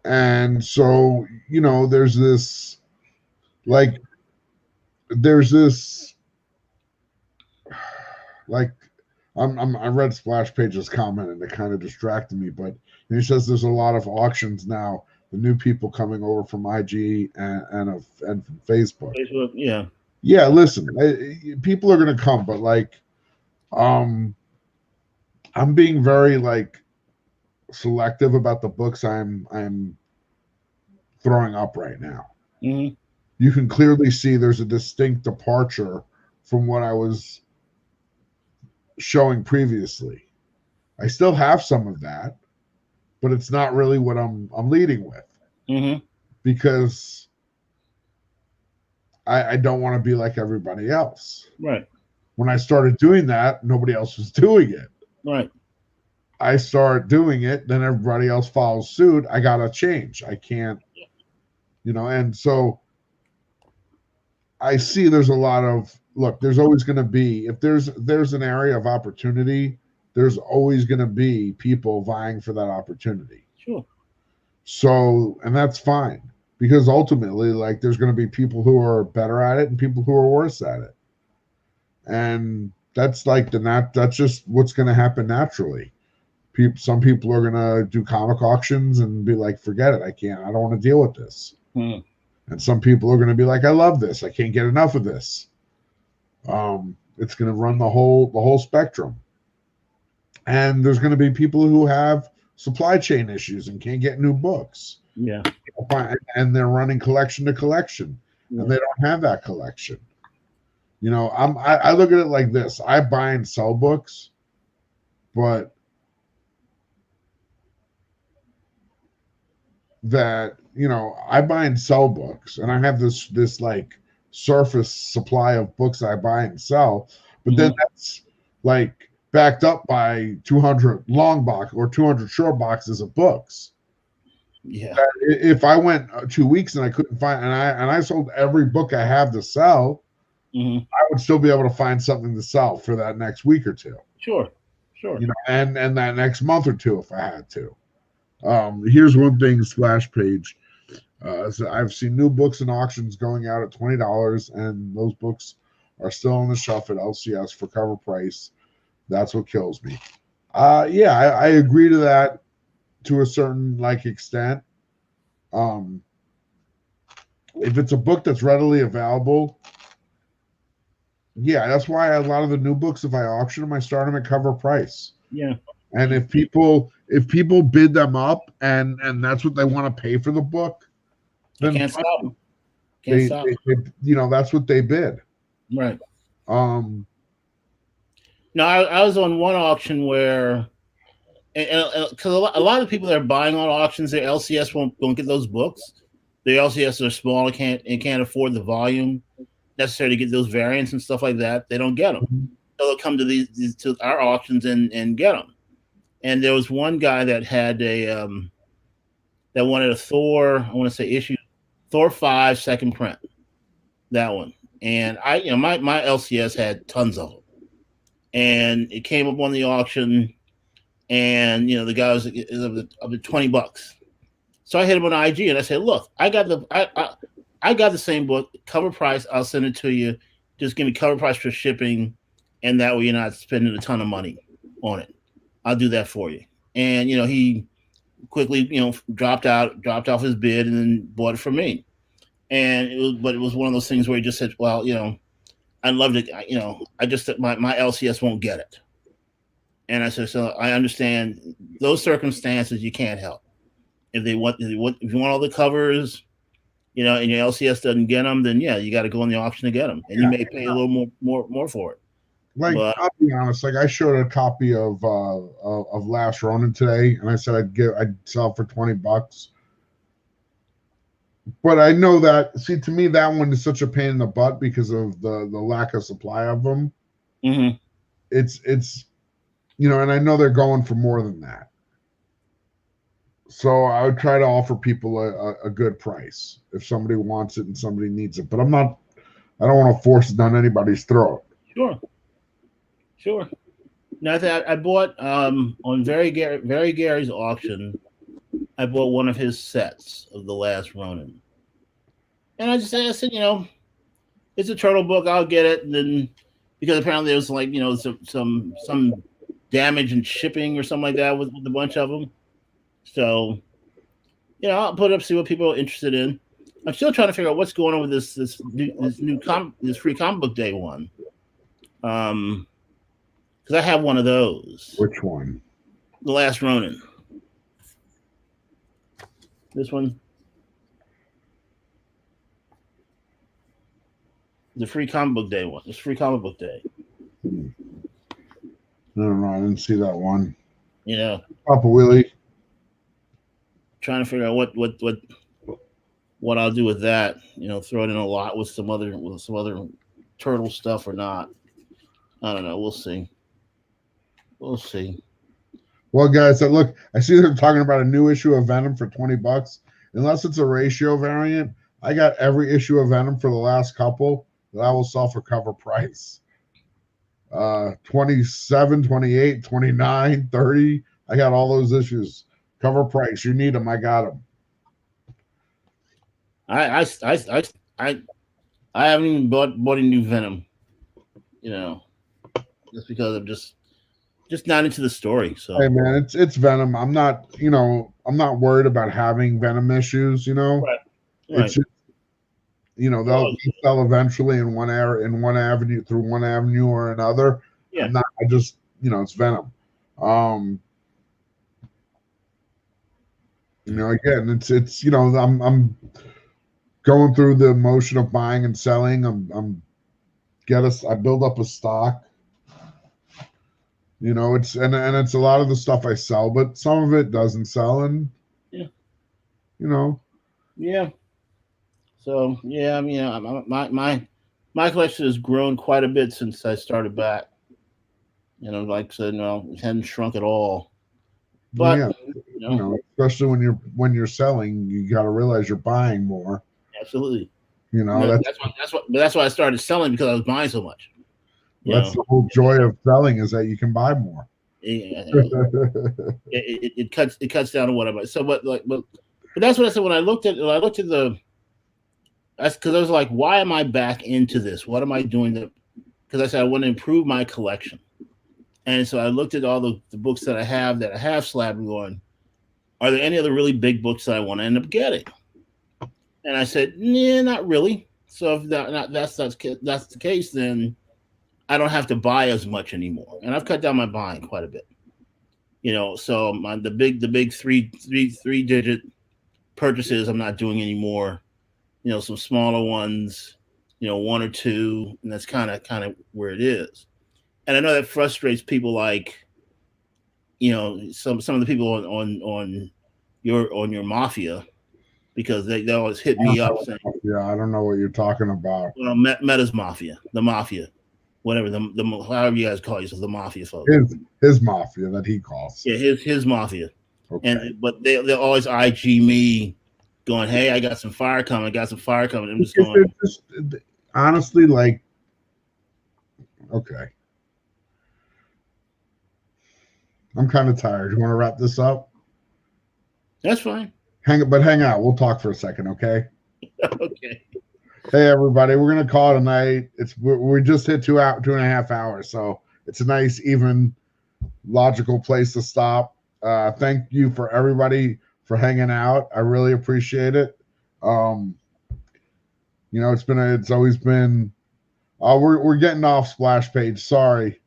A: And so, you know, like there's this like I read Splash Page's comment and it kind of distracted me, but he says there's a lot of auctions now. The new people coming over from IG and from Facebook.
B: Facebook, yeah.
A: Yeah, listen, people are gonna come, but like, I'm being very like selective about the books I'm throwing up right now.
B: Mm-hmm.
A: You can clearly see there's a distinct departure from what I was showing previously. I still have some of that, but it's not really what I'm leading with, because I don't want to be like everybody else.
B: Right.
A: When I started doing that, nobody else was doing it.
B: Right.
A: I start doing it, then everybody else follows suit. I gotta change. I can't, you know, and so I see there's a lot of look, there's always gonna be if there's an area of opportunity, there's always gonna be people vying for that opportunity.
B: Sure.
A: So, and that's fine, because ultimately, like, there's going to be people who are better at it and people who are worse at it, and that's like that's just what's going to happen naturally. Some people are going to do comic auctions and be like, forget it, I don't want to deal with this. And some people are going to be like, I love this, I can't get enough of this. It's going to run the whole spectrum, and there's going to be people who have supply chain issues and can't get new books.
B: Yeah.
A: And they're running collection to collection, and they don't have that collection. You know, I look at it like this. I buy and sell books, but that, you know, I buy and sell books, and I have this like surface supply of books I buy and sell, but then that's like backed up by 200 long box or 200 short boxes of books.
B: Yeah.
A: If I went 2 weeks and I couldn't find, and I sold every book I have to sell, I would still be able to find something to sell for that next week or two.
B: Sure.
A: You know, and that next month or two if I had to. Here's one thing, Splash Page. So I've seen new books and auctions going out at $20, and those books are still on the shelf at LCS for cover price. That's what kills me. Yeah, I agree to that to a certain like extent. If it's a book that's readily available, yeah, that's why a lot of the new books, if I auction them, I start them at cover price.
B: Yeah.
A: And if people bid them up and that's what they want to pay for the book, then
B: can't stop them.
A: They, you know, that's what they bid.
B: Right. No, I was on one auction where and because a lot of people that are buying on auctions, their LCS won't get those books. Their LCS are small and can't afford the volume necessary to get those variants and stuff like that. They don't get them. So they'll come to these to our auctions and get them. And there was one guy that had that wanted a Thor. I want to say issue Thor 5 second print. That one. And my LCS had tons of them, and it came up on the auction, and the guy was of the $20. So I hit him on IG and I said, "Look, I got the same book, cover price. I'll send it to you. Just give me cover price for shipping, and that way you're not spending a ton of money on it. I'll do that for you." And he quickly dropped off his bid and then bought it from me. And it was one of those things where he just said, "Well, I'd love to, I just my LCS won't get it." And I said, "So I understand those circumstances. You can't help. If you want all the covers, and your LCS doesn't get them, then yeah, you got to go on the auction to get them, and you may pay a little more for it."
A: Like, I'll be honest, like I showed a copy of Last Ronin today, and I said I'd sell for $20. But I know that, to me, that one is such a pain in the butt because of the lack of supply of them.
B: Mm-hmm.
A: It's and I know they're going for more than that. So I would try to offer people a good price if somebody wants it and somebody needs it. But I don't want to force it down anybody's throat.
B: Sure. Now that I bought on Very Gary's auction, I bought one of his sets of The Last Ronin. And I said, it's a turtle book, I'll get it. And then because apparently there was like, some damage in shipping or something like that with a bunch of them. So, I'll put it up, see what people are interested in. I'm still trying to figure out what's going on with this free comic book day one. Because I have one of those.
A: Which one?
B: The Last Ronin. This one. The free comic book day one. It's free comic book day.
A: I don't know. I didn't see that one.
B: Papa
A: Willie.
B: Trying to figure out what I'll do with that. Throw it in a lot with some other turtle stuff or not. I don't know. We'll see.
A: Well, guys, look, I see they're talking about a new issue of Venom for $20. Unless it's a ratio variant, I got every issue of Venom for the last couple that I will sell for cover price. 27, 28, 29, 30. I got all those issues. Cover price. You need them. I got them.
B: I haven't even bought any new Venom. Just because I'm just not into the story. So
A: hey man, it's Venom. I'm not worried about having Venom issues,
B: Right.
A: It's just, they'll sell eventually in one avenue through one avenue or another.
B: Yeah.
A: It's Venom. Again, it's I'm going through the motion of buying and selling. I build up a stock. It's and it's a lot of the stuff I sell, but some of it doesn't sell, and
B: yeah.
A: Yeah.
B: So yeah, I mean, my collection has grown quite a bit since I started back. Like I said, it hadn't shrunk at all. But
A: especially when you're selling, you got to realize you're buying more.
B: Absolutely.
A: That's
B: why I started selling, because I was buying so much.
A: That's the whole joy of selling, is that you can buy more.
B: It cuts down on what I buy. So, but that's what I said when I looked at the. That's because I was like, why am I back into this? What am I doing? Because I said I want to improve my collection, and so I looked at all the books that I have slabbed, going, are there any other really big books that I want to end up getting? And I said, nah, not really. So if that's the case, then I don't have to buy as much anymore, and I've cut down my buying quite a bit. So the big three digit purchases I'm not doing anymore. Some smaller ones, one or two, and that's kind of where it is. And I know that frustrates people like, some of the people on your mafia, because they always hit me up saying,
A: yeah, I don't know what you're talking about.
B: Well, Meta's mafia, the mafia, whatever the however you guys call yourself, the mafia folks.
A: His mafia that he calls.
B: Yeah, his mafia.
A: Okay.
B: But they always IG me, going, "Hey, I got some fire coming. I got some fire coming." I'm just going.
A: Honestly, like, okay. I'm kind of tired. You want to wrap this up?
B: That's fine.
A: Hang out. We'll talk for a second, okay?
B: Okay.
A: Hey, everybody, we're gonna call it a night. We just hit 2.5 hours, so it's a nice, even, logical place to stop. Thank you for everybody for hanging out. I really appreciate it. It's always been. We're getting off splash page. Sorry.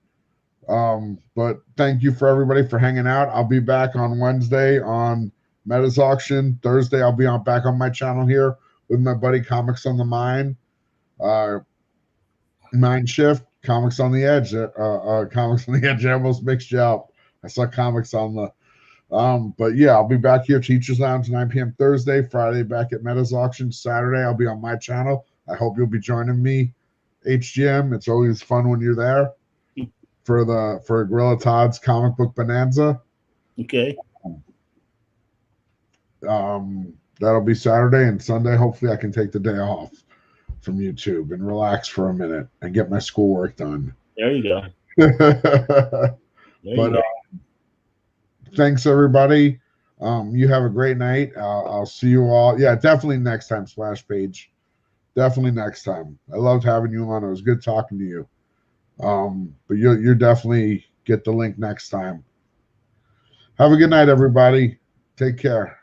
A: But thank you for everybody for hanging out. I'll be back on Wednesday on Meta's auction. Thursday, I'll be back on my channel here with my buddy Comics on the Mind. Mind Shift, Comics on the Edge. Comics on the Edge. I almost mixed you up. I saw Comics on the. But yeah, I'll be back here, Teachers Lounge, 9 p.m. Thursday. Friday, back at Meta's auction. Saturday, I'll be on my channel. I hope you'll be joining me, HGM. It's always fun when you're there for Gorilla Todd's comic book Bonanza.
B: Okay.
A: That'll be Saturday, and Sunday, hopefully I can take the day off from YouTube and relax for a minute and get my schoolwork done.
B: There you go.
A: Thanks, everybody. You have a great night. I'll see you all. Yeah, definitely next time, Splash Page. Definitely next time. I loved having you on. It was good talking to you. But you'll definitely get the link next time. Have a good night, everybody. Take care.